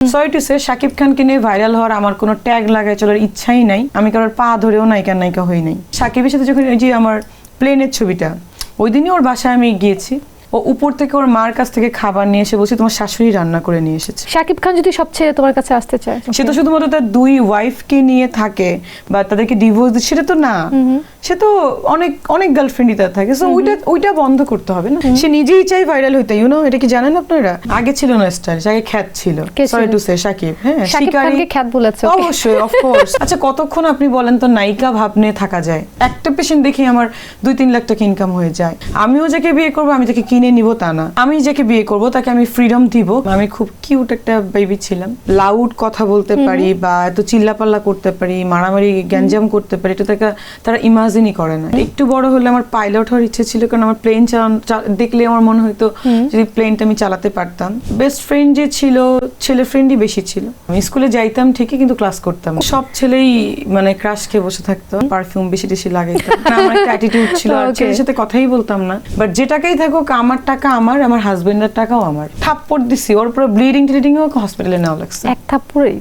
Sorry to say Shakib খানকে নিয়ে viral হওয়ার আমার কোনো ট্যাগ লাগায় চলার ইচ্ছাই নাই, আমি কারোর পা ধরেও নায়িকা হই নাই। শাকিবের সাথে যখন এই যে আমার প্লেনের ছবিটা, ওই দিনই ওর বাসায় আমি গিয়েছি, ও উপর থেকে ওর মার কাছ থেকে খাবার নিয়ে এসে বলছে তোমার শাশুড়ি রান্না করে নিয়ে এসেছে। শাকিব খান যদি সব ছেড়ে তোমার কাছে আসতে চায়, সে তো শুধুমাত্র তার দুই ওয়াইফকে নিয়ে থাকে বা তাদেরকে ডিভোর্স দিচ্ছে, সেটা তো না, সে তো অনেক অনেক গার্লফ্রেন্ডই তার থাকে। সো ওইটা বন্ধ করতে হবে না। সে নিজেই চাই ভাইরাল হইতে, এটা কি জানেন আপনারা? আগে ছিল না স্টাইল, আগে খ্যাত ছিল। সরি টু সে শাকিব, হ্যাঁ শিকারী খ্যাত বলেছে, অবশ্যই অফকোর্স। আচ্ছা কতক্ষণ আপনি বলেন তো নায়িকা ভাব নিয়ে থাকা যায়? একটা পেশেন্ট দেখি আমার 2-3 লাখ টাকা ইনকাম হয়ে যায়। আমিও যাকে বিয়ে করবো আমি তাকে কিনে নিব তা না, আমি যাকে বিয়ে করবো তাকে আমি ফ্রিডম দিব। আমি খুব কিউট একটা বেবি ছিলাম, লাউড কথা বলতে পারি বা এত চিল্লাপাল্লা করতে পারি, মারামারি গ্যাঞ্জাম করতে পারি, এটা তারা ইমাজিনই করে না। একটু বড় হলে আমার পাইলট হওয়ার ইচ্ছে ছিল, কারণ আমার প্লেন দেখলে আমার মনে হইতো যদি প্লেনটা আমি চালাতে পারতাম। বেস্ট ফ্রেন্ড যে ছিল, ছেলে ফ্রেন্ডই বেশি ছিল। আমি স্কুলে যাইতাম ঠিকই, কিন্তু ক্লাস করতাম। সব ছেলেই মানে ক্রাশ খেয়ে বসে থাকতো, পারফিউম বেশি লাগাইতাম। আমার একটা অ্যাটিটিউড ছিল, আর ছেলের সাথে কথাই বলতাম না। বাট যে টাকাই থাকুক, আমার টাকা আমার হাজবেন্ডের টাকাও আমার। থাপ্পড় দিছি, ওর পুরো ব্লিডিং ও হসপিটালে নেওয়া লাগছে। এক থাপ্পড়েই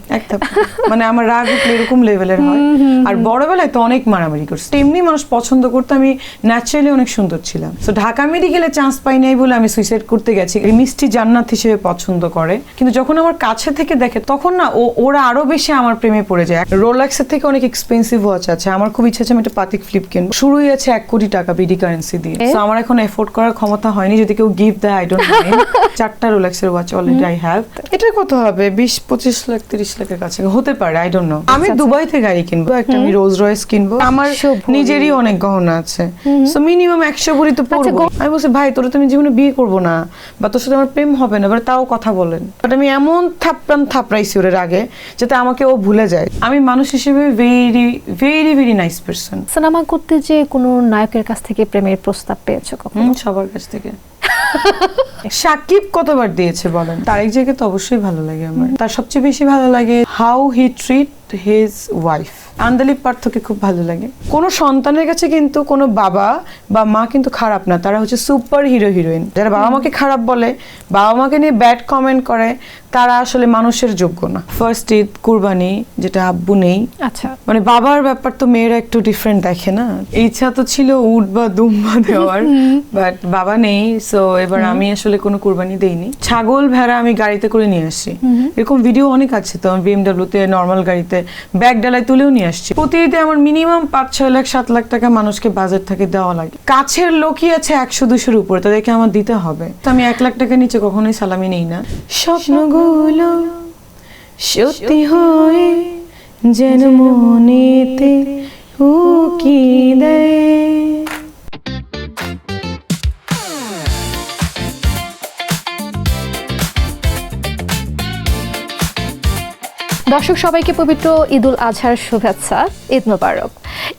মানে আমার রাগ উঠলে এরকম লেভেলের হয়। আর বড়বেলায় তো অনেক মারামারি করছে, এমনি মানুষ পছন্দ করতো, আমি ন্যাচারালি অনেক সুন্দর ছিলাম। তো ঢাকা মেডিকেলে চান্স পাই নাই বলে আমি সুইসাইড করতে গেছি। মিষ্টি জান্নাত হিসেবে পছন্দ করে, কিন্তু যখন আমার কাছে থেকে দেখে তখন না ওরা আরো বেশি আমার প্রেমে পড়ে যায়। রোলেক্সের থেকে অনেক এক্সপেন্সিভ ওয়াচ আছে, আমার খুব ইচ্ছা আছে আমি একটা পাতিক ফ্লিপ কিনবো। শুরুই আছে 1 কোটি টাকা বিডি কারেন্সি দিয়ে। তো আমার এখন এফোর্ড করার ক্ষমতা হয়নি, যদি কেউ গিফট দেয় আই ডোন্ট মাইন্ড। 4টা রোলেক্সের ওয়াচ অলরেডি আই হ্যাভ। এটা কত হবে? 20-25 লাখ 30 লাখের কাছে হতে পারে, আই ডোন্ট নো। আমি দুবাই থেকে গাড়ি কিনবো, একটা আমি রোজ রয়েস কিনবো। আমার নিজেরই অনেক গহনা আছে, সো মিনিমাম 100 ভরি তো পড়বো। আমি বলছি ভাই তোরা তুমি জীবনে বিয়ে করবো না, বা তোর সাথে আমার প্রেম হবে না, বাট তাও কথা বলেন। বাট আমি এমন থাপড়াইছি ওর আগে যাতে আমাকে ও ভুলে যায়। আমি মানুষ হিসেবে very very very nice person. Cinema করতে যে কোনো নায়কের কাছ থেকে প্রেমের প্রস্তাব পেয়েছো কখনো? সবার কাছ থেকে। শাকিব কতবার দিয়েছে বলেন? তারেক জিয়াকে তো অবশ্যই ভালো লাগে আমার। তার সবচেয়ে বেশি ভালো লাগে how he treat his wife. Andalib পার্থকে খুব ভালো লাগে। কোনো সন্তানের কাছে কিন্তু কোনো বাবা বা মা কিন্তু খারাপ না, তারা হচ্ছে সুপার হিরো হিরোইন। যারা বাবা মাকে খারাপ বলে, বাবা মাকে নিয়ে ব্যাড কমেন্ট করে, তারা আসলে মানুষের যোগ্য না। ফার্স্ট ঈদ, কুরবানি, যেটা আব্বু নেই, আচ্ছা মানে বাবার ব্যাপার তো মেয়েরা একটু ডিফারেন্ট দেখে না। ইচ্ছা তো ছিল উট বা দুম্বা দেওয়ার, বাট বাবা নেই। সো এবার আমি আসলে কোনো কুরবানি দেইনি। ছাগল ভেড়া আমি গাড়িতে করে নিয়ে আসছি, এরকম ভিডিও অনেক আছে তো। আমি BMW তে, নর্মাল গাড়িতে ব্যাগ ডালায় তুলেও নিয়ে আসছি। প্রতি ঈদে আমার মিনিমাম 5-6 লাখ 7 লাখ টাকা মানুষকে বাজেট থেকে দেওয়া লাগে। কাছের লোকই আছে 100-200-র উপরে, তাদেরকে আমার দিতে হবে। তো আমি 1 লাখ টাকার নিচে কখনোই সালামি নেই না। স্বপ্নগুলো সত্যি হয়ে যেন মনেতে উকি দেয়। দর্শক সবাইকে পবিত্র ঈদুল আজহার শুভেচ্ছা, ঈদ মোবারক।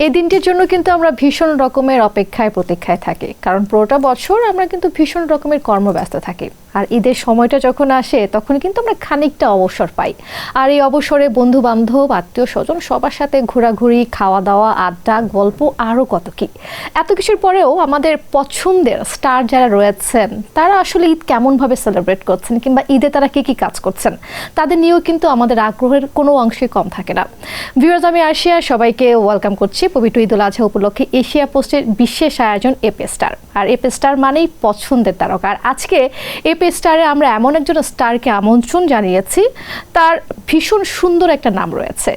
এই দিনটির জন্য কিন্তু আমরা ভীষণ রকমের অপেক্ষায় প্রতীক্ষায় থাকি, কারণ পুরোটা বছর আমরা কিন্তু ভীষণ রকমের কর্মব্যস্ত থাকি। আর ঈদের সময়টা যখন আসে তখন কিন্তু আমরা খানিকটা অবসর পাই। আর এই অবসরে বন্ধু বান্ধব, আত্মীয় স্বজন সবার সাথে ঘোরাঘুরি, খাওয়া দাওয়া, আড্ডা, গল্প, আরও কত কি। এত কিছুর পরেও আমাদের পছন্দের স্টার যারা রয়েছেন তারা আসলে ঈদ কেমনভাবে সেলিব্রেট করছেন, কিংবা ঈদে তারা কি কি কাজ করছেন, তাদের নিয়েও কিন্তু আমাদের আগ্রহের কোনো অংশে কম থাকে না। ভিউয়ার্স, আমি আরশিয়া, সবাইকে ওয়েলকাম করছি পবিত্র ঈদুল আজহা উপলক্ষে এশিয়া পোস্টের বিশেষ আয়োজন এপি স্টার। আর এপি স্টার মানেই পছন্দের তারকা। আর আজকে এপি স্টারে আমরা এমন একজন স্টারকে আমন্ত্রণ জানিয়েছি, তার ভীষণ সুন্দর একটা নাম রয়েছে।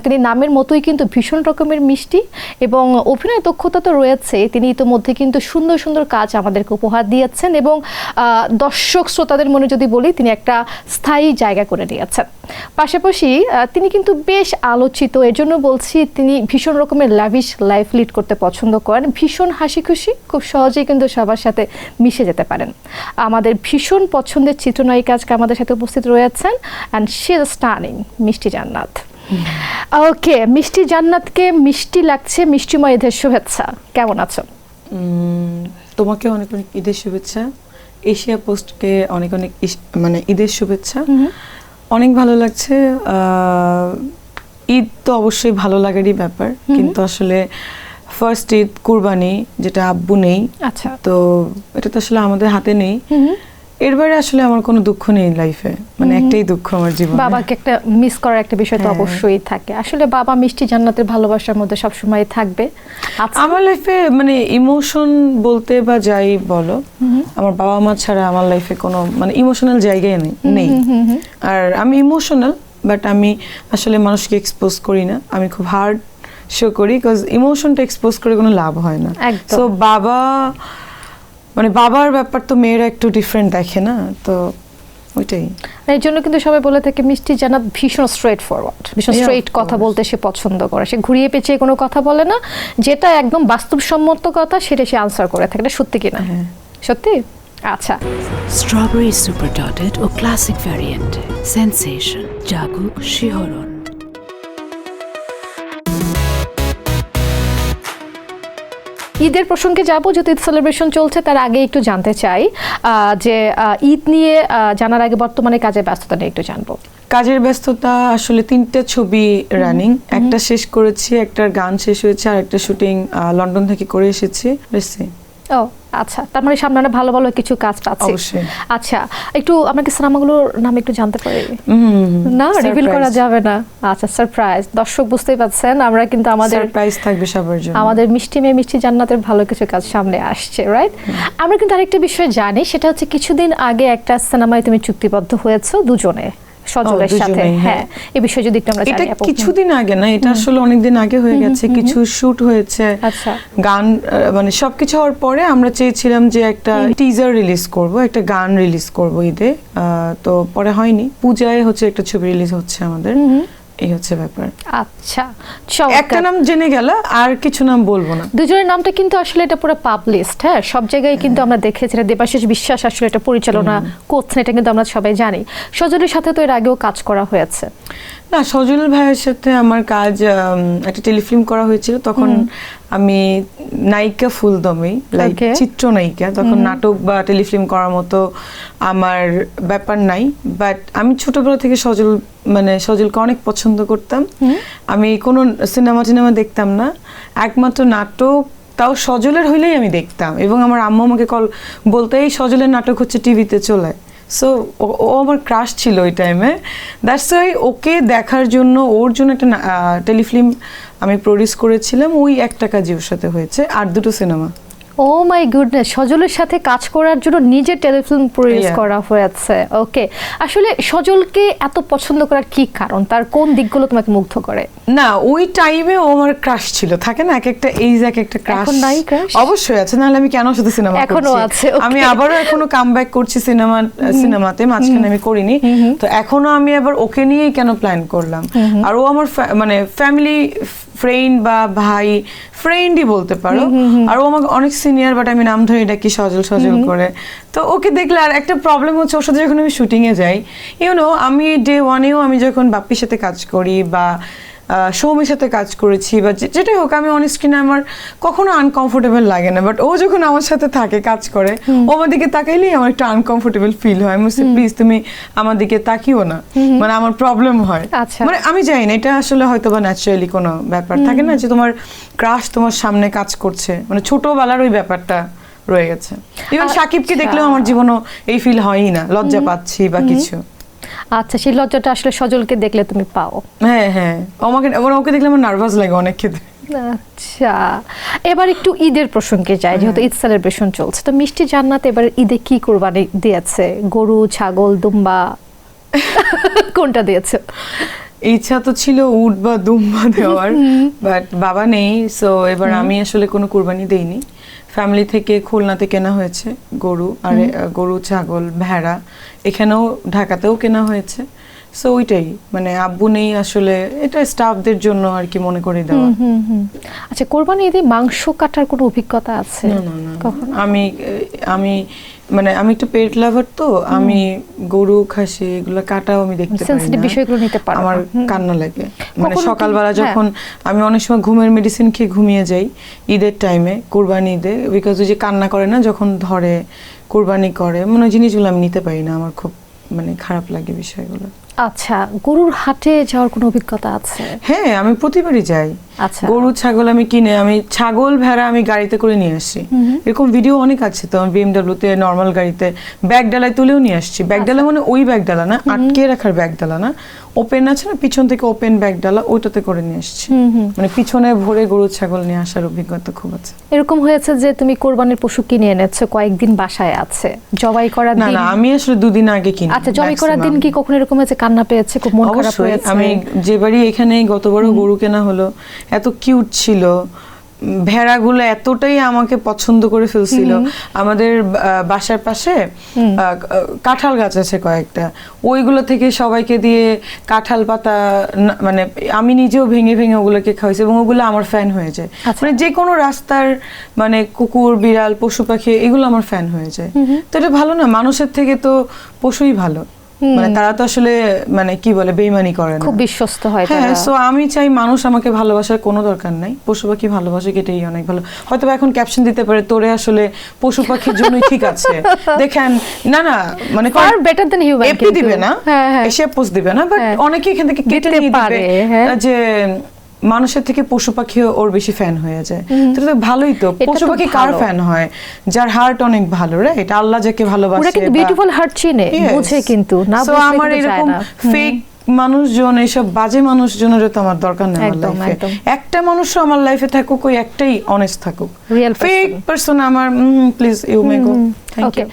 তিনি নামের মতোই কিন্তু ভীষণ রকমের মিষ্টি, এবং অভিনয় দক্ষতা তো রয়েছে। তিনি ইতিমধ্যে কিন্তু সুন্দর সুন্দর কাজ আমাদেরকে উপহার দিয়েছেন, এবং দর্শক শ্রোতাদের মনে যদি বলি, তিনি একটা স্থায়ী জায়গা করে নিয়েছেন। পাশাপাশি তিনি কিন্তু বেশ আলোচিত, এর জন্য বলছি তিনি ভীষণ রকমের লাভিশ লাইফ লিড করতে পছন্দ করেন। ভীষণ হাসি খুশি, খুব সহজেই কিন্তু সবার সাথে মিশে যেতে পারেন। আমাদের ভীষণ পছন্দের চিত্রনায়িকা আজকে আমাদের সাথে উপস্থিত রয়েছেন, অ্যান্ড শি ইজ স্টানিং, মিষ্টি জান্নাত। ওকে, মিষ্টি জান্নাতকে মিষ্টি লাগছে, মিষ্টিময় ঈদের শুভেচ্ছা। কেমন আছো? তোমাকে অনেক অনেক ঈদের শুভেচ্ছা। এশিয়া পোস্টকে অনেক অনেক মানে ঈদের শুভেচ্ছা। অনেক ভালো লাগছে। ঈদ তো অবশ্যই ভালো লাগারই ব্যাপার, কিন্তু আসলে ফার্স্ট ঈদ, কুরবানি, যেটা আব্বু নেই, আচ্ছা, তো এটা তো আসলে আমাদের হাতে নেই। এর বাইরে আসলে আমার কোনো দুঃখ নেই লাইফে, মানে একটাই দুঃখ আমার জীবনে। বাবাকে একটা মিস করার একটা বিষয় তো অবশ্যই থাকে। আসলে বাবা মিষ্টি জান্নাতের ভালোবাসার মধ্যে সবসময় থাকবে। আমার লাইফে মানে ইমোশন বলতে বা যাই বলো, আমার বাবা মা ছাড়া আমার লাইফে কোনো মানে ইমোশনাল জায়গায় নেই। আর আমি ইমোশনাল, বাট আমি আসলে মানুষকে এক্সপোজ করি না, আমি খুব হার্ড শো করি, বিকজ ইমোশনটা এক্সপোজ করে কোনো লাভ হয় না। সো বাবা মানে বাবার ব্যাপার তো মেয়েরা একটু ডিফারেন্ট দেখে না, তো ওইটাই। এর জন্য কিন্তু সবাই বলে থাকে মিষ্টি জান্নাত ভীষণ স্ট্রেট ফরওয়ার্ড, ভীষণ স্ট্রেট কথা বলতে সে পছন্দ করে, সে ঘুরিয়ে পেঁচিয়ে কোনো কথা বলে না, যেটা একদম বাস্তবসম্মত কথা সেটা সে আনসার করে থাকে। এটা সত্যি কিনা? সত্যি। আচ্ছা, স্ট্রবেরি সুপার ডটেড ও ক্লাসিক ভ্যারিয়েন্টে সেন্সেশন জাগুক শিহরণ। ঈদের প্রসঙ্গে যাব, যেহেতু ঈদ সেলিব্রেশন চলছে, তার আগে একটু জানতে চাই যে ঈদ নিয়ে জানার আগে বর্তমানে কাজের ব্যস্ততা নিয়ে একটু জানবো। কাজের ব্যস্ততা আসলে 3টা ছবি রানিং, একটা শেষ করেছি, একটা গান শেষ হয়েছে, আর একটা শুটিং লন্ডন থেকে করে এসেছি। ও আচ্ছা, তার মানে সামনে অনেক ভালো ভালো কিছু কাজ পাচ্ছি। অবশ্যই। আচ্ছা, একটু আমরা কি সিনেমাগুলোর নাম একটু জানতে পারি? না, রিভিল করা যাবে না। আচ্ছা, সারপ্রাইজ। দর্শক বুঝতেই পারছেন, আমরা কিন্তু আমাদের সারপ্রাইজ থাকবে সবার জন্য। আমাদের মিষ্টি মেয়ে মিষ্টি জান্নাতের ভালো কিছু কাজ সামনে আসছে, রাইট? আমরা কিন্তু আরেকটা বিষয় জানি, সেটা হচ্ছে কিছুদিন আগে একটা সিনেমায় তুমি চুক্তিবদ্ধ হয়েছো দুজনে সজলের সাথে। হ্যাঁ, এই বিষয়ে যদি একটু আমরা জানি। এটা কিছুদিন আগে না, এটা আসলে অনেকদিন আগে হয়ে গেছে। কিছু শুট হয়েছে, গান মানে সবকিছু হওয়ার পরে আমরা চেয়েছিলাম যে একটা টিজার রিলিজ করব, একটা গান রিলিজ করব ঈদে, তো পরে হয়নি। পূজায় হচ্ছে একটা ছবি রিলিজ হচ্ছে আমাদের, এই হচ্ছে ব্যাপার। আচ্ছা, একটা নাম জেনে গেল, আর কিছু নাম বলবো না। দুজনের নামটা কিন্তু আসলে এটা পুরো পাবলিশড, হ্যাঁ, সব জায়গায় কিন্তু আমরা দেখেছি। দেবাশিস বিশ্বাস আসলে এটা পরিচালনা করছেন, এটা কিন্তু আমরা সবাই জানি। সজলের সাথে তো এর আগেও কাজ করা হয়েছে। না, সজল ভাইয়ের সাথে আমার কাজ একটা টেলিফিল্ম করা হয়েছিল, তখন আমি নায়িকা ফুলদমে, লাইক চিত্রনায়িকা, তখন নাটক বা টেলিফিল্ম করার মতো আমার ব্যাপার নাই। বাট আমি ছোটবেলা থেকে সজলকে অনেক পছন্দ করতাম। আমি কোনো সিনেমা দেখতাম না, একমাত্র নাটক, তাও সজলের হইলেই আমি দেখতাম। এবং আমার আম্মু আমাকে বলতো এই সজলের নাটক হচ্ছে টিভিতে চলে। সো ও আমার ক্রাশ ছিল ওই টাইমে। দ্যাটস ওয়াই ওকে দেখার জন্য, ওর জন্য একটা টেলিফিল্ম আমি প্রডিউস করেছিলাম। ওই একটা কাজই ওর সাথে হয়েছে, আর 2টো সিনেমা। ও মাই গুডনেস, সজলের সাথে কাজ করার জন্য নিজে টেলিফিল্ম প্রডিউস করা হয়েছে। ওকে, আসলে সজলকে এত পছন্দ করার কি কারণ? তার কোন দিকগুলো তোমাকে মুগ্ধ করে? না, ওই টাইমে ও আমার ক্রাশ ছিল। থাকে না, এক একটা এইজ এক একটা ক্রাশ। এখন নাই ক্রাশ? অবশ্যই আছে, নাহলে আমি কেন সাথে সিনেমা করছি? এখনো আছে। আমি আবারও এখনো কামব্যাক করছি সিনেমাতে, মাঝখানে আমি করিনি। তো এখনো আমি আবার ওকে নিয়েই কেন প্ল্যান করলাম? আর ও আমার মানে ফ্যামিলি ফ্রেন্ড বা ভাই ফ্রেন্ডই বলতে পারো। আর ও আমাকে অনেক সিনিয়র, বাট আমি নাম ধরে ডাকি সজল সজল করে। তো ওকে দেখলে আর একটা প্রবলেম হচ্ছে, ওর সাথে যখন আমি শুটিং এ যাই, আমি ডে 1-এও আমি যখন বাপ্পির সাথে কাজ করি বা সৌমির সাথে কাজ করেছি বা যেটাই হোক, আমি অন স্ক্রিনে আমার কখনো আনকমফোর্টেবল লাগে না। বাট ও যখন আমার সাথে থাকে, কাজ করে, ও আমার দিকে তাকাইলেই আমার একটু আনকমফোর্টেবল ফিল হয়। আমি বলছি প্লিজ তুমি আমার দিকে তাকিও না, মানে আমার প্রবলেম হয়। মানে আমি জানি না, এটা আসলে হয়তো বা ন্যাচারালি কোনো ব্যাপার থাকে না, যে তোমার ক্রাশ তোমার সামনে কাজ করছে, মানে ছোটবেলার ওই ব্যাপারটা রয়ে গেছে। ইভেন সাকিবকে দেখলেও আমার জীবনও এই ফিল হয়ই না, লজ্জা পাচ্ছি বা কিছু। আচ্ছা, সেই লজ্জাটা আসলে সজলকে দেখলে তুমি পাও? হ্যাঁ হ্যাঁ, ওকে দেখলে আমার নার্ভাস লাগে অনেক ক্ষেত্রে। আচ্ছা, এবার একটু ঈদের প্রসঙ্গে যাই, যেহেতু ঈদ সেলিব্রেশন চলছে। তো মিষ্টি জান্নাত এবার ঈদে কি কুরবানি দিয়েছে? গরু, ছাগল, দুম্বা, কোনটা দিয়েছে? ইচ্ছা তো ছিল উট বা দুম্বা দেওয়ার, বাট বাবা নেই। সো এবার আমি আসলে কোনো কুরবানি দেইনি। ফ্যামিলি থেকে খুলনাতে কেনা হয়েছে গরু, আর গরু, ছাগল, ভেড়া এখানেও ঢাকাতেও কেনা হয়েছে। সো ওইটাই, মানে আব্বু নেই আসলে, এটা স্টাফদের জন্য আর কি মনে করে দেওয়া। আচ্ছা, কোরবানি ঈদে মাংস কাটার কোনো অভিজ্ঞতা আছে? না, আমি একটু পেট লাভার, তো আমি গরু, খাসি এগুলো কাটাও আমি দেখতে পারি না, বিষয়গুলো নিতে পারি, আমার কান্না লাগে। মানে সকালবেলা যখন আমি অনেক সময় ঘুমের মেডিসিন খেয়ে ঘুমিয়ে যাই ঈদের টাইমে, কোরবানি ঈদে, বিকজ ওই যে কান্না করে না যখন ধরে কোরবানি করে, মানে জিনিসগুলো আমি নিতে পারি না, আমার খুব মানে খারাপ লাগে বিষয়গুলো। আচ্ছা, গরুর হাটে যাওয়ার কোনো অভিজ্ঞতা আছে? হ্যাঁ, আমি প্রতিবারই যাই। আচ্ছা। গরু ছাগল আমি কিনে, আমি ছাগল ভেড়া আমি গাড়িতে করে নিয়ে আসছি। এরকম ভিডিও অনেক আছে তো, আমি BMW তে নর্মাল গাড়িতে ব্যাগ ডালায় তুলেও নিয়ে আসছি। ব্যাগ ডালা মানে ওই ব্যাগ ডালা না, আটকে রাখার ব্যাগ ডালা না, ওপেন আছে না পিছন থেকে ওপেন ব্যাগ ডালা, ওইটাতে করে নিয়ে আসছি। মানে পিছনে ভরে গরু ছাগল নিয়ে আসার অভিজ্ঞতা খুব আছে। এরকম হয়েছে যে তুমি কোরবানির পশু কিনে এনেছো, কয়েকদিন বাসায় আছে, জবাই করার না দিন? না, আমি আসলে 2 দিন আগে কিনি। আচ্ছা, জবাই করার দিন কি কখনো এরকম হয়েছে কান্না পেয়েছে, খুব মন খারাপ অবশ্যই। হয়েছে? আমি যে বাড়ি এখানে গতবারও গরু কেনা হলো, এত কিউট ছিল, ভেড়াগুলো এতটাই আমাকে পছন্দ করে ফেলছিল। আমাদের বাসার পাশে কাঁঠাল গাছ আছে কয়েকটা, ওইগুলো থেকে সবাইকে দিয়ে কাঁঠাল পাতা মানে আমি নিজেও ভেঙে ভেঙে ওগুলোকে খাওয়াইছি, এবং ওগুলো আমার ফ্যান হয়ে যায়। মানে যে কোনো রাস্তার মানে কুকুর বিড়াল পশু পাখি এগুলো আমার ফ্যান হয়ে যায়। তো এটা ভালো না? মানুষের থেকে তো পশুই ভালো। মানে তারা তো আসলে মানে কি বলে বেইমানি করে না, খুব বিশ্বস্ত হয় হ্যাঁ। তারা। সো আমি চাই মানুষ আমাকে ভালোবাসার কোনো দরকার নাই, পশু পাখি ভালোবাসে, এটাই অনেক ভালো। হয়তো এখন ক্যাপশন দিতে পারে তোরে আসলে পশু পাখির জন্যই ঠিক আছে, দেখেন না না মানে Far better than human এপি কিন্তু। দিবে না, হ্যাঁ, হ্যাঁ। এসে পোস্ট দিবে না, বাট হ্যাঁ। অনেকে এখান থেকে কেটে দিতে নিয়ে পারে, দিবে হ্যাঁ। যে মানুষের থেকে পশু পাখি ওর বেশি ফ্যান হয়ে যায়। তো এটা তো ভালোই তো। এটা পশু তো পাখি কার ভালো। ফ্যান হয়? যার হার্ট অনেক ভালো, রাইট? আল্লাহ যাকে ভালোবাসে, ওরা কিন্তু বিউটিফুল হার্ট চিনে, বুঝে, কিন্তু না সো বুঝলে আমার কিন্তু যায় এরকম না। ফেক মানুষজন, এইসব বাজে মানুষজনের তো আমার দরকার নেই আমার একদম, লাইফে। একদম। একটা মানুষও আমার লাইফে থাকুক, ওই একটাই অনেস্ট থাকুক। Real fake person। পারসন আমার please you may go, thank okay, you.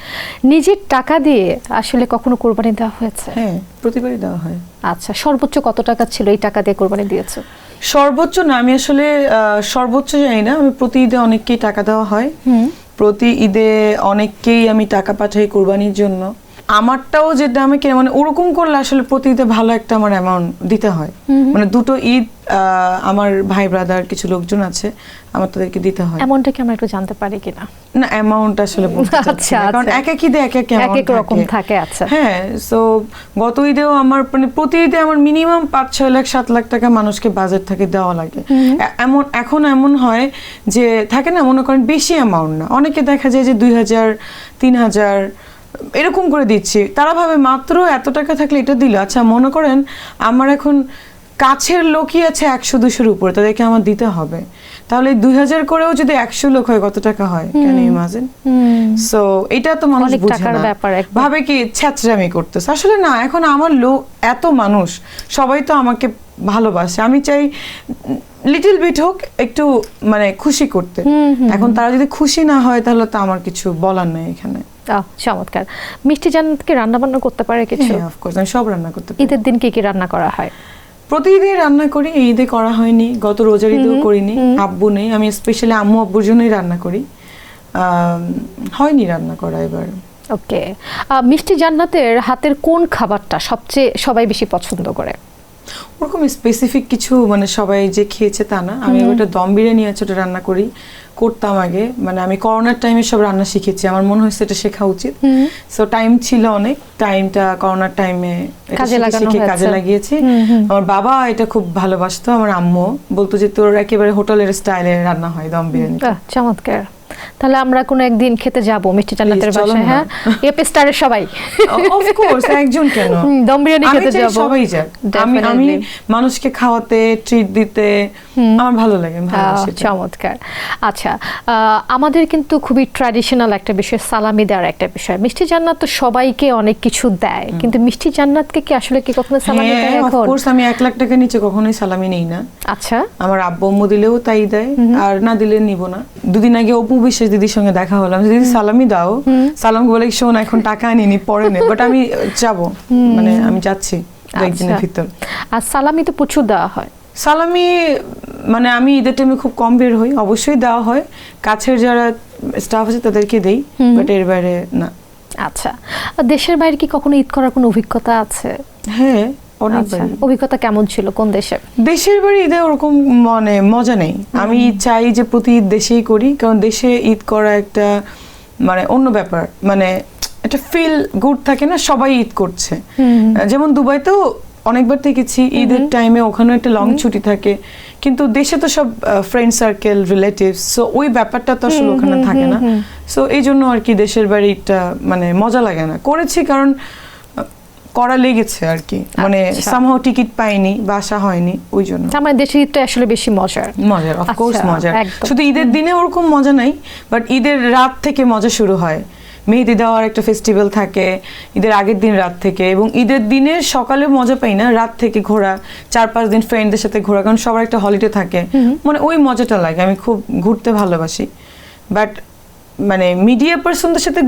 নিজের টাকা দিয়ে আসলে কখনো কোরবানি দেওয়া হয়েছে? হ্যাঁ, প্রতিবারই দেওয়া হয়। আচ্ছা, সর্বোচ্চ কত টাকা ছিল এই টাকা দিয়ে কোরবানি দিয়েছো? সর্বোচ্চ না, আমি আসলে সর্বোচ্চ জানি না। আমি প্রতি ঈদে অনেককেই টাকা দেওয়া হয়, প্রতি ঈদে অনেককেই আমি টাকা পাঠাই কোরবানির জন্য। আমারটাও যেটা আমাকে মানে ওরকম করলে আসলে প্রতি ঈদে ভালো একটা আমার অ্যামাউন্ট দিতে হয়। মানে দুটো ঈদ আমার ভাই ব্রাদার কিছু লোকজন আছে, আমার তাদেরকে দিতে হয়। এমনটা কি আমরা একটু জানতে পারি কিনা? না, অ্যামাউন্ট আসলে বলতে চাচ্ছি না, আচ্ছা, কারণ আচ্ছা। এক এক ঈদে এক এক অ্যামাউন্ট এক এক রকম থাকে। আচ্ছা, হ্যাঁ। সো গত ঈদেও আমার মানে প্রতি ঈদে আমার মিনিমাম 5-6 লাখ 7 লাখ টাকা মানুষকে বাজেট থেকে দেওয়া লাগে। এখন এমন হয় যে থাকে না, মনে করেন বেশি অ্যামাউন্ট না, অনেকে দেখা যায় যে 2000 3000 এরকম করে দিচ্ছি। তারা ভাবে মাত্র এত টাকা থাকলে এটা দিল। আচ্ছা, মনে করেন আমার এখন কাছের লোকই আছে 100-200-র উপরে, তাদেরকে আমার দিতে হবে। তাহলে 2000 করেও যদি 100 লোক হয় কত টাকা হয়? Can you imagine? সো এটা তো মানুষ অনেক বুঝে টাকার না, ব্যাপার একদম। ভাবে কি ছ্যাচরামি করতেছে। আসলে না, এখন আমার লোক এত মানুষ সবাই তো আমাকে ভালোবাসে, আমি চাই লিটল বিট হোক একটু মানে খুশি করতে। এখন তারা যদি খুশি না হয় তাহলে তো আমার কিছু বলার নেই এখানে। চমৎকার। মিষ্টি জান্নাতকে রান্না বান্না করতে পারে কিছু? হ্যাঁ, অফ কোর্স আমি সব রান্না করতে পারি। ঈদের দিন কি কি রান্না করা হয়? প্রতি ঈদে রান্না করি, এই ঈদে করা হয়নি, গত রোজার ঈদেও করিনি। আব্বু নেই, আমি স্পেশালি আম্মু আব্বুর জন্যই রান্না করি, হয়নি রান্না করা এবার। ওকে, মিষ্টি জান্নাতের হাতের কোন খাবারটা সবচেয়ে সবাই বেশি পছন্দ করে? ওরকম স্পেসিফিক কিছু মানে সবাই যে খেয়েছে তা না। আমি ওটা দম বিরিয়ানি আছে, ওটা রান্না করতাম আগে। মানে আমি করোনার টাইমে সব রান্না শিখেছি, আমার মনে হয়েছে এটা শেখা উচিত। সো টাইম ছিল অনেক, টাইমটা করোনার টাইমে কাজে লাগিয়েছি। আমার বাবা এটা খুব ভালোবাসতো, আমার আম্মু বলতো যে তোর একেবারে হোটেলের স্টাইলে রান্না হয় দম বিরিয়ানি। চমৎকার। তাহলে আমরা কোনো একদিন খেতে যাব মিষ্টি জান্নাতের বাসায়, হ্যাঁ? এপি স্টারের সবাই, অফ কোর্স, একজন কেন, দম বিরিয়ানি খেতে যাব। সবাই যাক। আমি মানুষকে খাওয়াতে, ট্রিট দিতে আমার ভালো লাগে, ভালোবাসি। চমৎকার। আচ্ছা, আমাদের কিন্তু খুবই ট্র্যাডিশনাল একটা বিষয় সালামি দেওয়ার একটা বিষয়। মিষ্টি জান্নাত তো সবাইকে অনেক কিছু দেয়, কিন্তু মিষ্টি জান্নাতকে কি আসলে কি কখনো সালামি দেয়? অফ কোর্স আমি 1 লাখ টাকা নিচে কখনোই সালামি নেই না। আচ্ছা, আমার আব্বু আম্মু দিলেও তাই দেয়, আর না দিলে নিব না। দুদিন আগে অপু বিশ্বাস দিদির সঙ্গে দেখা হলাম, দিদি সালামি দাও। সালাম বলে শোন এখন টাকা আনিনি, পরে নে, বাট আমি যাব, মানে আমি যাচ্ছি একদিনের ভিতর। আর সালামি তো প্রচুর দেওয়া হয়। সালামি মানে আমি ঈদের টাইমে খুব কম বের হই, অবশ্যই দেওয়া হয়, কাছের যারা স্টাফ আছে তাদেরকে দেই, বাট এর বাইরে না। আচ্ছা, দেশের বাইরে কি কখনো ঈদ করার কোনো অভিজ্ঞতা আছে? হ্যাঁ, অনেকবার। অভিজ্ঞতা কেমন ছিল? কোন দেশে? দেশের বাড়ি ঈদে ওরকম মানে মজা নেই। আমি চাই যে প্রতি ঈদ দেশেই করি, কারণ দেশে ঈদ করা একটা মানে অন্য ব্যাপার, মানে একটা ফিল গুড থাকে না, সবাই ঈদ করছে। যেমন দুবাইতেও অনেকবার দেখেছি ঈদের টাইমে, ওখানে একটা লং ছুটি থাকে, কিন্তু দেশে তো সব ফ্রেন্ড সার্কেল, রিলেটিভস, সো ওই ব্যাপারটা তো আসলে ওখানে থাকে না। সো এই জন্য আর কি দেশের বাড়িটা মানে মজা লাগে না। করেছি কারণ করা লেগেছে আর কি, মানে আচ্ছা। সামহাও টিকিট পাইনি বা আসা হয়নি ওই জন্য। তার মানে দেশের ঈদটা আসলে বেশি মজার। মজার, অফকোর্স আচ্ছা, মজার। একদম। শুধু ঈদের দিনে ওরকম মজা নাই, বাট ঈদের রাত থেকে মজা শুরু হয়। মেহেদি দেওয়ার একটা ফেস্টিভ্যাল থাকে ঈদের আগের দিন রাত থেকে, এবং ঈদের দিনে সকালে মজা পাই না, রাত থেকে ঘোরা, 4-5 দিন ফ্রেন্ডদের সাথে ঘোরা, কারণ সবার একটা হলিডে থাকে, মানে ওই মজাটা লাগে। আমি খুব ঘুরতে ভালোবাসি, বাট মানে মিডিয়া পার্সনদের সাথে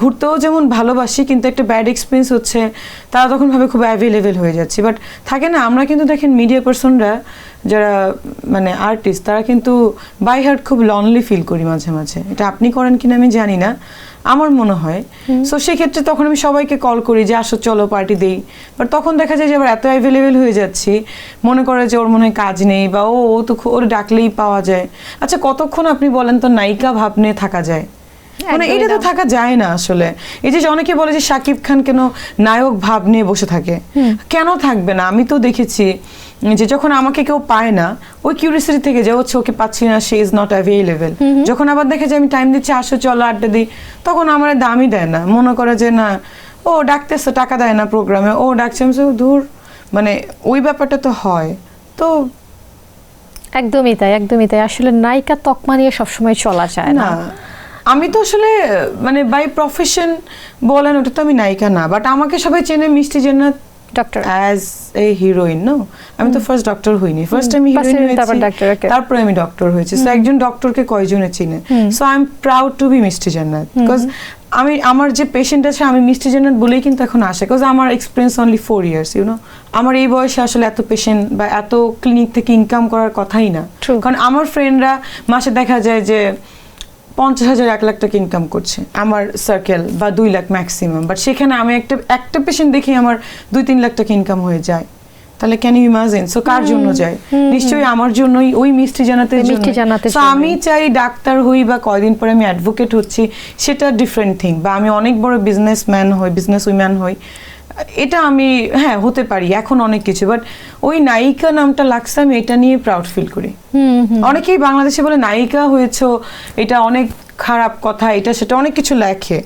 ঘুরতেও যেমন ভালোবাসি, কিন্তু একটা ব্যাড এক্সপিরিয়েন্স হচ্ছে তারা তখন ভাবে খুব অ্যাভেলেবেল হয়ে যাচ্ছে। বাট থাকে না, আমরা কিন্তু দেখেন মিডিয়া পার্সনরা যারা মানে আর্টিস্ট, তারা কিন্তু বাই হার্ট খুব লনলি ফিল করি মাঝে মাঝে। এটা আপনি করেন কিনা আমি জানি না, আমার মনে হয়। সো সেক্ষেত্রে তখন আমি সবাইকে কল করি যে আসো চলো পার্টি দেই, বাট তখন দেখা যায় যে আবার এত অ্যাভেলেবেল হয়ে যাচ্ছি, মনে করে যে ওর মনে হয় কাজ নেই, বা ও তো ওর ডাকলেই পাওয়া যায়। আচ্ছা কতক্ষণ আপনি বলেন তো নায়িকা ভাব নিয়ে থাকা যায়? মানে এটা তো থাকা যায় না আসলে। এই যে অনেকে বলে যে শাকিব খান কেন নায়ক ভাব নিয়ে বসে থাকে, কেন থাকবে না? আমি তো দেখেছি যে যখন আমাকে কেউ পায় না, ওই কিউরিয়াসিটি থেকে যে হচ্ছে ওকে পাচ্ছি না, সে ইজ নট অ্যাভেলেবেল, যখন আবার দেখে যে আমি টাইম দিচ্ছি, আসো চলো আড্ডা দিই, তখন আমার দামই দেয় না, মনে করে যে না ও ডাকতেছে, টাকা দেয় না প্রোগ্রামে, ও ডাকছে, আমি দূর, মানে ওই ব্যাপারটা তো হয়। তো একদমই তাই, একদমই তাই। আসলে নায়িকা তকমা নিয়ে সবসময় চলা যায় না। না, আমি তো আসলে মানে বাই প্রফেশন বলেন ওটা তো আমি নায়িকা না, বাট আমাকে সবাই চেনে Mishti Jannat doctor as a heroine. No, আমি তো ফার্স্ট ডক্টর হইনি, ফার্স্ট আমি হিরোইন হয়েছি, তারপরে আমি ডক্টর হয়েছি। সো একজন ডক্টরকে কয়জনে চিনে? So I am proud to be Mishti Jannat, because আমি আমার যে পেশেন্ট আছে আমি মিষ্টি জান্নাত বলেই কিন্তু এখন আসে, বিকজ আমার এক্সপিরিয়েন্স অনলি 4 years, ইউনো। আমার এই বয়সে আসলে এত পেশেন্ট বা এত ক্লিনিক থেকে ইনকাম করার কথাই না, কারণ আমার ফ্রেন্ডরা মাসে দেখা যায় যে 50,000 1 লাখ টাকা ইনকাম করছে, আমার সার্কেল, বা 2 লাখ ম্যাক্সিমাম, বাট সেখানে আমি একটা পেশেন্ট দেখি আমার 2-3 লাখ টাকা ইনকাম হয়ে যায়। তাহলে ক্যান ইউ ইমাজিন? সো কার জন্য যায়? নিশ্চয়ই আমার জন্যই, ওই মিষ্টি জান্নাতের জন্য। সো আমি চাই ডাক্তার হই বা কয়দিন পরে আমি অ্যাডভোকেট হচ্ছি, সেটা ডিফারেন্ট থিং, বা আমি অনেক বড় বিজনেসম্যান হই, বিজনেস উইম্যান হই, এটা আমি হ্যাঁ হতে পারি এখন অনেক কিছু, বাট ওই নায়িকা নামটা লাগছে, আমি এটা নিয়ে প্রাউড ফিল করি। অনেকেই বাংলাদেশে বলে নায়িকা হয়েছো, এটা অনেক খারাপ কথা, এটা সেটা অনেক কিছু লেখে।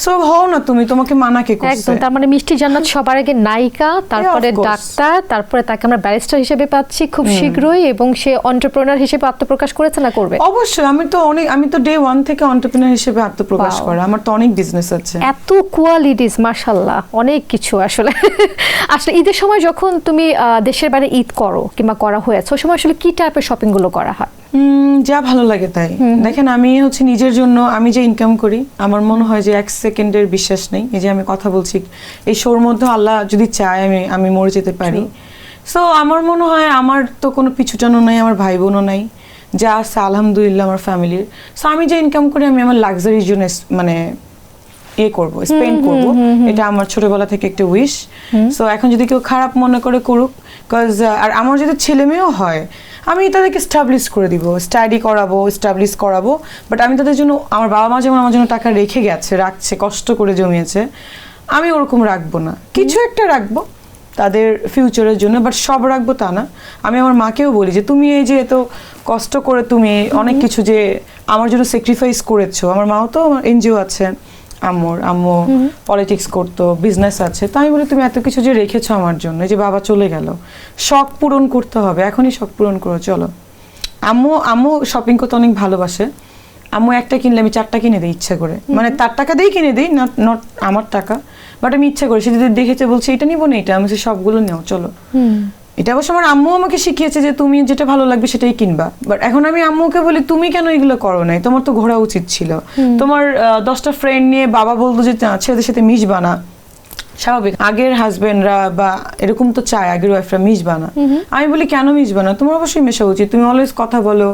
সো হও না তুমি, তোমাকে মানা কে করছে? একদম। তার মানে মিষ্টি জান্নাত সবার আগে নায়িকা, তারপরে ডাক্তার, তারপরে তাকে আমরা ব্যারিস্টার হিসেবে পাচ্ছি খুব শীঘ্রই, এবং সে এন্টারপ্রেনার হিসেবে আত্মপ্রকাশ করেছে না করবে? অবশ্যই, আমি তো ডে 1 থেকে এন্টারপ্রেনার হিসেবে আত্মপ্রকাশ করা, আমার তো অনেক বিজনেস আছে। এত কোয়ালিটিস, মাশাআল্লাহ, অনেক কিছু আসলে। আসলে ঈদের সময় যখন তুমি দেশের বাইরে ঈদ করো কিংবা করা হয়েছে, ওই সময় আসলে কি টাইপের শপিং গুলো করা হয়? যা ভালো লাগে তাই। দেখেন আমি হচ্ছে নিজের জন্য, আমি যে ইনকাম করি, আমার মনে হয় যে 1 সেকেন্ডের বিশ্বাস নেই। এই যে আমি কথা বলছি, এই শোর মধ্যে আল্লাহ যদি চায় আমি মরে যেতে পারি। সো আমার মনে হয় আমার তো কোনো পিছুটানো নাই, আমার ভাই বোনও নাই, যা আছে আলহামদুলিল্লাহ আমার ফ্যামিলির। সো আমি যে ইনকাম করি আমি আমার লাক্সারির জন্য মানে করবো, স্পেন্ড করবো, এটা আমার ছোটবেলা থেকে একটা উইশ। সো এখন যদি কেউ খারাপ মনে করে করুক, বিকজ আর আমার যদি ছেলে মেয়েও হয়, আমি তাদেরকে স্টাবলিশ করে দিব, স্টাডি করাবো, স্টাবলিশ করাবো, বাট আমি তাদের জন্য, আমার বাবা মা যেমন আমার জন্য টাকা রাখছে, কষ্ট করে জমিয়েছে, আমি ওরকম রাখবো না, কিছু একটা রাখবো তাদের ফিউচারের জন্য, বাট সব রাখবো তা না। আমি আমার মাকেও বলি যে তুমি এই যে এত কষ্ট করে তুমি অনেক কিছু যে আমার জন্য স্যাক্রিফাইস করেছো, আমার মাও তো আমার এনজিও আছে, আম্মু পলিটিক্স করতো, বিজনেস আছে, তো আমি বলি তুমি এত কিছু যে রেখেছো আমার জন্য, যে বাবা চলে গেল, শখ পূরণ করতে হবে, এখনই শখ পূরণ করো চলো। আম্মু শপিং করতে অনেক ভালোবাসে, আম্মু একটা কিনলে আমি 4টা কিনে দিই ইচ্ছা করে, মানে তার টাকা দিয়েই কিনে দিই, নট আমার টাকা, বাট আমি ইচ্ছা করে, সে যদি দেখেছে বলছে এটা নিবো না, এটা আমি সবগুলো নেও চলো। এটা অবশ্য আমার আম্মু আমাকে শিখিয়েছে যে তুমি যেটা ভালো লাগবে সেটাই কিনবা, বাট এখন আমি আম্মুকে বলি তুমি কেন এগুলো করো নাই, তোমার তো ঘোরা উচিত ছিল, তোমার 10টা ফ্রেন্ড নিয়ে বাবা বলতো যে ছেলেদের সাথে মিশবা না, স্বাভাবিক, আগের হাজবেন্ডরা বা এরকম তো চায় আগের ওয়াইফরা মিশবা না। আমি বলি কেন মিশবা না, তোমার অবশ্যই মেশা উচিত, তুমি অলওয়েজ কথা বলো,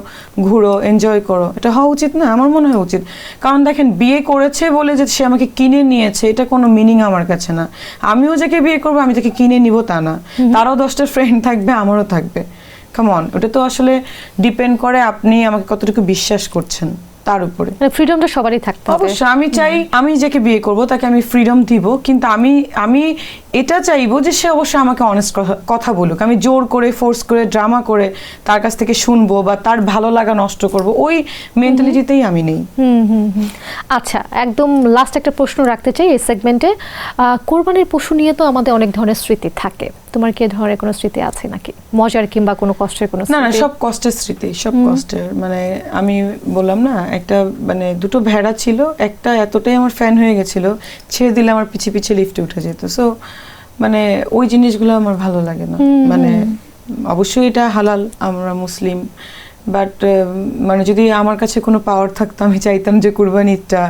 ঘুরো, এনজয় করো, এটা হওয়া উচিত না? আমার মনে হয় উচিত, কারণ দেখেন বিয়ে করেছে বলে যে সে আমাকে কিনে নিয়েছে, এটা কোনো মিনিং আমার কাছে না। আমিও যাকে বিয়ে করবো আমি তাকে কিনে নিব তা না, তারও 10টা ফ্রেন্ড থাকবে, আমারও থাকবে। কাম অন, ওটা তো আসলে ডিপেন্ড করে আপনি আমাকে কতটুকু বিশ্বাস করছেন তার উপরে। ফ্রিডমটা সবারই থাকতে হবে। অবশ্যই আমি চাই আমি যাকে বিয়ে করব তাকে আমি ফ্রিডম দিব, কিন্তু আমি এটা চাইবো যে সে অবশ্যই আমাকে অনেস্ট কথা বলুক। আমি জোর করে ফোর্স করে ড্রামা করে তার কাছ থেকে শুনবো বা তার ভালো লাগা নষ্ট করব, ওই মেন্টালিটিতেই আমি নেই। আচ্ছা, একদম লাস্ট একটা প্রশ্ন রাখতে চাই এই সেগমেন্টে। কোরবানির পশু নিয়ে তো আমাদের অনেক ধরনের স্মৃতি থাকে, তোমার কি ধরনের কোনো স্মৃতি আছে নাকি, মজার কিংবা কোনো কষ্টের কোনো না না, স্মৃতি? সব কষ্টের স্মৃতি, সব কষ্টের। মানে আমি বললাম না, একটা মানে দুটো ভেড়া ছিল, একটা এতটাই আমার ফ্যান হয়ে গেছিল, ছেড়ে দিলে আমার পিছে পিছে লিফটে উঠে যেত। সো মানে ওই জিনিসগুলো আমার ভালো লাগে না। মানে অবশ্যই এটা হালাল, আমরা মুসলিম, বাট মানে যদি আমার কাছে কোনো পাওয়ার থাকতো আমি চাইতাম যে কুরবানি ঈদটা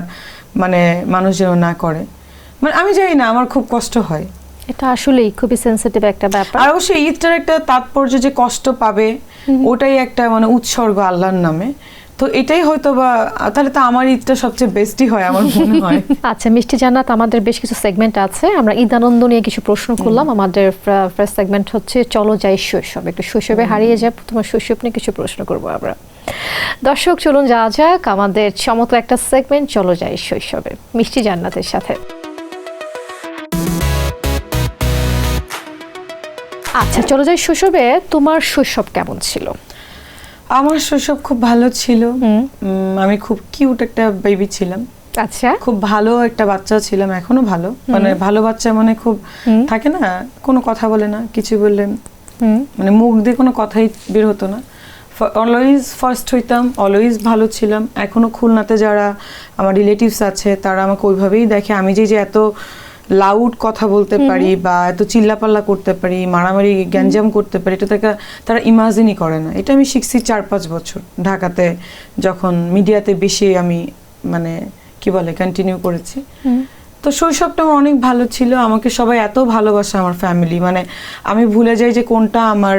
মানে মানুষ যেন না করে। মানে আমি জানি না, আমার খুব কষ্ট হয়। এটা আসলেই খুবই সেনসিটিভ একটা ব্যাপার। আর অবশ্যই ঈদটার একটা তাৎপর্য যে কষ্ট পাবে, ওটাই একটা মানে উৎসর্গ আল্লাহর নামে। তো এটাই হয়তো বা, তাহলে তো আমার ঈদটা সবচেয়ে বেস্টই হয় আমার মনে হয়। আচ্ছা মিষ্টি জান্নাত, আমাদের বেশ কিছু সেগমেন্ট আছে, আমরা ঈদ আনন্দ নিয়ে কিছু প্রশ্ন করলাম। আমাদের ফার্স্ট সেগমেন্ট হচ্ছে চলো যাই শৈশব, একটু শৈশবে হারিয়ে যাব, তোমার শৈশব নিয়ে কিছু প্রশ্ন করবো আমরা। দর্শক চলুন যাওয়া যাক আমাদের চমৎকার একটা সেগমেন্ট চলো যাই শৈশবে মিষ্টি জান্নাতের সাথে। আচ্ছা চলো যাই শৈশবে, তোমার শৈশব কেমন ছিল? আমার শৈশব খুব ভালো ছিল। আমি খুব কিউট একটা বেবি ছিলাম। আচ্ছা, খুব ভালো একটা বাচ্চা ছিলাম, এখনো ভালো। মানে ভালো বাচ্চা মানে খুব থাকে না, কোনো কথা বলে না, কিছু বললে মানে মুখ দিয়ে কোনো কথাই বের হতো না। অলওয়েজ ফার্স্ট হইতাম, অলওয়েজ ভালো ছিলাম। এখনো খুলনাতে যারা আমার রিলেটিভস আছে তারা আমাকে ওইভাবেই দেখে। আমি যে এত লাউড কথা বলতে পারি বা এত চিল্লাপাল্লা করতে পারি, মারামারি গ্যাঞ্জাম করতে পারি, এটা তারা ইমাজিনই করে না। এটা আমি শিখছি 4-5 বছর ঢাকাতে, যখন মিডিয়াতে বেশি আমি মানে কি বলে কন্টিনিউ করেছি। তো শৈশবটা আমার অনেক ভালো ছিল। আমাকে সবাই এত ভালোবাসে, আমার ফ্যামিলি, মানে আমি ভুলে যাই যে কোনটা আমার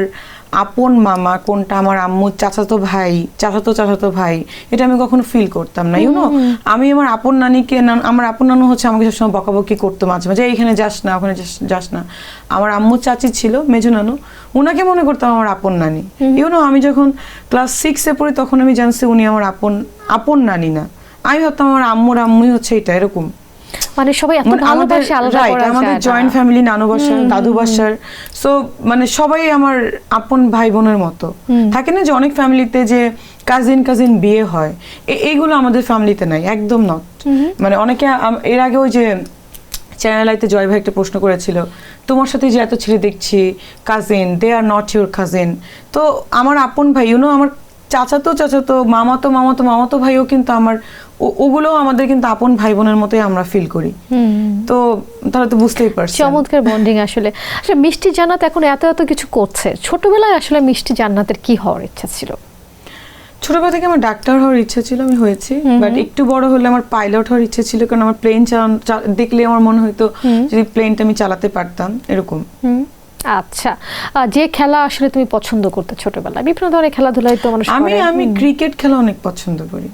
আপন মামা, কোনটা আমার আম্মুর চাচাতো ভাই, এটা আমি কখনো ফিল করতাম না। ইউনো, আমি আমার আপন নানিকে, আমার আপন নানু হচ্ছে আমাকে সবসময় বকাবকি করতো মাঝে মাঝে, এইখানে যাস না, ওখানে যাস না। আমার আম্মুর চাচি ছিল মেজো নানু, উনাকে মনে করতাম আমার আপন নানি। ইউনো, আমি যখন ক্লাস 6-এ পড়ি তখন আমি জানছি উনি আমার আপন নানি না। আমি ভাবতাম আমার আম্মুই হচ্ছে এটা, এরকম। মানে সবাই এত ভালোবাসে, আলাদা করা যায় না। আমাদের জয়েন্ট ফ্যামিলি, নানু বাসার, দাদু বাসার, সো মানে সবাই আমার আপন ভাই বোনের মতো। থাকে না যে অনেক ফ্যামিলিতে যে কাজিন বিয়ে হয়, এইগুলো আমাদের ফ্যামিলিতে নাই, একদম নট। মানে অনেকে এর আগে ওই যে চ্যানেল আইতে জয় ভাই একটা প্রশ্ন করেছিল, তোমার সাথে যে এত ছেলে দেখছি cousin, they are not your cousin. তো আমার আপন ভাই, ইউনো, আমার চাচাতো মামাতো ভাইও কিন্তু আমার, ওগুলো আমাদের কিন্তু আপন ভাই বোনের মতোই আমরা ফিল করি। তো তাহলে তো বুঝতেই পারছি চমৎকার বন্ডিং। আসলে আসলে মিষ্টি জান্নাত এখন এত কিছু করছে, ছোটবেলায় আসলে মিষ্টি জান্নাতের কি হওয়ার ইচ্ছা ছিল? ছোটবেলা থেকে আমার ডাক্তার হওয়ার ইচ্ছা ছিল, আমি হয়েছি। বাট একটু বড় হলে আমার পাইলট হওয়ার ইচ্ছা ছিল, কারণ আমার প্লেন দেখলে আমার মনে হতো যদি প্লেনটা আমি চালাতে পারতাম, এরকম। আচ্ছা, যে খেলা আসলে তুমি পছন্দ করতে ছোটবেলায়, বিভিন্ন ধরনের খেলাধুলায় তো মানুষ করে। আমি ক্রিকেট খেলা অনেক পছন্দ করি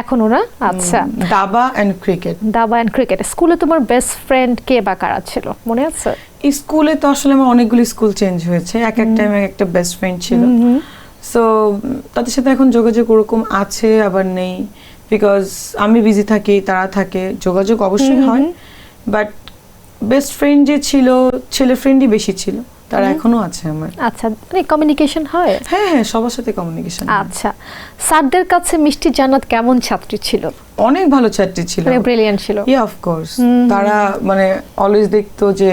এখনো না? আচ্ছা, দাবা এন্ড ক্রিকেট। স্কুলে তোমার বেস্ট ফ্রেন্ড কে বা কারা ছিল মনে আছে? স্কুলে তো আসলে আমার অনেকগুলো স্কুল চেঞ্জ হয়েছে, এক টাইমে এক একটা বেস্ট ফ্রেন্ড ছিল। সো তাদের সাথে এখন যোগাযোগ ওরকম আছে আবার নেই, বিকজ আমি বিজি থাকি, তারা থাকে, যোগাযোগ অবশ্যই হয়। বাট বেস্ট ফ্রেন্ড যে ছিল, ছেলে ফ্রেন্ডই বেশি ছিল, তারা এখনো আছে আমার। আচ্ছা, মানে কমিউনিকেশন হয়? হ্যাঁ, সবার সাথে কমিউনিকেশন। আচ্ছা, স্যারদের কাছে মিষ্টি জান্নাত কেমন ছাত্রী ছিল? অনেক ভালো ছাত্রী ছিল, মানে ব্রিলিয়ান্ট ছিল। ইয়া, অফ কোর্স। তারা মানে অলওয়েজ দেখতো যে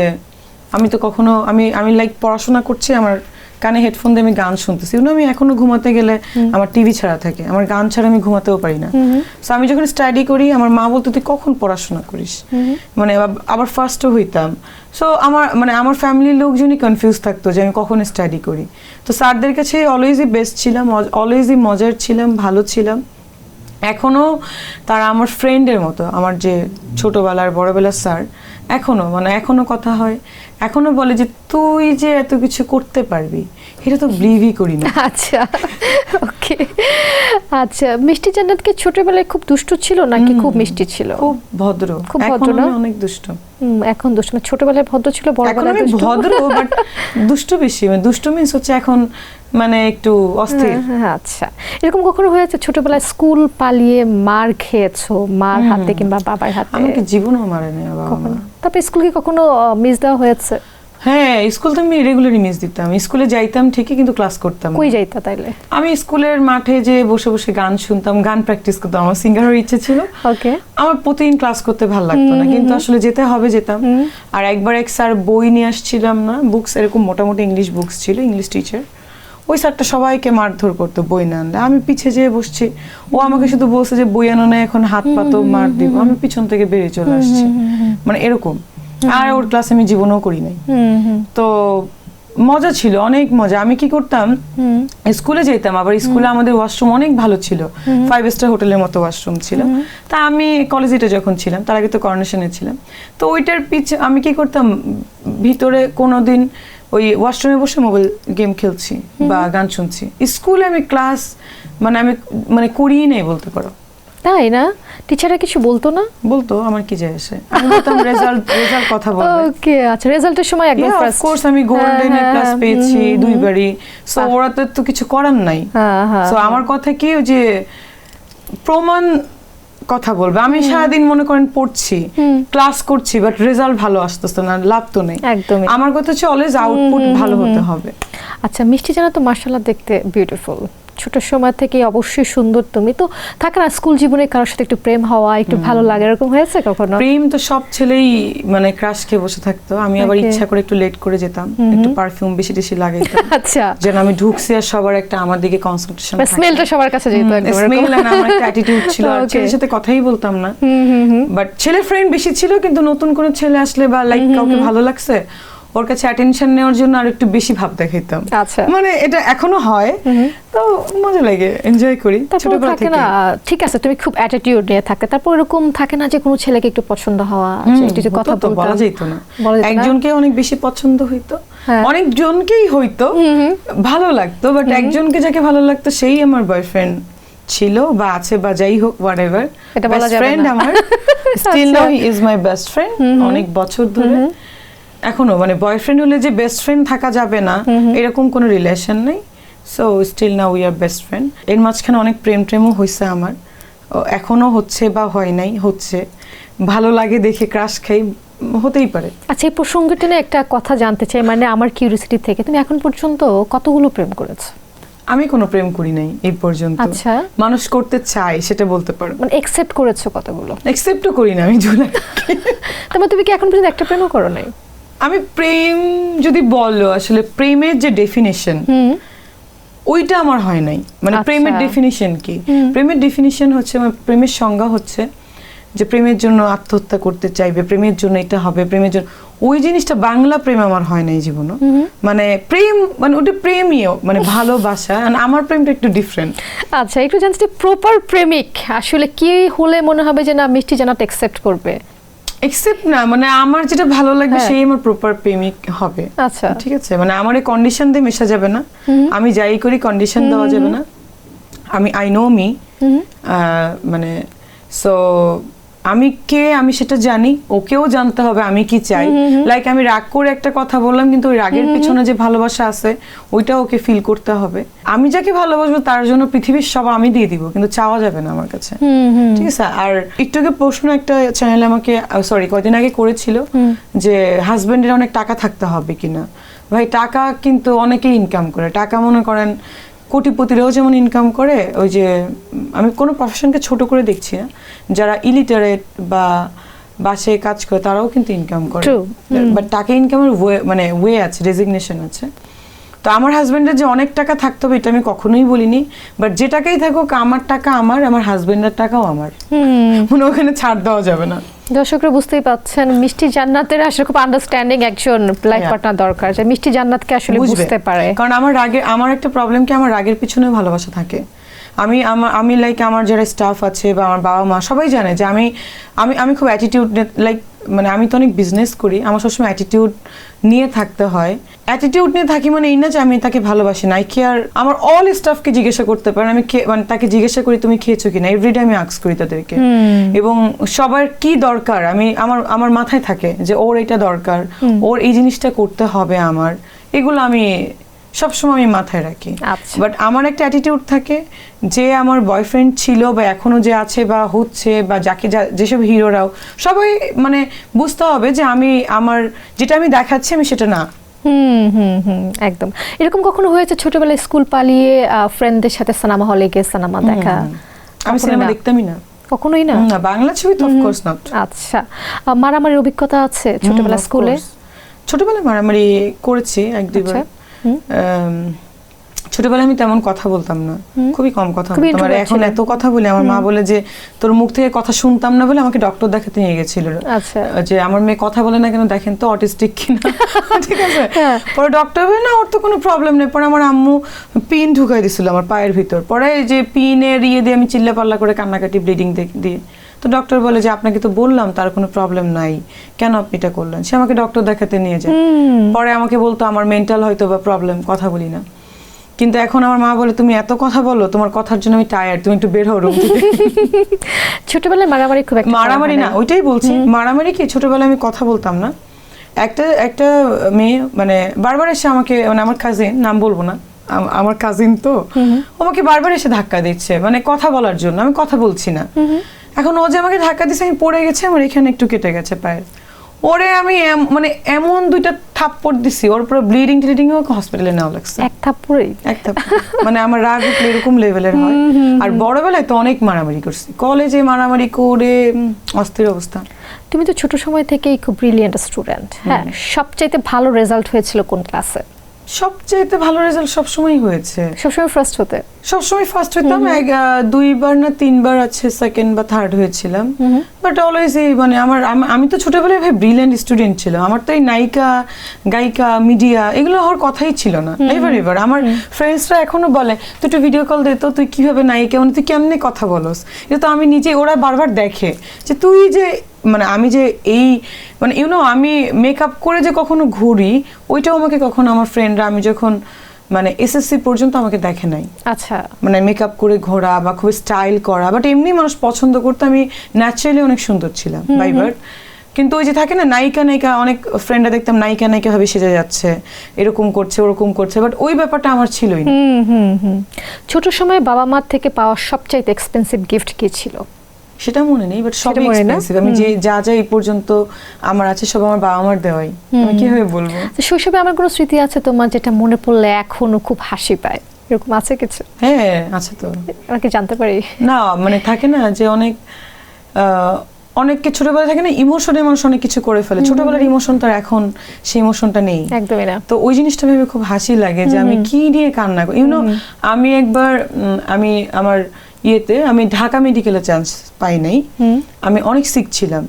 আমি তো কখনো আমি লাইক পড়াশোনা করছি, আমার কানে হেডফোন দিয়ে আমি গান শুনতেছি। আমি এখনো ঘুমাতে গেলে আমার টিভি ছাড়া থাকে, আমার গান ছাড়া আমি ঘুমাতেও পারি না। সো আমি যখন স্টাডি করি, আমার মা বলতো তুই কখন পড়াশোনা করিস, মানে আবার ফার্স্টও হইতাম। সো আমার ফ্যামিলির লোকজনই কনফিউজ থাকতো যে আমি কখন স্টাডি করি। তো স্যারদের কাছে অলওয়েজই বেস্ট ছিলাম, অলওয়েজই মজার ছিলাম, ভালো ছিলাম। এখনো তারা আমার ফ্রেন্ডের মতো, আমার যে ছোটবেলার বড়বেলার স্যার, এখনো কথা হয়, এখনো বলে যে তুই যে এত কিছু করতে পারবি, এটা তো বিলিভই করি না। আচ্ছা, ওকে। আচ্ছা, মিষ্টি জান্নাতকে ছোটবেলায় খুব দুষ্ট ছিল নাকি খুব মিষ্টি ছিল? খুব ভদ্র। না, অনেক দুষ্ট। এখন দুষ্ট না, ছোটবেলায় ভদ্র ছিল, বড়বেলায় দুষ্ট। ভদ্র বাট দুষ্ট বেশি। মানে দুষ্ট মিন্স হচ্ছে এখন মানে একটু অস্থির। আচ্ছা, এরকম কখনো হয়েছে ছোটবেলায় স্কুল পালিয়ে মার খেয়েছো, মার হাতে কিংবা বাবার হাতে? আমাকে জীবনও মারে নাই বাবা মা। তারপরে স্কুল কি কখনো মিস দেওয়া হয়েছে? হ্যাঁ, স্কুল তো আমি রেগুলারই মিস দিতাম। স্কুলে যাইতাম ঠিকই, কিন্তু ক্লাস করতাম না। কই যাইতা তাইলে? আমি স্কুলের মাঠে যে বসে বসে গান শুনতাম, গান প্র্যাকটিস করতাম। আমার সিঙ্গার হওয়ার ইচ্ছে ছিল। ওকে। আমার প্রতিদিন ক্লাস করতে ভালো লাগতো না, কিন্তু আসলে যেতে হবে, যেতাম। আর একবার এক স্যার বই নিয়ে আসছিলাম না, বুকস, এরকম মোটামুটি ইংলিশ বুকস ছিল, ইংলিশ টিচার। ওই স্যারটা সবাইকে মারধর করতো বই না আনলে। আমি পিছে যেয়ে বসছি, ও আমাকে শুধু বলছে যে বই আনো না, এখন হাত পাতো, মার দিব। আমি পিছন থেকে বেরিয়ে চলে আসছি, মানে এরকম। আর ওর ক্লাস আমি জীবনেও করি নাই। তো মজা ছিল, অনেক মজা। আমি কি করতাম, স্কুলে যেতাম, আবার স্কুলে আমাদের ওয়াশরুম অনেক ভালো ছিল, 5 স্টার হোটেলের মতো ওয়াশরুম ছিল। তা আমি কলেজে যখন ছিলাম, তার আগে তো করোনেশনে ছিলাম, তো ওইটার পিছে আমি কি করতাম, ভিতরে কোনোদিন ওই ওয়াশরুমে বসে মোবাইল গেম খেলছি বা গান শুনছি। স্কুলে আমি ক্লাস মানে করিই নাই বলতে পারো। তাই না? টিচাররা কিছু বলতো না? বলতো, আমার কি যায় আসে, আমি বলতাম রেজাল্ট কথা বলবে। ওকে, আচ্ছা, রেজাল্টের সময় একদম ফার্স্ট। অফ কোর্স আমি গোল্ডেন এ প্লাস পেয়েছি 2 বারই। সো ওরা তো কিছু করার নাই। সো আমার কথা কি, ওই যে প্রমাণ কথা বলবে। আমি সারাদিন মনে করেন পড়ছি, ক্লাস করছি, বাট রেজাল্ট ভালো আসতেছে না, লাভ তো নেই। একদমই। আমার কথা হচ্ছে অলওয়েজ আউটপুট ভালো হতে হবে। আচ্ছা, মিষ্টি জান্নাত তো মাশাআল্লাহ দেখতে বিউটিফুল। ছোট সময় থেকে অবশ্যই সুন্দর। তুমি তো থাকে না স্কুল জীবনে কারোর সাথে একটু প্রেম হওয়া, একটু ভালো লাগে, এরকম হয়েছে কখনো? প্রেম তো সব ছেলেই মানে ক্রাশ খেয়ে বসে থাকতো। আমি আবার ইচ্ছা করে একটু লেট করে যেতাম, একটু পারফিউম বেশি বেশি লাগাইতাম। আচ্ছা, যেন আমি ঢুকছি আর সবার একটা আমার দিকে কনসেন্ট্রেশন থাকে। স্মেলটা সবার কাছে যেত একদম। স্মেল না, আমার একটা অ্যাটিটিউড ছিল, আর ছেলের সাথে কথাই বলতাম না। বাট ছেলে ফ্রেন্ড বেশি ছিল, কিন্তু নতুন কোনো ছেলে আসলে বা লাইক কাউকে ভালো লাগছে, ওর কাছে অ্যাটেনশন নেওয়ার জন্য আর একটু বেশি ভাব দেখাইতাম। আচ্ছা, মানে এটা এখনো হয়, তো মজা লাগে, এনজয় করি ছোটবেলা থেকে। ঠিক আছে, তুমি খুব অ্যাটিটিউড নিয়ে থাকতে, তারপর এরকম থাকে না যে কোনো ছেলেকে একটু পছন্দ হওয়া, একটু কথা বলতে বলা যেত না। একজনকে অনেক বেশি পছন্দ হইতো, অনেকজনকেই হইতো, ভালো লাগতো, বাট একজনকে যাকে ভালো লাগতো সেই আমার বয়ফ্রেন্ড ছিল বা আছে, বা যাই হোক, হোয়াটএভার। বেস্ট ফ্রেন্ড আমার, still now he is my best friend, অনেক বছর ধরে এখনো। মানে বয়ফ্রেন্ড হলে যে বেস্ট ফ্রেন্ড থাকা যাবে না, এরকম কোনো রিলেশন নেই। So still now we are best friend. এর মাঝখানে অনেক প্রেমও হয়েছে আমার, এখনো হচ্ছে বা হয় নাই, হচ্ছে। ভালো লাগে দেখে ক্রাশ খাই, হতেই পারে। আচ্ছা, এই প্রসঙ্গটা নিয়ে একটা কথা জানতে চাই, মানে আমার কিউরিওসিটি থেকে, তুমি এখন পর্যন্ত কতগুলো প্রেম করেছো? আমি কোনো প্রেম করি নাই এই পর্যন্ত। আচ্ছা, মানুষ করতে চায় সেটা বলতে পারো। মানে একসেপ্ট করেছো কতগুলো? একসেপ্টও করি না আমি, জুলাই। তারপর তুমি কি এখন পর্যন্ত একটা প্রেমও করো নাই? আমি প্রেম যদি বলো, আসলে প্রেমের যে ডেফিনিশন, ওইটা আমার হয় নাই। মানে প্রেমের ডেফিনিশন কি? প্রেমের ডেফিনিশন হচ্ছে, প্রেমের সংজ্ঞা হচ্ছে যে প্রেমের জন্য আত্মহত্যা করতে চাইবে, প্রেমের জন্য এটা হবে, প্রেমের জন্য ওই জিনিসটা। বাংলা প্রেম আমার হয় নাই জীবনও। মানে প্রেম মানে ওটা প্রেমীয়, মানে ভালোবাসা। আমার প্রেমটা একটু ডিফারেন্ট। আচ্ছা, একটু জানতে, প্রপার প্রেমিক আসলে কি হলে মনে হবে যে না, মিষ্টি জান্নাত অ্যাকসেপ্ট করবে? একসেপ্ট না, মানে আমার যেটা ভালো লাগবে সেই আমার প্রপার প্রেমিক হবে। আচ্ছা, ঠিক আছে, মানে আমার এই কন্ডিশন দিয়ে মেশা যাবে না, আমি যাই করি কন্ডিশন দেওয়া যাবে না। আমি আই নো মি, মানে সো আমি কে, আমি সেটা জানি, ওকেও জানতে হবে আমি কি চাই। লাইক আমি রাগ করে একটা কথা বললাম, কিন্তু ওই রাগের পিছনে যে ভালোবাসা আছে ওইটা ওকে ফিল করতে হবে। আমি যাকে ভালোবাসবো তার জন্য পৃথিবীর সব আমি দিয়ে দিব, কিন্তু চাওয়া যাবে না আমার কাছে। ঠিক আছে। আর একটু আগে প্রশ্ন একটা চ্যানেলে আমাকে, সরি, কয়দিন আগে করেছিল যে হাজবেন্ডের অনেক টাকা থাকতে হবে কিনা। ভাই, টাকা কিন্তু অনেকেই ইনকাম করে। টাকা মনে করেন কোটিপতিরাও যেমন ইনকাম করে, ওই যে আমি কোনো প্রফেশনকে ছোট করে দেখছি না, যারা ইলিটারেট বা বাসায় কাজ করে তারাও কিন্তু ইনকাম করে। বাট টাকা ইনকামের মানে ওয়ে আছে, রেজিগনেশন আছে। তো আমার হাজবেন্ডের যে অনেক টাকা থাকতে হবে এটা আমি কখনোই বলিনি, বাট যে টাকাই থাকুক আমার টাকা আমার, আমার হাজবেন্ডের টাকাও আমার, মানে ওখানে ছাড় দেওয়া যাবে না। দর্শকরা বুঝতেই পাচ্ছেন, মিষ্টি জান্নাতের আসলে খুব আন্ডারস্ট্যান্ডিং একজন লাইফ পার্টনার দরকার, যে মিষ্টি জান্নাতকে আসলে বুঝতে পারে। কারণ আমার একটা প্রবলেম কি, আমার রাগের পিছনে ভালোবাসা থাকে। আমি লাইক আমার যারা স্টাফ আছে বা আমার বাবা মা সবাই জানে যে আমি খুব অ্যাটিটিউড, লাইক মানে আমি তো অনেক বিজনেস করি, আমার সবসময় অ্যাটিটিউড নিয়ে থাকতে হয়। অ্যাটিটিউড নিয়ে থাকি মানে এই না যে আমি তাকে ভালোবাসি না। আর আমার অল স্টাফকে জিজ্ঞাসা করতে পারেন, আমি মানে তাকে জিজ্ঞাসা করি তুমি খেয়েছো কিনা, এভরিডে আমি আস্ক করি তাদেরকে। এবং সবার কি দরকার আমি আমার মাথায় থাকে যে ওর এটা দরকার, ওর এই জিনিসটা করতে হবে আমার, এগুলো আমি সবসময় আমি মাথায় রাখি। আচ্ছা। বাট আমার একটা অ্যাটিটিউড থাকে যে আমার বয়ফ্রেন্ড ছিল বা এখনো যে আছে বা হচ্ছে বা যাকে যেসব হিরোরাও সবাই মানে বুঝতে হবে যে আমি আমার যেটা আমি দেখাচ্ছি আমি সেটা না। একদম। এরকম কখনো হয়েছে ছোটবেলায় স্কুল পালিয়ে ফ্রেন্ডদের সাথে সিনেমা হলে গিয়ে সিনেমা দেখা? আমি সিনেমা দেখতামই না কখনোই না? না, বাংলা ছবি তো অফকোর্স নট। আচ্ছা, মারামারির অভিজ্ঞতা আছে ছোটবেলা স্কুলে? ছোটবেলায় মারামারি করেছি এক দুইবার। ছোটবেলায় আমি তেমন কথা বলতাম না, খুবই কম কথা বলতাম। আর এখন এত কথা বলি, আমার মা বলে যে তোর মুখ থেকে কথা শুনতাম না বলে আমাকে ডক্টর দেখাতে নিয়ে গেছিল। আচ্ছা, যে আমার মেয়ে কথা বলে না কেন, দেখেন তো অটিস্টিক কিনা। ঠিক আছে, পরে ডক্টর বলে না ওর তো কোনো প্রবলেম নেই। পরে আমার আম্মু পিন ঢুকাই দিছিল আমার পায়ের ভিতর। পরে যে পিনের ইয়ে দিয়ে আমি চিল্লা পাল্লা করে কান্নাকাটি ব্লিডিং দিয়ে, তো ডক্টর বলে যে আপনাকে তো বললাম তার কোনো প্রবলেম নাই, কেন আপনি এটা করলেন? সে আমাকে ডক্টর দেখাতে নিয়ে যায়। পরে আমাকে বলতো আমার মেন্টাল হয়তো বা প্রবলেম, কথা বলি না। কিন্তু এখন আমার মা বলে তুমি এত কথা বলো, তোমার কথার জন্য আমি টায়ার্ড, তুমি একটু বের হও রুম থেকে। ছোটবেলায় মারামারি খুব একটা মারামারি না, ওইটাই বলছি। মারামারি কি, ছোটবেলায় আমি কথা বলতাম না। একটা মেয়ে মানে বারবার এসে আমাকে, মানে আমার কাজিন, নাম বলবো না, আমার কাজিন তো, আমাকে বারবার এসে ধাক্কা দিচ্ছে মানে কথা বলার জন্য। আমি কথা বলছি না। এখন ও যে আমাকে ধাক্কা দিচ্ছে, আমি পড়ে গেছে, আমার এখানে একটু কেটে গেছে পায়ের। ওরে আমি মানে এমন দুইটা থাপ্পড় দিছি, ওর পুরো ব্লিডিং টিডিং, ওকে হসপিটালে নেওয়া লাগছে। এক থাপ্পড়েই? এক থাপ্পড়। মানে আমার রাগ উঠলে এরকম লেভেলের হয়। আর বড়বেলায় তো অনেক মারামারি করছি, কলেজে মারামারি করে অস্থির অবস্থা। তুমি তো ছোট সময় থেকেই খুব ব্রিলিয়েন্ট স্টুডেন্ট। হ্যাঁ, সবচাইতে ভালো রেজাল্ট হয়েছিল কোন ক্লাসে? সবচেয়ে ভালো রেজাল্ট সবসময় হয়েছে। সবসময় ফার্স্ট হতে? সবসময় ফার্স্ট হইতাম। দুইবার না তিনবার আছে সেকেন্ড বা থার্ড হয়েছিলাম। বাট অলওয়েজ এই মানে আমি তো ছোটবেলায় ভাই ব্রিলিয়েন্ট স্টুডেন্ট ছিলাম। আমার তো এই নায়িকা গায়িকা মিডিয়া এগুলো হওয়ার কথাই ছিল না। এবার আমার ফ্রেন্ডসরা এখনো বলে তুই একটু ভিডিও কল দে তো, তুই কিভাবে নায়িকা, মানে তুই কেমনে কথা বলস। এটা তো আমি নিজে, ওরা বারবার দেখে যে তুই যে মানে আমি যে এই মানে আমি মেকআপ করে যে কখনো ঘুরি, ওইটাও আমাকে কখনো আমার ফ্রেন্ডরা, আমি যখন মানে এসএসসি পর্যন্ত আমাকে দেখে নাই। আচ্ছা, মানে মেকআপ করে ঘোরা বা খুব স্টাইল করা, বাট এমনি মানুষ পছন্দ করতে আমি ন্যাচারালি অনেক সুন্দর ছিলাম বাই বার্থ। কিন্তু ওই যে থাকে না নায়িকা অনেক ফ্রেন্ডরা দেখতাম নায়িকা ভাবে সেজে যাচ্ছে, এরকম করছে ওরকম করছে, বাট ওই ব্যাপারটা আমার ছিলই না। ছোট সময় বাবা মার থেকে পাওয়া সবচাইতে এক্সপেন্সিভ গিফট কি ছিল? সেটা মনে নেই, বাট সবই এক্সপেন্সিভ। আমি যে যা এই পর্যন্ত আমার আছে সব আমার বাবা মার দেওয়াই। আমি কিভাবে বলবো? শৈশবে আমার কোনো স্মৃতি আছে তোমার যেটা মনে পড়লে এখনো খুব হাসি পায়, এরকম আছে কিছু? হ্যাঁ আছে তো। আমাকে জানতে পারি? না মানে থাকে না যে অনেককে ছোটবেলা থাকে না, ইমোশনে মানুষ অনেক কিছু করে ফেলে। ছোটবেলার ইমোশন তো এখন সেই ইমোশনটা নেই একদমই না। তো ওই জিনিসটা ভেবে খুব হাসি লাগে যে আমি কি নিয়ে কান্না করি। আমি একবার আমি আমার ইয়েতে আমি ঢাকা মেডিকেলে চান্স পাই নাই। আমি অনেক সিক ছিলাম,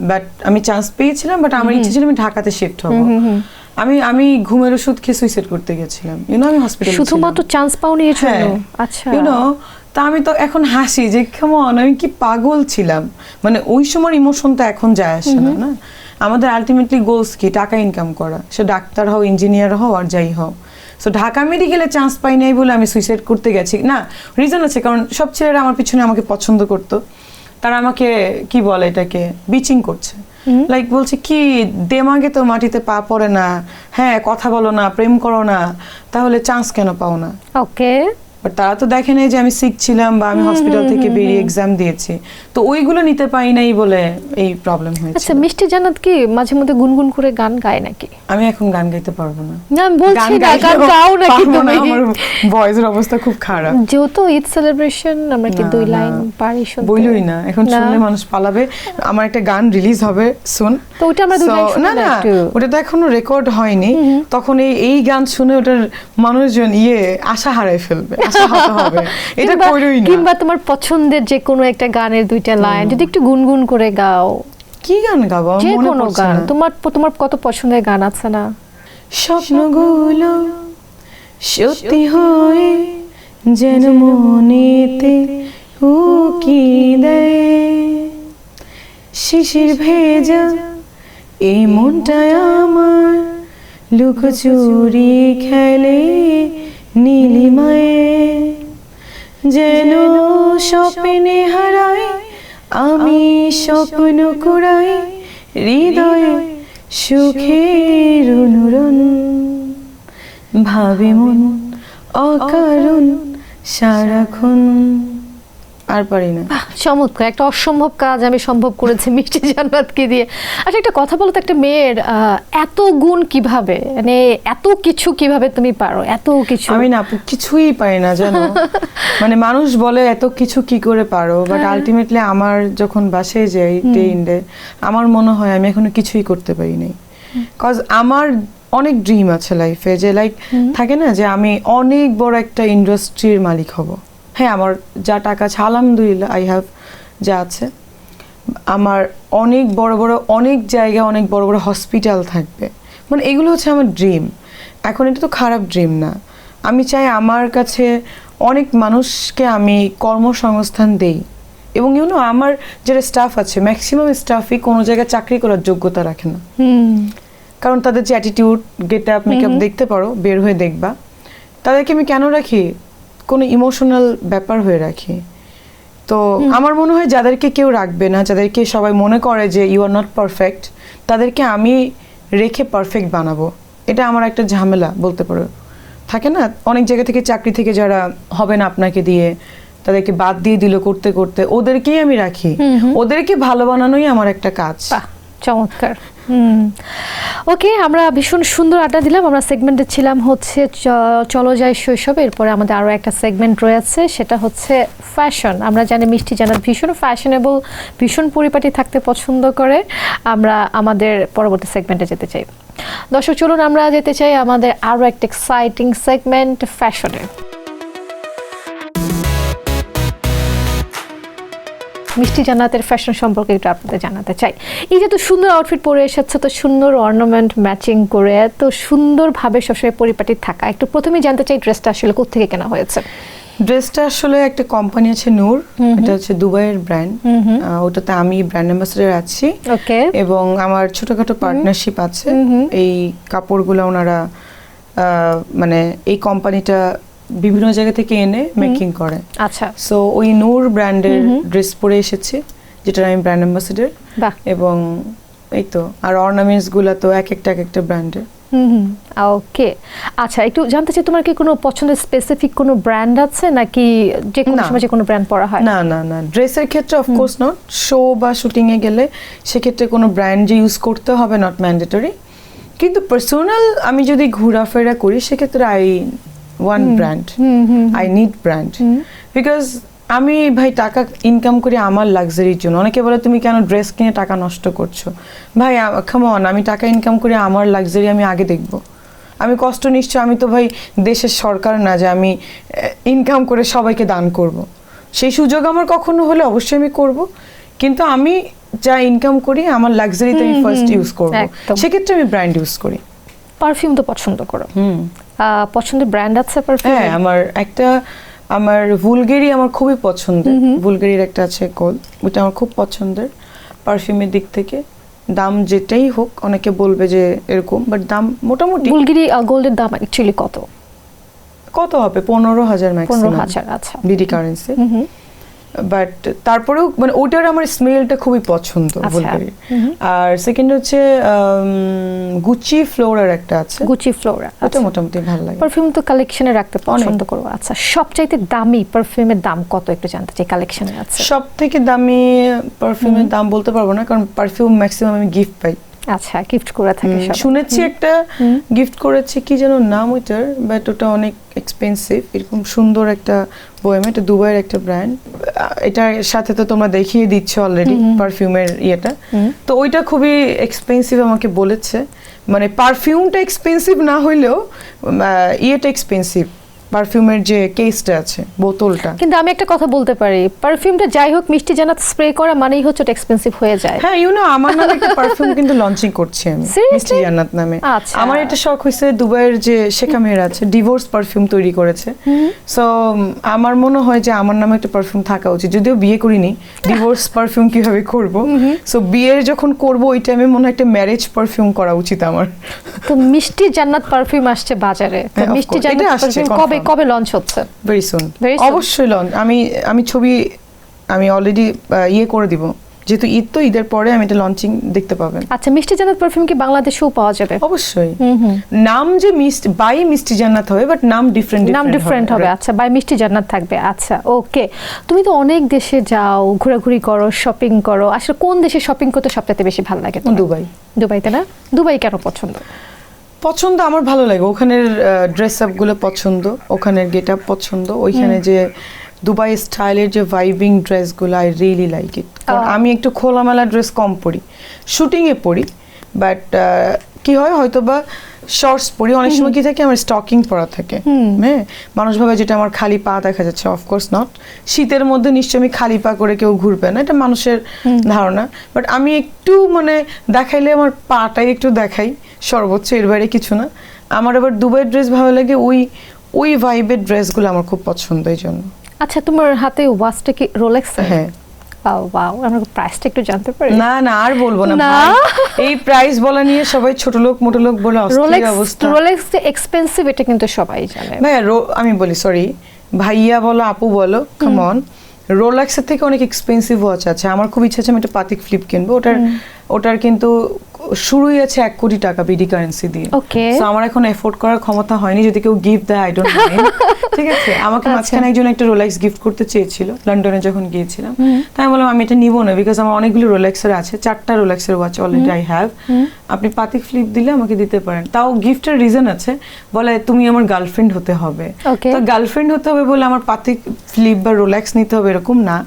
বাট আমি চান্স পেয়েছিলাম, বাট আমার ইচ্ছে ছিল আমি ঢাকাতে শিফট হব। আমি ঘুমের ওষুধ খেয়ে সুইসাইড করতে গেছিলাম। আমি হসপিটালে শুধুমাত্র চান্স পাওনি এর জন্য? আচ্ছা, তা আমি তো এখন হাসি যে কেমন আমি কি পাগল ছিলাম। মানে ওই সময় ইমোশনটা এখন যায় আসে না। আমাদের আলটিমেটলি গোলস কি, টাকা ইনকাম করা, সে ডাক্তার হও ইঞ্জিনিয়ার হও আর যাই হও। সো ঢাকা মেডিকেলে চান্স পাই নাই বলে আমি সুইসাইড করতে গেছি না, রিজন আছে। কারণ সব ছেলেরা আমার পিছনে আমাকে পছন্দ করতো, তারা আমাকে কি বলে এটাকে বিচিং করছে। লাইক বলছে কি দেমাগে তো মাটিতে পা পড়ে না, হ্যাঁ কথা বলো না, প্রেম করো না, তাহলে চান্স কেন পাও না? ওকে, তারা তো দেখে নাই যে আমি সিক ছিলাম বা আমি হসপিটাল থেকে বেরিয়ে এক্সাম দিয়েছি। তো ওইগুলো নিতে পাই নাই বলে এই প্রবলেম হয়েছে। আচ্ছা, মিষ্টি জান্নাত কি মাঝে মধ্যে গুনগুন করে গান গায় নাকি? আমি এখন গান গাইতে পারবো না। না আমি বলছি না গান গাও নাকি তুমি? আমার ভয়েসের অবস্থা খুব খারাপ। যেহেতু ঈদ সেলিব্রেশন, আমরা কি দুই লাইন পারি শুনতে? বলই না, এখন শুনলে মানুষ পালাবে। আমার একটা গান রিলিজ হবে শুন, তো ওটা আমরা দুই লাইন শুনবো না? ওটা তো এখনো রেকর্ড হয়নি। তখন এই গান শুনে ওটার মানুষজন আশা হারাই ফেলবে, এটা কইরই না। কিংবা তোমার পছন্দের যে কোনো একটা গানের দুইটা লাইন যদি একটু গুনগুন করে গাও। কি গান গাবো? যে কোনো গান, তোমার কত পছন্দের গান আছে না? স্বপ্নগুলো সত্যি হয় যেন মনেতে উকি দেয়, শিশির ভেজা এই মনটায় আমার লুকোচুরি খেলে নীলিমায়, যেন স্বপ্নে হারাই আমি স্বপ্ন কুড়াই, হৃদয়ে সুখের অনুরণ ভাবে মন অকারণ সারাক্ষণ। আর পারি না। চমৎকার, একটা অসম্ভব কাজ আমি সম্ভব করেছি মিষ্টি জান্নাতকে দিয়ে। আচ্ছা, একটা কথা বলো তো, একটা মেয়ের এত গুণ কিভাবে, মানে এত কিছু কিভাবে তুমি পারো, এত কিছু? আমি না আপু কিছুই পারি না জানো। মানে মানুষ বলে এত কিছু কি করে পারো, বাট আলটিমেটলি আমার যখন বাসায় যাই ডে ইন ডে, আমার মনে হয় আমি এখনো কিছুই করতে পারি নাই। কজ আমার অনেক ড্রিম আছে লাইফে, যে লাইক থাকে না যে আমি অনেক বড় একটা ইন্ডাস্ট্রির মালিক হব। হ্যাঁ, আমার যা টাকা আছে আলহামদুলিল্লাহ আই হ্যাভ, যা আছে আমার অনেক বড় বড় অনেক জায়গায় অনেক বড় বড় হসপিটাল থাকবে, মানে এগুলো হচ্ছে আমার ড্রিম। এখন এটা তো খারাপ ড্রিম না, আমি চাই আমার কাছে অনেক মানুষকে আমি কর্মসংস্থান দেই। এবং আমার যারা স্টাফ আছে ম্যাক্সিমাম স্টাফই কোনো জায়গায় চাকরি করার যোগ্যতা রাখে না, কারণ তাদের যে অ্যাটিটিউড, গেট আপ, মেকআপ দেখতে পারো, বের হয়ে দেখবা। তাদেরকে আমি কেন রাখি? কোনো ইমোশনাল ব্যাপার হয়ে রাখি। তো আমার মনে হয় যাদেরকে কেউ রাখবে না, যাদেরকে সবাই মনে করে যে ইউ আর নট পারফেক্ট, তাদেরকে আমি রেখে পারফেক্ট বানাবো। এটা আমার একটা ঝামেলা বলতে পারো। থাকে না অনেক জায়গা থেকে, চাকরি থেকে যারা হবে না আপনাকে দিয়ে, তাদেরকে বাদ দিয়ে দিল করতে করতে, ওদেরকেই আমি রাখি। ওদেরকে ভালো বানানোই আমার একটা কাজ। চমৎকার। ওকে, আমরা ভীষণ সুন্দর আড্ডা দিলাম। আমরা সেগমেন্টে ছিলাম হচ্ছে চলো যাই শৈশবে। এরপরে আমাদের আরও একটা সেগমেন্ট রয়েছে, সেটা হচ্ছে ফ্যাশন। আমরা জানি মিষ্টি জান্নাত ভীষণ ফ্যাশনেবল, ভীষণ পরিপাটি থাকতে পছন্দ করে। আমরা আমাদের পরবর্তী সেগমেন্টে যেতে চাই। দর্শক চলুন আমরা যেতে চাই আমাদের আরও একটা এক্সাইটিং সেগমেন্ট, ফ্যাশনে। মিষ্টি জান্নাতের ফ্যাশন সম্পর্কে একটু আপনাদের জানাতে চাই। এই যে তো সুন্দর আউটফিট পরে এসেছে, তো সুন্দর অর্নামেন্ট ম্যাচিং করে এত সুন্দরভাবে সবসময় পরিপাটি থাকা, একটু প্রথমেই জানতে চাই ড্রেসটা আসলে কোত্থেকে কেনা হয়েছে? ড্রেসটা আসলে একটা কোম্পানি আছে নূর, এটা হচ্ছে দুবাইয়ের ব্র্যান্ড, ওটাতে আমি ব্র্যান্ড অ্যাম্বাসেডর আছি। ওকে। এবং আমার ছোটখাটো পার্টনারশিপ আছে। এই কাপড়গুলো ওনারা মানে এই কোম্পানিটা বিভিন্ন জায়গা থেকে এনে মেকিং করে। আচ্ছা। সো ওই নূর ব্র্যান্ডের ড্রেস পরে এসেছি, যেটা আমি ব্র্যান্ড অ্যাম্বাসেডর। এবং এই তো, আর অর্নামেন্টস গুলো তো এক একটা ব্র্যান্ডের। ওকে, আচ্ছা, একটু জানতে চাই তোমার কি কোনো পছন্দের স্পেসিফিক কোনো ব্র্যান্ড আছে, নাকি যে কোনো সময় যে কোনো ব্র্যান্ড পরা হয়? না না না, ড্রেসের ক্ষেত্রে অফকোর্স নট। শো বা শুটিং এ গেলে সেক্ষেত্রে কোনো ব্র্যান্ড যে ইউজ করতে হবে নট ম্যান্ডেটরি, কিন্তু পার্সোনাল আমি যদি ঘোরাফেরা করি সেক্ষেত্রে I want brand, I need brand. Because আমি ভাই টাকা ইনকাম করি আমার লাক্সারির জন্য। অনেকে বলে তুমি কেন ড্রেস কিনে টাকা নষ্ট করছো? ভাই কাম অন, আমি টাকা ইনকাম করি আমার লাক্সারি আমি আগে দেখব। আমি কষ্ট নিশ্চয়, আমি তো ভাই দেশের সরকার না যে আমি ইনকাম করে সবাইকে দান করব। সেই সুযোগ আমার কখনো হলে অবশ্যই আমি করব, কিন্তু আমি যা ইনকাম করি আমার লাক্সারিতে আমি ফার্স্ট ইউজ করব। সেক্ষেত্রে আমি ব্র্যান্ড ইউজ করি। পারফিউম তো পছন্দ করো? পছন্দের ব্র্যান্ড আছে পারফিউম? হ্যাঁ, আমার বুলগেরি আমার খুবই পছন্দের। বুলগেরির একটা আছে গোল্ড, ওটা আমার খুব পছন্দের পারফিউমের দিক থেকে। দাম যেটাই হোক, অনেকে বলবে যে এরকম, বাট দাম মোটামুটি। বুলগেরি গোল্ডের দাম অ্যাকচুয়ালি কত হবে? 15,000 ম্যাক্সিমাম। 15,000। আচ্ছা, বিডি কারেন্সি। বাট তারপরেও মানে ওটার আমার স্মেলটা খুবই পছন্দ বুলগেরি। আর সেকেন্ড হচ্ছে গুচি ফ্লোরার একটা আছে, গুচি ফ্লোরা, ওটা মোটামুটি ভালো লাগে। পারফিউম তো কালেকশনে রাখতে পছন্দ করো? আচ্ছা, সবচাইতে দামি পারফিউমের দাম কত একটু জানতে চাই, কালেকশনে আছে? সবথেকে দামি পারফিউমের দাম বলতে পারবো না, কারণ পারফিউম ম্যাক্সিমাম আমি গিফট পাই। আচ্ছা, গিফট করে থাকে সবাই। শুনেছি একটা গিফট করেছে, কি যেন নাম ওইটার, বাট ওটা অনেক এক্সপেন্সিভ। এরকম সুন্দর একটা বয়ামে, এটা দুবাইয়ের একটা ব্র্যান্ড। এটার সাথে তো তোমরা দেখিয়ে দিচ্ছ অলরেডি পারফিউমের ইয়েটা, তো ওইটা খুবই এক্সপেন্সিভ আমাকে বলেছে। মানে পারফিউমটা এক্সপেন্সিভ না হইলেও ইয়েটা এক্সপেন্সিভ, পারফিউমের যে কেসটা আছে, বোতলটা। কিন্তু আমি একটা কথা বলতে পারি, পারফিউমটা যাই হোক মিষ্টি জান্নাত স্প্রে করা মানেই হচ্ছে ওটা এক্সপেন্সিভ হয়ে যায়। হ্যাঁ, আমার নামে একটা পারফিউম কিন্তু লঞ্চিং করছি আমি, মিষ্টি জান্নাত নামে। আমার এটা শখ হয়েছে, দুবাইয়ের যে শেখা মেয়ের আছে ডিভোর্স পারফিউম তৈরি করেছে। সো আমার মনে হয় যে আমার নামে একটা পারফিউম থাকা উচিত, যদিও বিয়ে করিনি, ডিভোর্স পারফিউম কিভাবে করব। সো বিয়ের যখন করব ওই টাইমে মনে হয় একটা ম্যারেজ পারফিউম করা উচিত আমার। তো মিষ্টি জান্নাত পারফিউম আসছে বাজারে, তো মিষ্টি জান্নাত পারফিউম কবে লঞ্চ হচ্ছে? ভেরি সুন, অবশ্যই লঞ্চ। আমি ছবি আমি অলরেডি ইয়ে করে দিব, যেহেতু ঈদ, তো ঈদের পরে আমি এটা লঞ্চিং দেখতে পাবেন। আচ্ছা, মিষ্টি জান্নাত পারফিউম কি বাংলাদেশেও পাওয়া যাবে? অবশ্যই। নাম যে বাই মিষ্টি জান্নাত হবে, বাট নাম ডিফারেন্ট হবে। আচ্ছা, বাই মিষ্টি জান্নাত থাকবে। আচ্ছা, ওকে। তুমি তো অনেক দেশে যাও, ঘোরাঘুরি করো, শপিং করো, আসলে কোন দেশে শপিং করতে সবচেয়ে বেশি ভালো লাগে? দুবাইতে না? দুবাই কেন পছন্দ? আমার ভালো লাগে ওখানের ড্রেস আপ গুলো পছন্দ, ওখানের গেট আপ পছন্দ, ওইখানে যে দুবাই স্টাইলের যে ভাইবিং ড্রেসগুলো, আই রিয়েলি লাইক ইট। কারণ আমি একটু খোলামেলা ড্রেস কম পরি, শুটিংয়ে পরি, বাট কি হয় হয়তো বা শর্টস পরি, অনেক সময় কি থাকে আমার স্টকিং পরা থাকে, হ্যাঁ, মানুষ ভাবে যেটা আমার খালি পা দেখা যাচ্ছে, অফকোর্স নট। শীতের মধ্যে নিশ্চয়ই আমি খালি পা করে কেউ ঘুরবে না, এটা মানুষের ধারণা, বাট আমি একটু মানে দেখাইলে আমার পাটাই একটু দেখাই সর্বোচ্চ, এর বাইরে কিছু না। আমার আবার দুবাইয়ের ড্রেস ভালো লাগে, ওই ভাইবের ড্রেসগুলো আমার খুব পছন্দ, এই জন্য। আচ্ছা, তোমার হাতে ওয়াচটা কি রোলেক্স? হ্যাঁ। ওয়াও, আমরা প্রাইসটা একটু জানতে পারি? না আর বলবো না ভাই, এই প্রাইস বলা নিয়ে সবাই ছোট লোক মোটো লোক বলে অস্থির অবস্থা। রোলেক্স যে এক্সপেন্সিভ, এটা কিন্তু সবাই জানে ভাইয়া। আমি বলি, সরি ভাইয়া বলো আপু বলো, কাম অন, রোলেক্সের থেকে অনেক এক্সপেন্সিভ ওয়াচ আছে। আমার খুব ইচ্ছা আছে আমি একটা পাতিক ফ্লিপ কিনবো, ওটার কিন্তু শুরুই আছে 1 কোটি টাকা বিডি কারেন্সি দিয়ে। সো আমার এখন এফোর্ড করার ক্ষমতা হয়নি, যদি কেউ গিফট দেয় আই ডোন্ট মাইন্ড, ঠিক আছে। আমাকে মাঝখানে একজন একটা রোলেক্স গিফট করতে চেয়েছিল লন্ডনে যখন গিয়েছিলাম, তাই আমি বললাম আমি এটা নিব না, বিকজ আমার অনেকগুলো রোলেক্সের আছে, 4টা রোলেক্সের ওয়াচ অলরেডি আই হ্যাভ, আপনি পাতিক ফ্লিপ দিলে আমাকে দিতে পারেন। তাও গিফটের রিজন আছে, বলে তুমি আমার গার্লফ্রেন্ড হতে হবে, তো গার্লফ্রেন্ড হতে হবে বলে আমার পাতিক ফ্লিপ বা রোলেক্স নিতে হবে এরকম না।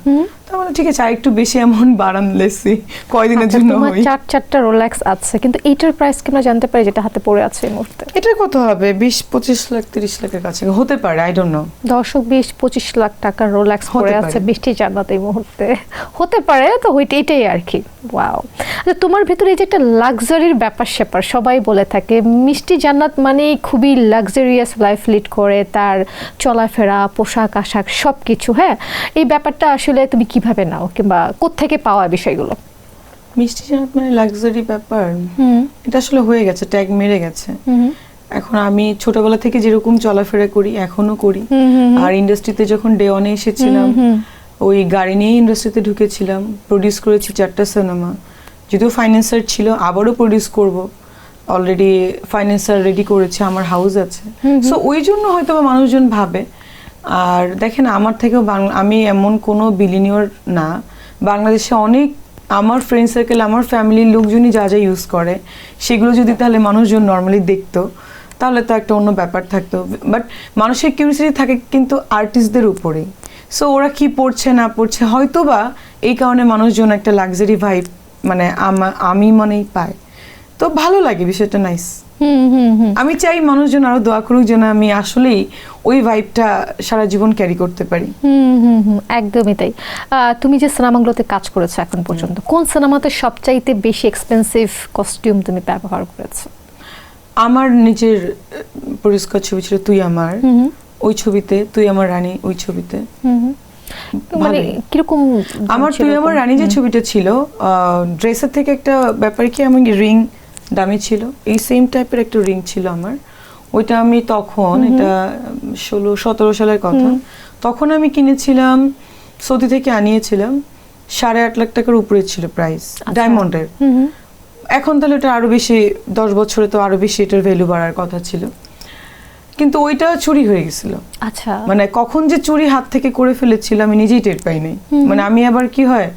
তাহলে ঠিক আছে, একটু বেশি অ্যামাউন্ট বাড়ান লেসি, কয়দিনের জন্য হই। 4টা রোলেক্স আছে, কিন্তু এইটার প্রাইস কি আমরা জানতে পারি যেটা হাতে পড়ে আছে এই মুহূর্তে? এটা কত হবে? 20-25 লাখ 30 লাখের কাছে হতে পারে, আই ডোন্ট নো। দর্শক, 20-25 লাখ টাকার রোলেক্স পড়ে আছে মিষ্টি জান্নাত এই মুহূর্তে, হতে পারে তো, এটাই আর কি। ওয়াও। আচ্ছা, তোমার ভেতরে এই যে একটা লাক্সারির ব্যাপার স্যাপার, সবাই বলে থাকে মিষ্টি জান্নাত মানে খুবই লাক্সারিয়াস লাইফ লিড করে, তার চলাফেরা, পোশাক আশাক সবকিছু, হ্যাঁ, এই ব্যাপারটা আসলে তুমি কিভাবে নাও, কিংবা কোত্থেকে পাওয়া বিষয়গুলো? মিষ্টি জান্নাত মানে লাক্সারি ব্যাপার, এটা আসলে হয়ে গেছে, ট্যাগ মেরে গেছে। এখন আমি ছোটবেলা থেকে যেরকম চলাফেরা করি এখনো করি, আর ইন্ডাস্ট্রিতে যখন ডে ওয়ানে এসেছিলাম ওই গাড়ি নিয়ে ইন্ডাস্ট্রিতে ঢুকেছিলাম, প্রডিউস করেছি 4টা সিনেমা, যদিও ফাইন্যান্সার ছিল, আবারও প্রডিউস করব, অলরেডি ফাইন্যান্সার রেডি করেছে, আমার হাউস আছে। সো ওই জন্য হয়তো মানুষজন ভাবে। আর দেখেন, আমার থেকেও আমি এমন কোনো বিলিনিয়র না, বাংলাদেশে অনেক আমার ফ্রেন্ড সার্কেল, আমার ফ্যামিলির লোকজনই যা যা ইউজ করে, সেগুলো যদি তাহলে মানুষজন নর্মালি দেখতো, তাহলে তো একটা অন্য ব্যাপার থাকতো। বাট মানুষের কিউরিয়াসিটি থাকে কিন্তু আর্টিস্টদের উপরেই। সো ওরা কি পড়ছে না পড়ছে, হয়তো বা এই কারণে মানুষজন একটা লাক্সারি ভাইব মানে আমি মনেই পায়, তো ভালো লাগে বিষয়টা, নাইস। আমি চাই মানুষজন আরো দোয়া করুক যেন আমি আসলেই ওই ভাইবটা সারা জীবন ক্যারি করতে পারি। একদমই তাই। তুমি যে সিনেমাগুলোতে কাজ করেছো এখন পর্যন্ত, কোন সিনেমাতে সবচাইতে বেশি এক্সপেন্সিভ কস্টিউম তুমি ব্যবহার করেছো? আমার নিজের পুরস্কার ছবি ছিল তুই আমার, ওই ছবিতে তুই আমার রানী, ওই ছবিতে মানে কিরকম আমার তুই আমার রানী যে ছবিটা ছিল, ড্রেসের থেকে একটা ব্যাপার কি, আমি রিং দামি ছিল, এই সেম টাইপের একটা রিং ছিল আমার, ওইটা আমি তখন, এটা 16-17 সালের কথা, তখন আমি কিনেছিলাম, সৌদি থেকে আনিয়েছিলাম, 8.5 লাখ টাকার উপরে ছিল প্রাইস, ডায়মন্ডের। এখন তাহলে এটা আরো বেশি, 10 বছরে তো আরো বেশি এটার ভ্যালু বাড়ার কথা ছিল, কিন্তু ওইটা চুরি হয়ে গেছিল। আচ্ছা, মানে কখন যে চুরি হাত থেকে করে ফেলেছিল আমি নিজেই টের পাই নাই। মানে আমি আবার কি হয়,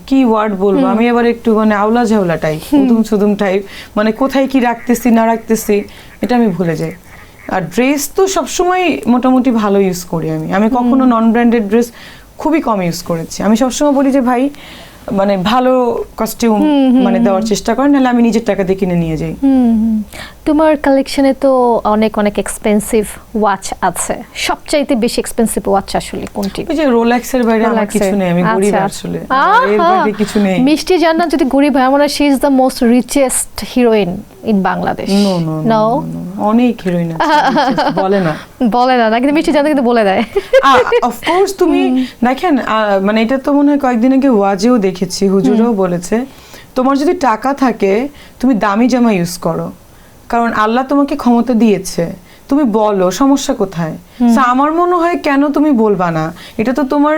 কি ওয়ার্ড বলবো, আমি আবার একটু মানে আওলা ঝাওলা টাইপ, উদুম সুদুম টাইপ, মানে কোথায় কি রাখতেছি না রাখতেছি এটা আমি ভুলে যাই। আর ড্রেস তো সবসময় মোটামুটি ভালো ইউজ করি আমি কখনো নন ব্র্যান্ডেড ড্রেস খুবই কম ইউজ করেছি। আমি সবসময় বলি যে ভাই মানে ভালো কস্টিউম মানে দেওয়ার চেষ্টা করেন, নাহলে আমি নিজের টাকা দিয়ে কিনে নিয়ে যাই। তোমার কালেকশনে তো অনেক অনেক এক্সপেন্সিভ ওয়াচ আছে, সবচাইতে বেশি এক্সপেন্সিভ ওয়াচ আসলে কোনটি? ওই যে রোলেক্সের বাইরে আমার কিছু নেই, আমি গরিব আসলে, এর বাইরে কিছু নেই। মিষ্টি জান্নাত যদি গরিব হয়, মানে she is the most richest heroine in Bangladesh. No, অনেক হিরোইন আছে, বলে না কিন্তু মিষ্টি জান্নাত কিন্তু বলে দেয়। অফ কোর্স, তুমি দেখেন, মানে এটা তো মনে হয় কয়েকদিন আগে ওয়াজেও দেখেছি, হুজুরও বলেছে, তোমার যদি টাকা থাকে তুমি দামি জামা ইউজ করো, কারণ আল্লাহ তোমাকে ক্ষমতা দিয়েছে, তুমি বলো সমস্যা কোথায়। So, আমার মনে হয় কেন তুমি বলবা না, এটা তো তোমার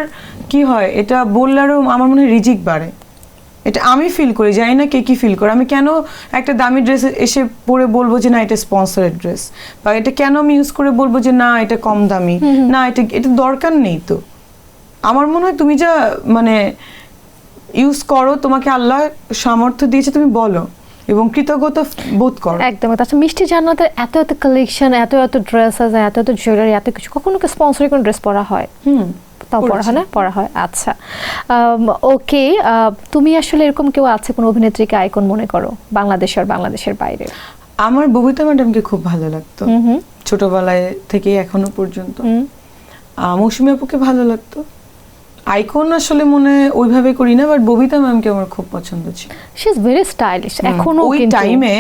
কি হয়, এটা বললেও আমার মনে হয় রিজিক বাড়ে, এটা আমি ফিল করি, জানি না কে কি ফিল করে। আমি কেন একটা দামি ড্রেস এসে পরে বলবো যে না এটা স্পন্সরেড ড্রেস, বা এটা কেন আমি ইউজ করে বলবো যে না এটা কম দামি, না এটা দরকার নেই। তো আমার মনে হয় তুমি যা মানে ইউজ করো, তোমাকে আল্লাহ সামর্থ্য দিয়েছে, তুমি বলো এবং কৃতজ্ঞতা বোধ করো। একদম। আচ্ছা, মিষ্টি জান্নাতের এত কালেকশন, এত ড্রেস আছে, এত জুয়েলারি, এত কিছু, কখনো কি স্পন্সরি কোন ড্রেস পরা হয়? তাও পড়া হয় না? পড়া হয়। আচ্ছা, ওকে। তুমি আসলে এরকম কেউ আছে কোন অভিনেত্রীকে আইকন মনে করো, বাংলাদেশ আর বাংলাদেশের বাইরে? আমার ববিতা ম্যাডামকে খুব ভালো লাগতো ছোটবেলায় থেকে এখনো পর্যন্ত। মৌসুমী আপুকে ভালো লাগতো। আইকন আসলে মনে ওইভাবে করি না, বাট ববিতা ম্যামকে আমার খুব পছন্দ ছিল। শি ইজ ভেরি স্টাইলিশ এখনো। ওই টাইমে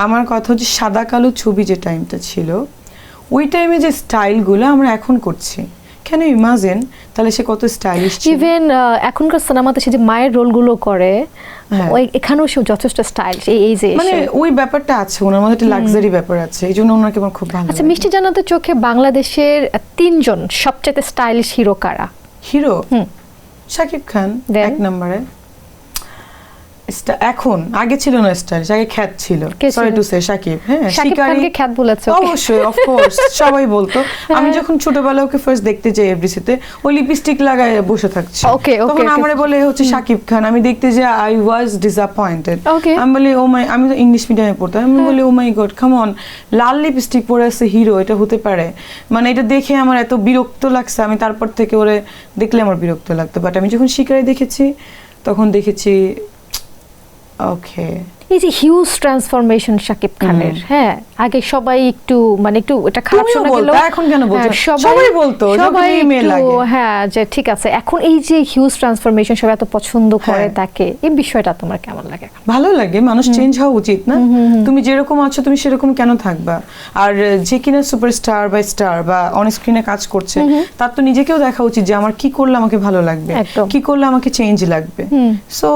আমার কথা হচ্ছে সাদা কালো ছবি যে টাইমটা ছিল, ওই টাইমে যে স্টাইলগুলো আমরা এখন করছি, ক্যান ইউ ইমাজিন তাহলে সে কত স্টাইলিশ ছিল। ইভেন এখনকার সিনেমাতে সে যে মায়ের রোলগুলো করে, ওই এখানেও সে যথেষ্ট স্টাইলিশ। এই যে মানে ওই ব্যাপারটা আছে ওনার মধ্যে, একটা লাক্সারি ব্যাপার আছে, এই জন্য ওনাকে আমার খুব ভালো লাগে। আচ্ছা, মিষ্টি জান্নাতের চোখে বাংলাদেশের 3 জন সবচেয়ে স্টাইলিশ হিরো কারা? হিরো শাকিব খান এক নম্বরে। এখন আগে ছিল না স্টাইলিশ, আগে খ্যাত ছিল। Sorry to say Shakib. হ্যাঁ, শাকিব খানকে খ্যাত বলেছে? অবশ্যই, অফ কোর্স, সবাই বলতো। আমি যখন ছোটবেলায় ওকে ফার্স্ট দেখতে যাই এফডিসিতে, ওই লিপস্টিক লাগায় বসে থাকছে, তখন আমারে বলে হচ্ছে শাকিব খান। আমি দেখতে যাই, আই ওয়াজ ডিসঅ্যাপয়েন্টেড। আমি বলি ও মাই, আমি তো ইংলিশ মিডিয়ামে পড়তাম, আমি বলি oh my god, come on, লাল লিপস্টিক পরে আছে হিরো, এটা হতে পারে? মানে এটা দেখে আমার এত বিরক্ত লাগছে, আমি তারপর থেকে ওরে দেখলে আমার বিরক্ত লাগতো। বাট আমি যখন শিকারি দেখেছি, তখন দেখেছি ওকে। এই যে হিউজ ট্রান্সফরমেশন শাকিব খানের, হ্যাঁ, আগে সবাই একটু মানে একটু এটা খারাপ শোনা গেল, এখন কেন বলছো? সবাই বলতো সবাই একটু, হ্যাঁ, যে ঠিক আছে। এখন এই যে হিউজ ট্রান্সফরমেশন সবাই এত পছন্দ করে তাকে, এই বিষয়টা তোমার কেমন লাগে? ভালো লাগে, মানুষ চেঞ্জ হওয়া উচিত না? তুমি যেরকম আছো তুমি সেরকম কেন থাকবা? আর যে কিনা সুপারস্টার বা স্টার বা অন স্ক্রিনে কাজ করছে, তার তো নিজেকেও দেখা উচিত যে আমার কি করলে আমাকে ভালো লাগবে, কি করলে আমাকে চেঞ্জ লাগবে। So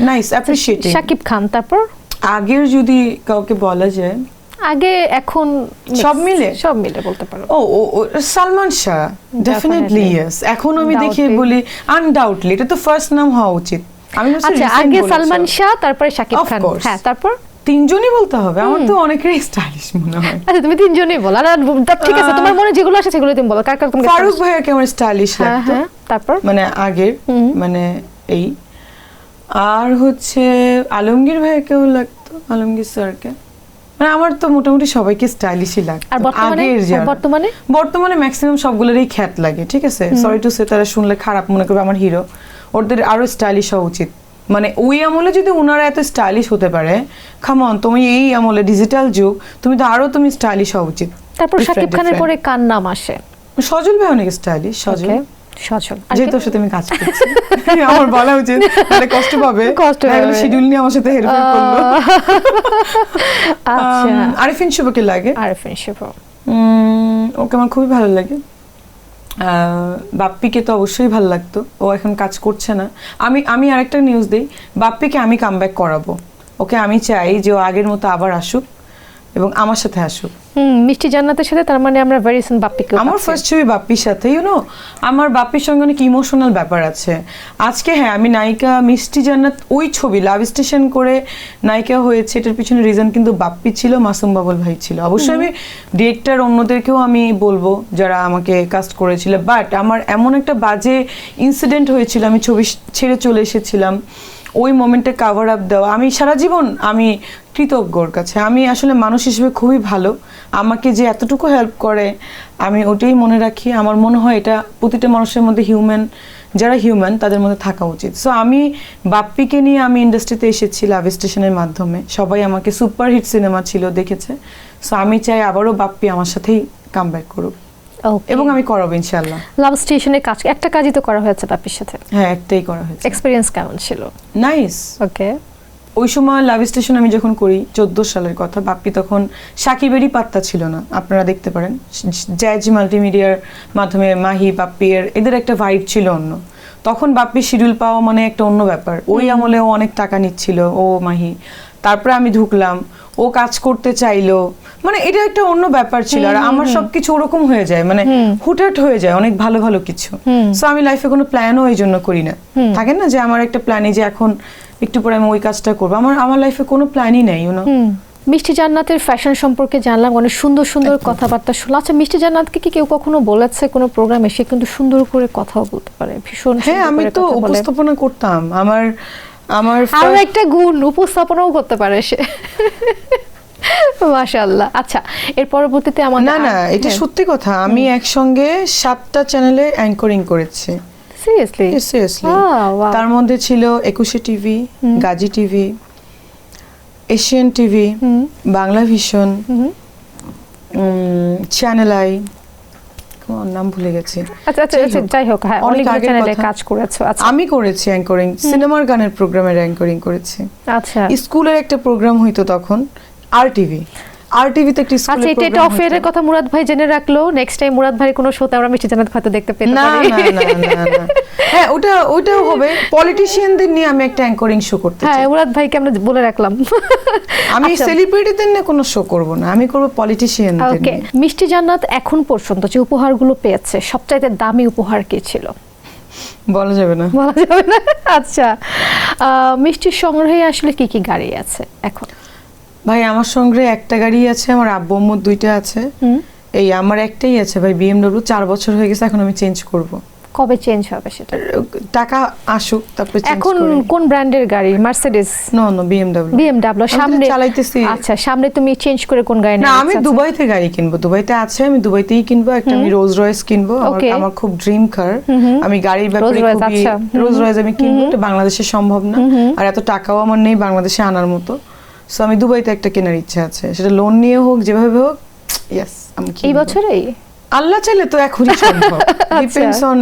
nice, appreciating. Shakib Khan. তারপর আগের যদি কাউকে বলা যায়, আগে এখন সব মিলে বলতে পারো। ও সালমান শাহ, ডেফিনেটলি ইয়েস। এখন আমি দেখি বলি আনডাউটলি এটা তো ফার্স্ট নাম হওয়া উচিত। আমি আচ্ছা, আগে সালমান শাহ, তারপরে শাকিব খান। হ্যাঁ, তারপর তিনজনই বলতে হবে? আমার তো অনেকেরই স্টাইলিশ মনে হয়। আচ্ছা, তুমি তিনজনই বলো। আর ঠিক আছে, তোমার মনে যেগুলো আসে সেগুলো তুমি বলো। কার কার তুমি? ফারুক ভাইয়াকে আমার স্টাইলিশ লাগতো। তারপর মানে আগের, মানে এই। আর হচ্ছে আলমগীর ভাইয়াকেও লাগতো, আলমগীর স্যারকে। মানে আমার তো মোটামুটি সবাইকে স্টাইলিশই লাগতো। আর বর্তমানে ম্যাক্সিমাম সবগুলোরই খ্যাত লাগে, ঠিক আছে? সরি টু সে, তারা শুনলে খারাপ মনে করবে আমার হিরো, ওদের আরো স্টাইলিশ হওয়া উচিত। মানে ওই আমলে যদি ওনারা এত স্টাইলিশ হতে পারে, কাম অন, তুমি এই আমলে ডিজিটাল যুগ, তুমি তো আরো তুমি স্টাইলিশ হওয়া উচিত। তারপর শাকিব খানের পরে কার নাম আসে? সজল ভাই অনেক স্টাইলিশ। সজল, যেহেতু ওর সাথে আমি কাজ করছি, আমার বলা উচিত, তাহলে কষ্ট পাবে, শিডিউল নিয়ে আমার সাথে হেরফের করলো। আচ্ছা, আরিফিন শুভকে লাগে। আরিফিন শুভ, ওকে আমার খুবই ভালো লাগে। বাপ্পিকে তো অবশ্যই ভালো লাগতো, ও এখন কাজ করছে না। আমি আরেকটা নিউজ দিই, বাপ্পিকে আমি কামব্যাক করাবো। ওকে আমি চাই যে ও আগের মতো আবার আসুক এবং আমার সাথে আসুক। মিষ্টি জান্নাতের সাথে, তার মানে আমরা ভেরি সুন বাপ্পিকে। আমার ফার্স্ট ছবি বাপ্পির সাথে, আমার বাপ্পির সঙ্গে অনেক ইমোশনাল ব্যাপার আছে। আজকে হ্যাঁ, আমি নায়িকা মিষ্টি জান্নাত ওই ছবি লাভ স্টেশন করে নায়িকা হয়েছে, এটার পিছনে রিজন কিন্তু বাপ্পি ছিল, মাসুম বাবুল ভাই ছিল। অবশ্যই আমি ডিরেক্টর অন্যদেরকেও আমি বলবো যারা আমাকে কাস্ট করেছিল, বাট আমার এমন একটা বাজে ইনসিডেন্ট হয়েছিল, আমি ছবি ছেড়ে চলে এসেছিলাম। ওই মোমেন্টে কাভার আপ দেওয়া, আমি সারা জীবন আমি কৃতজ্ঞ ওর কাছে। আমি আসলে মানুষ হিসেবে খুবই ভালো, আমাকে যে এতটুকু হেল্প করে আমি ওটাই মনে রাখি। আমার মনে হয় এটা প্রতিটা মানুষের মধ্যে যারা হিউম্যান তাদের মধ্যে থাকা উচিত। সো আমি বাপ্পিকে নিয়ে আমি ইন্ডাস্ট্রিতে এসেছি লাভ স্টেশনের মাধ্যমে, সবাই আমাকে সুপারহিট সিনেমা ছিল দেখেছে। সো আমি চাই আবারও বাপ্পি আমার সাথেই কামব্যাক করুক, এবং আমি করাবো ইনশাআল্লাহ। লাভ স্টেশনে একটা কাজই তো করা হয়েছে বাপ্পির সাথে। হ্যাঁ, একটাই করা হয়েছে। এক্সপেরিয়েন্স কেমন ছিল? নাইস। ওকে। ওই সময় লাভ স্টেশন আমি যখন করি 14 সালের কথা, বাপ্পি তখন সাকিবেরই পাত্তা ছিল না। আপনারা দেখতে পারেন জ্যাজ মাল্টিমিডিয়ার মাধ্যমে মাহি বাপ্পি এদের একটা ভাইব ছিল অন্য। তখন বাপ্পির শিডিউল পাওয়া মানে একটা অন্য ব্যাপার। ওই আমলেও অনেক টাকা নিচ্ছিল ও মাহি। তারপরে আমি ঢুকলাম, ও কাজ করতে চাইলো, মানে এটা একটা অন্য ব্যাপার ছিল। আর আমার সবকিছু ওরকম হয়ে যায়, মানে হুটহাট হয়ে যায় অনেক ভালো ভালো কিছু। সো আমি লাইফে কোনো প্ল্যানও এই জন্য করি না। থাকে না যে আমার একটা প্ল্যানই যে এখন একটু পরে আমি ওই কাজটা করবো, আমার লাইফে কোনো প্ল্যানই নেই, ইউ নো। মিষ্টি জান্নাতের ফ্যাশন সম্পর্কে জানলাম, অনেক সুন্দর সুন্দর কথাবার্তা শুনলাম। আচ্ছা, মিষ্টি জান্নাতকে কি কেউ কখনো বলেছে কোনো প্রোগ্রামে সে কিন্তু সুন্দর করে কথাও বলতে পারে, ভীষণ হ্যাঁ, আমি তো উপস্থাপনা করতাম। আমার আরো একটা গুণ, উপস্থাপনাও করতে পারে সে। মাশাআল্লাহ। আচ্ছা, এর পরবর্তীতে আমার না এটা সত্যি কথা, আমি একসঙ্গে 7টা চ্যানেলে অ্যাঙ্করিং করেছি। সিরিয়াসলি। তার মধ্যে ছিল 21 TV, Gazi TV, Asian TV, Bangla vision, channel I, নাম ভুলে গেছি। আচ্ছা, যাই হোক, হ্যাঁ, অনেক চ্যানেলে কাজ করেছো। আচ্ছা, আমি করেছি অ্যাঙ্করিং, সিনেমার গানের প্রোগ্রামের অ্যাঙ্করিং করেছি। আচ্ছা, স্কুলের একটা প্রোগ্রাম হইতো তখন, আর টিভিতে একটা স্কুলের প্রোগ্রাম। আচ্ছা, এটা অফেয়ারের কথা মুরাদ ভাই জেনে রাখলো, নেক্সট টাইম মুরাদ ভাই কোনো শোতে আমরা মিষ্টি জান্নাত হয়তো দেখতে পেতে পারি। না হ্যাঁ, ওটাও হবে। পলিটিশিয়ানদের নিয়ে আমি একটা অ্যাঙ্করিং শো করতে চাই। হ্যাঁ, মুরাদ ভাইকে আমরা বলে রাখলাম। আমি সেলিব্রিটিদের নিয়ে কোনো শো করব না, আমি করব পলিটিশিয়ানদের ওকে। নিয়ে। মিষ্টি জান্নাত এখন পর্যন্ত যে উপহারগুলো পেয়েছে, সবচাইতে দামি উপহার কি ছিল? বলা যাবে না। আচ্ছা, মিষ্টির সংগ্রহে আসলে কি কি গাড়ি আছে এখন? ভাই, আমার সঙ্গে একটা গাড়ি আছে, আমার আব্বু আম্মুর 2টা আছে। এই আমার একটাই আছে ভাই, BMW, 4 বছর হয়ে গেছে, এখন আমি চেঞ্জ করব। কবে চেঞ্জ হবে সেটা? টাকা আসুক তারপরে চেঞ্জ এখন করব। কোন ব্র্যান্ডের গাড়ি? মার্সিডিজ? নো BMW সামনে চালাইতেছি। আচ্ছা, সামনে তুমি চেঞ্জ করে কোন গাড়ি না, নেবে? আমি দুবাইতে গাড়ি কিনবো, দুবাইতে আছে, আমি দুবাইতেই কিনবো একটা। আমি রোলস রয়েস কিনবো, আমার খুব ড্রিম কার। আমি গাড়ির ব্যাপারে খুবই, রোলস রয়েস আমি কিনবো, এটা বাংলাদেশে সম্ভব না, আর এত টাকাও আমার নেই বাংলাদেশে আনার মতো। সো আমি দুবাইতে একটা কেনার ইচ্ছা আছে, সেটা লোন নিয়ে হোক, যেভাবে হোক। ইয়েস, আমি এই বছরেই আল্লাহ চাইলে তো এখনই সম্ভব। ডিপেন্ডস অন,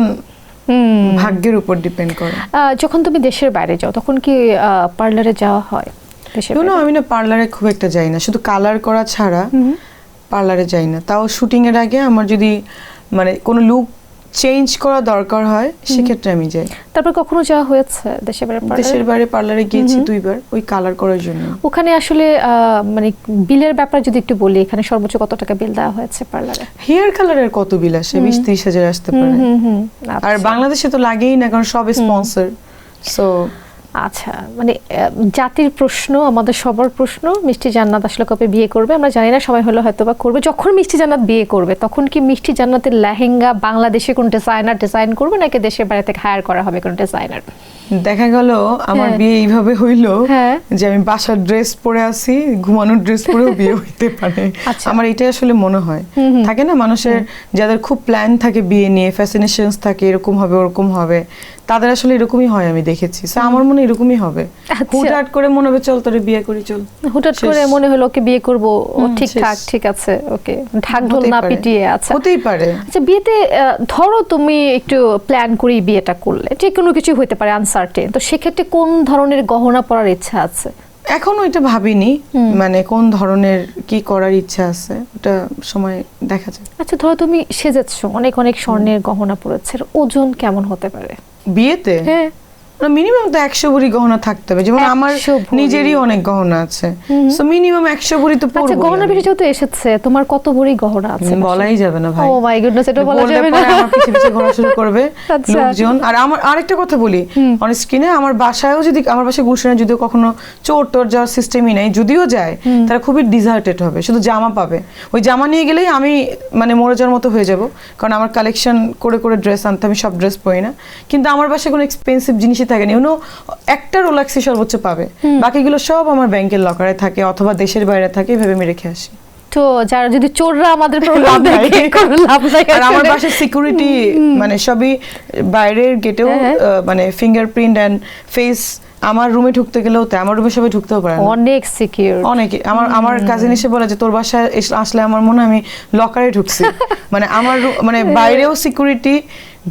ভাগ্যের উপর ডিপেন্ড করে। যখন তুমি দেশের বাইরে যাও তখন কি পার্লারে যাওয়া হয়? আমি না পার্লারে খুব একটা যাই না, শুধু কালার করা ছাড়া পার্লারে যাই না। তাও শুটিং এর আগে আমার যদি মানে কোনো লুক চেঞ্জ করা দরকার হয় সেক্ষেত্রে আমি যাই। তারপর কখনো যাওয়া হয়েছে দেশের বাইরে পার্লারে গিয়েছি 2 বার, ওই কালার করার জন্য। ওখানে আসলে মানে বিলের ব্যাপারে যদি একটু বলি, এখানে সর্বোচ্চ কত টাকা বিল দেওয়া হয়েছে পার্লারে? হেয়ার কালারের কত বিল আসে? 20-30 হাজার আসতে পারে। আর বাংলাদেশে তো লাগেই না, কারণ সব স্পন্সর। সো আচ্ছা, মানে জাতির প্রশ্ন, আমাদের সবার প্রশ্ন, মিষ্টি জান্নাত আসলে কবে বিয়ে করবে? আমরা জানি না, সময় হলে হয়তো বা করবে। যখন মিষ্টি জান্নাত বিয়ে করবে তখন কি মিষ্টি জান্নাতের লেহেঙ্গা বাংলাদেশে কোন ডিজাইনার ডিজাইন করবে, নাকি দেশের বাইরে থেকে হায়ার করা হবে কোন ডিজাইনার? দেখা গেল আমার বিয়ে এইভাবে হইলো যে আমি বাসার ড্রেস পরে আসি, ঘুমানোর ড্রেস পরেও বিয়ে হইতে পারে। আমার এটাই আসলে মনে হয়। থাকে না মানুষের যাদের খুব প্ল্যান থাকে বিয়ে নিয়ে, ফ্যাসিনেশনস থাকে, এরকম হবে ওরকম হবে, তাদের আসলে এরকমই হয়, আমি দেখেছি। আমার মনে এরকমই হবে। হুটহাট করে মনে হবে চল তোরে বিয়ে করি, চল হুটহাট করে মনে হলো ওকে বিয়ে করব, ও ঠিকঠাক, ঠিক আছে, ওকে, ঢাক ঢোল না পিটিয়ে। আচ্ছা, হতেই পারে। আচ্ছা, বিয়েতে ধরো তুমি একটু প্ল্যান করেই বিয়েটা করলে, যে কোনো কিছু হতে পারে, আনসার্টেন, তো সেক্ষেত্রে কোন ধরনের গহনা পরার ইচ্ছা আছে? এখনো এটা ভাবিনি, মানে কোন ধরনের কি করার ইচ্ছা আছে, ওটা সময় দেখা যাবে। আচ্ছা, ধরো তুমি সেজেছো, অনেক অনেক স্বর্ণের গহনা পরেছো, ওজন কেমন হতে পারে বিয়েতে? হ্যাঁ, মিনিমাম তো 100 ভরি গহনা থাকতে হবে, যেমন আমার নিজেরই অনেক গহনা আছে। সো মিনিমাম 100 ভরি তো পরবো। আচ্ছা, গহনা বিষয় যেহেতু এসেছে, তোমার কত ভরি গহনা আছে? বলাই যাবে না ভাই। ও মাই গুডনেস, এটা বলা যাবে না, আমার পিছে পিছে ঘোরা শুরু করবে লোকজন। আর আমার আরেকটা কথা বলি, অন স্ক্রিনে আমার বাসায়ও যদি, আমার বাসায় গুলশানে যদিও কখনো চোর টোর যাওয়ার সিস্টেমই নাই, যদিও যায় তারা খুবই ডিজার্টেড হবে, শুধু জামা পাবে। ওই জামা নিয়ে গেলেই আমি মানে মরে যাওয়ার মতো হয়ে যাব, কারণ আমার কালেকশন করে করে ড্রেস আনতে, আমি সব ড্রেস পরি না। কিন্তু আমার বাসায় কোনো এক্সপেন্সিভ জিনিসই থাকে না, একটা রোলাক্সই সর্বোচ্চ পাবে, বাকিগুলো সব আমার ব্যাংকের লকারে থাকে অথবা দেশের বাইরে থাকে, এভাবে আমি রেখে আসি। তো যারা যদি চোররা আমাদের প্রোগ্রাম দেখে, আর আমার বাসার সিকিউরিটি মানে সবই বাইরের গেটেও মানে ফিঙ্গারপ্রিন্ট এন্ড ফেস, আমার রুমে ঢুকতে গেলেও তাই, আমার রুমে সবাই ঢুকতেও পারে না, অনেক সিকিউর। অনেকে আমার কাজিন এসে বলে যে তোর বাসায় আসলে আমার মনে হয় আমি লকারে ঢুকছি। মানে আমার মানে বাইরেও সিকিউরিটি,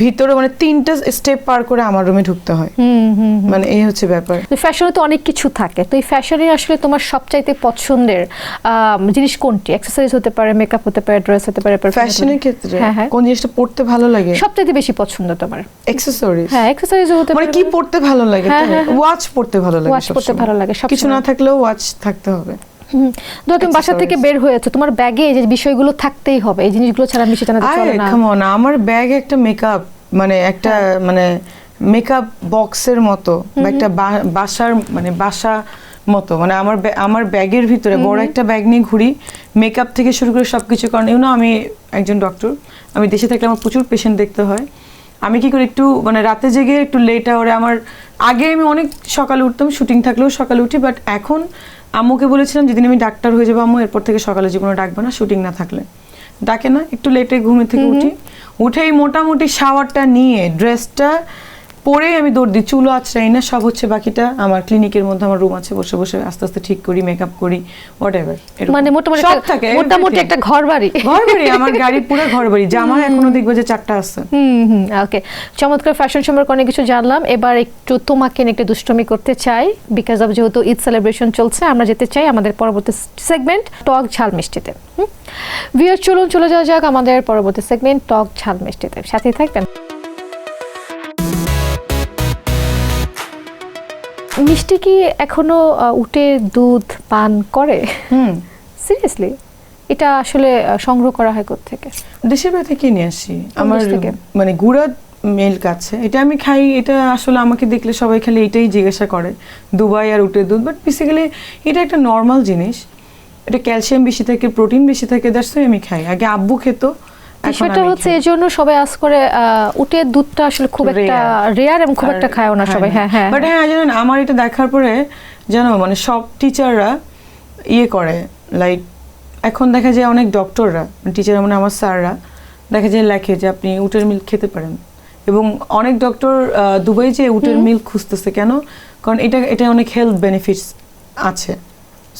ভিতরে মানে 3টা স্টেপ পার করে আমার রুমে ঢুকতে হয়। মানে এই হচ্ছে ব্যাপার। ফ্যাশনে তো অনেক কিছু থাকে, তো এই ফ্যাশনে আসলে তোমার সবচাইতে পছন্দের জিনিস কোনটি? অ্যাকসেসরিজ হতে পারে, মেকআপ হতে পারে, ড্রেস হতে পারে। ফ্যাশনের ক্ষেত্রে কোন জিনিসটা পড়তে ভালো লাগে? সবচাইতে বেশি পছন্দ তোমার? অ্যাকসেসরিজ। হ্যাঁ, অ্যাকসেসরিজ হতে পারে। মানে কি পড়তে ভালো লাগে? ওয়াচ পড়তে ভালো লাগে, ওয়াচ পড়তে ভালো লাগে, কিছু না থাকলেও ওয়াচ থাকতে হবে। ধরো তুমি বাসা থেকে বের হয়েছো, তোমার ব্যাগে যে বিষয়গুলো থাকতেই হবে, এই জিনিসগুলো ছাড়া মিশে জানাতে চলে না। কাম অন, আমার ব্যাগ একটা মেকআপ মানে একটা মানে মেকআপ বক্সের মতো বা একটা বাসার মানে বাসা মতো, মানে আমার ব্যাগের ভিতরে বড় একটা ব্যাগ নিয়ে ঘুরি, মেকআপ থেকে শুরু করে সবকিছু। কারণ আমি একজন ডক্টর, আমি দেশে থাকলে আমার প্রচুর পেশেন্ট দেখতে হয়। আমি কি করি একটু মানে রাতে জেগে একটু লেট আওয়ারে, আমার আগে আমি অনেক সকালে উঠতাম, শুটিং থাকলেও সকালে উঠি, বাট এখন আম্মুকে বলেছিলাম যেদিন আমি ডাক্তার হয়ে যাবো আম্মু এরপর থেকে সকালে জীবনে ডাকবে না, শুটিং না থাকলে ডাকে না, একটু লেটে ঘুমে থেকে উঠেই মোটামুটি শাওয়ারটা নিয়ে ড্রেসটা পরেই আমি দৌড় দিই, চুলও আছড়াই না, সব হচ্ছে বাকিটা আমার ক্লিনিকের মধ্যে আমার রুম আছে, বসে বসে আস্তে আস্তে ঠিক করি, মেকআপ করি, হোয়াটএভার। মানে মোটামুটি একটা ঘর বাড়ি আমার গাড়ি পুরো ঘর বাড়ি। জামা এখনো দেখবে যে 4টা আছে। ওকে, চমৎকার ফ্যাশন সম্পর্কে অনেক কিছু জানলাম। এবার একটু তোমাকে নিয়ে একটু দুষ্টুমি করতে চাই, বিকজ অফ যেহেতু ঈদ সেলিব্রেশন চলছে, আমরা যেতে চাই আমাদের পরবর্তী সেগমেন্ট টক ঝাল মিষ্টিতে। ভিউয়ার চলুন চলে যাওয়া যাক আমাদের পরবর্তী সেগমেন্ট টক ঝাল মিষ্টিতে, সাথেই থাকবেন। মিষ্টি কি এখনো উটের দুধ পান করে? সিরিয়াসলি? এটা আসলে সংগ্রহ করা হয় কোত্থেকে? দেশের বাড়ি থেকে নিয়ে আসি, আমার মানে গুড়া মিল্ক আছে, এটা আমি খাই। এটা আসলে আমাকে দেখলে সবাই খালি এটাই জিজ্ঞাসা করে, দুবাই আর উটের দুধ, বাট বেসিক্যালি এটা একটা নর্মাল জিনিস, এটা ক্যালসিয়াম বেশি থাকে, প্রোটিন বেশি থাকে, দ্যাটস ওয়াই আমি খাই। আগে আব্বু খেত। বিষয়টা হচ্ছে এই জন্য সবাই আজ করে উটের দুধটা আসলে খুব একটা রেয়ার এবং খুব একটা খায়ও না সবাই। হ্যাঁ বাট হ্যাঁ জানেন, আমার এটা দেখার পরে জানো মানে সব টিচাররা করে, লাইক এখন দেখা যায় অনেক ডক্টররা টিচার মানে আমার স্যাররা দেখা যায় লেখে যে আপনি উটের মিল্ক খেতে পারেন, এবং অনেক ডক্টর দুবাই যে উটের মিল্ক খুঁজতেছে কেন, কারণ এটা অনেক হেলথ বেনিফিটস আছে।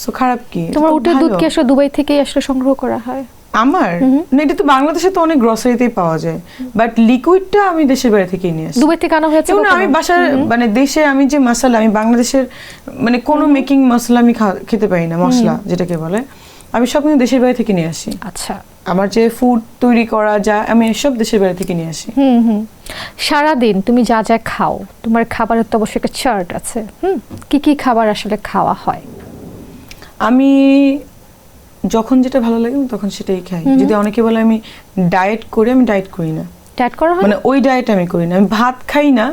সো খারাপ কি? তোমার উটের দুধ কি আসলে দুবাই থেকেই আসলে সংগ্রহ করা হয়? আমার না, এটা তো বাংলাদেশে তো অনেক গ্রসারিতেই পাওয়া যায়, বাট লিকুইডটা আমি দেশের বাইরে থেকে নিয়ে আসি। দুবাই থেকে আনা হয়েছে? আমি বাসার মানে দেশে আমি যে মশলা, আমি বাংলাদেশের মানে কোনো মেকিং মশলা আমি খেতে পারি না, মশলা যেটাকে বলে, আমি সব কিন্তু দেশের বাইরে থেকে নিয়ে আসি। আচ্ছা, আমার যে ফুড তৈরি করা যা আমি সব দেশের বাইরে থেকে নিয়ে আসি। সারাদিন তুমি যা যা খাও, তোমার খাবারের তো অবশ্যই একটা চার্ট আছে, কি কি খাবার আসলে খাওয়া হয়? আমি যখন যেটা ভালো লাগে তখন সেটাই খাই। যদি অনেকে বলে আমি ডায়েট করি, আমি ডায়েট করি না। ডায়েট করা হয় মানে ওই ডায়েট আমি করি না। আমি ভাত খাই না,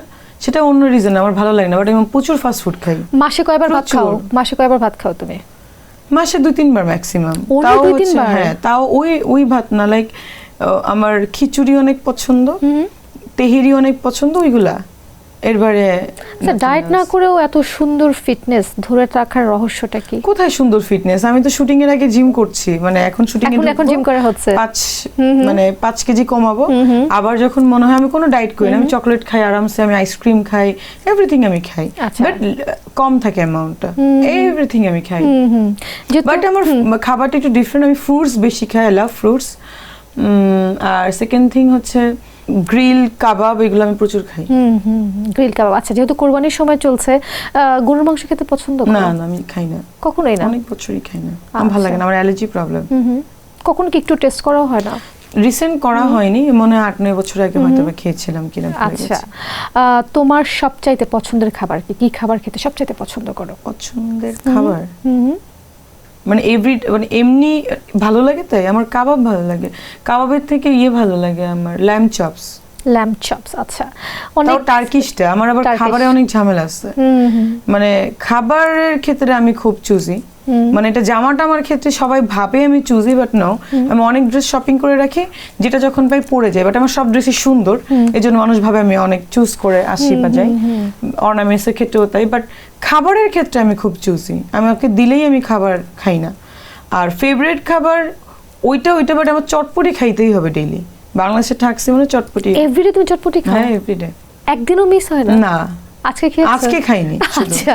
সেটা অন্য রিজন, আমার ভালো লাগে না, বাট আমি প্রচুর ফাস্ট ফুড খাই। মাসে কয়বার ভাত খাও? মাসে কয়বার ভাত খাও তুমি? মাসে 2-3 বার ম্যাক্সিমাম। তাও হচ্ছে হ্যাঁ, তাও ওই ভাত না, লাইক আমার খিচুড়ি অনেক পছন্দ, তেহেরি অনেক পছন্দ, ওইগুলা। এরবারে ডায়েট না করেও এত সুন্দর ফিটনেস ধরে রাখার রহস্যটা কি? কোথায় সুন্দর ফিটনেস? আমি তো শুটিং এর আগে জিম করছি, মানে এখন শুটিং এখন জিম করা হচ্ছে 5 কেজি কমাবো। আবার যখন মনে হয় আমি কোনো ডায়েট করি না, আমি চকলেট খাই আরামসে, আমি আইসক্রিম খাই, এভরিথিং আমি খাই, বাট কম থাকে অ্যামাউন্টটা, এভরিথিং আমি খাই। বাট আমার খাবারটা একটু ডিফারেন্ট, আমি ফ্রুটস বেশি খাই, আই লাভ ফ্রুটস। আর সেকেন্ড থিং হচ্ছে গ্রিল কাবাব, এগুলো আমি প্রচুর খাই। গ্রিল কাবাব, আচ্ছা। যেহেতু কোরবানির সময় চলছে, গরুর মাংস খেতে পছন্দ করো? না না, আমি খাই না, কখনোই না। অনেক বছরই খাই না, আমার ভালো লাগে না, আমার অ্যালার্জি প্রবলেম। কখনো কি একটু টেস্ট করা হয় না? রিসেন্ট করা হয়নি, মনে হয় 8-9 বছর আগে হয়তো খেয়েছিলাম কিনা। আচ্ছা, তোমার সবচাইতে পছন্দের খাবার কি? কি খাবার খেতে সবচাইতে পছন্দ করো? পছন্দের খাবার মানে মানে এমনি ভালো লাগে, তাই আমার কাবাব ভালো লাগে। কাবাবের থেকে ভালো লাগে আমার ল্যাম্ব চপস। ল্যাম্ব চপস, আচ্ছা। অনেক টার্কিশটা আমার আবার খাবারে অনেক ঝামেলা আছে, মানে খাবারের ক্ষেত্রে আমি খুব চুজি। মানে এটা জামাটা আমার ক্ষেত্রে সবাই ভাবে আমি চুজি, বাট নো, আমি অনেক ড্রেস শপিং করে রাখি, যেটা যখন পাই পরে যায়, বাট আমার সব ড্রেসই সুন্দর, এই জন্য মানুষ ভাবে আমি অনেক চুজ করে আসি বা যাই। অর্নামেন্টসের ক্ষেত্রেও তাই, বাট খাবারের ক্ষেত্রে আমি খুব চুজি। আমাকে দিলেই আমি খাবার খাই না। আর ফেভারিট খাবার ওইটা, বাট আমার চটপটি খাইতেই হবে ডেইলি। বাংলাদেশে থাকছি মানে চটপটি। এভরিডে তুমি চটপটি খাও? হ্যাঁ, এভরিডে। একদিনও মিস হয় না? না। আজকে খেয়েছো? আজকে খাইনি। আচ্ছা,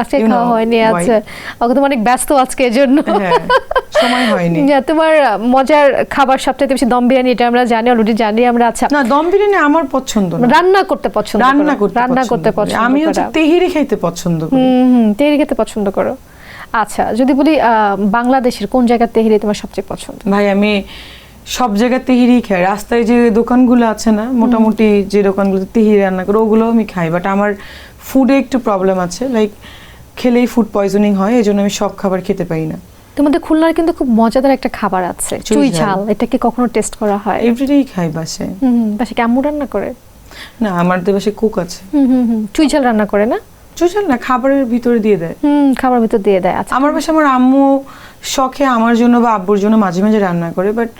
আজকে খাওয়া হয়নি। আচ্ছা, ওকে, তুমি অনেক ব্যস্ত আজকে এজন্য সময় হয়নি। তোমার মজার খাবার সবচেয়ে বেশি দম বিরিয়ানি, এটা আমরা জানি, অলরেডি জানি আমরা। আচ্ছা, না, দম বিরিয়ানি আমার পছন্দ না। রান্না করতে পছন্দ? রান্না করতে পছন্দ। আমি হচ্ছে তেহেরি খাইতে পছন্দ করি। তেহেরি খেতে পছন্দ করো। আচ্ছা, যদি বলি বাংলাদেশের কোন জায়গার তেহেরি তোমার সবচেয়ে পছন্দ? ভাই, আমি সব জায়গায় তেহেরি খাই। রাস্তায় যে দোকানগুলো আছে না, মোটামুটি যে দোকানগুলোতে তেহেরি রান্না করে, ওগুলো আমি খাই, বাট আমার ফুডে একটু প্রবলেম আছে। লাইক খেলেই ফুড পয়জনিং হয়, এই জন্য আমি সব খাবার খেতে পারি না। তোমাদের খুলনার কিন্তু খুব মজাদার একটা খাবার আছে, চুই চুই ঝাল। ঝাল। এটা কি কখনো টেস্ট করা হয়? এভরিডেই খাই বাসে। বাসে কি আম্মু রান্না করে? না, আমাদের বাসে কুক আছে। চুই ঝাল রান্না করে না? চুই ঝাল না, খাবারের ভিতরে দিয়ে দেয়। খাবার ভিতর দিয়ে দেয়। আচ্ছা, আমার বাসে আমার আম্মু শখে আমার জন্য বা আব্বুর জন্য মাঝে মাঝে রান্না করে, বাট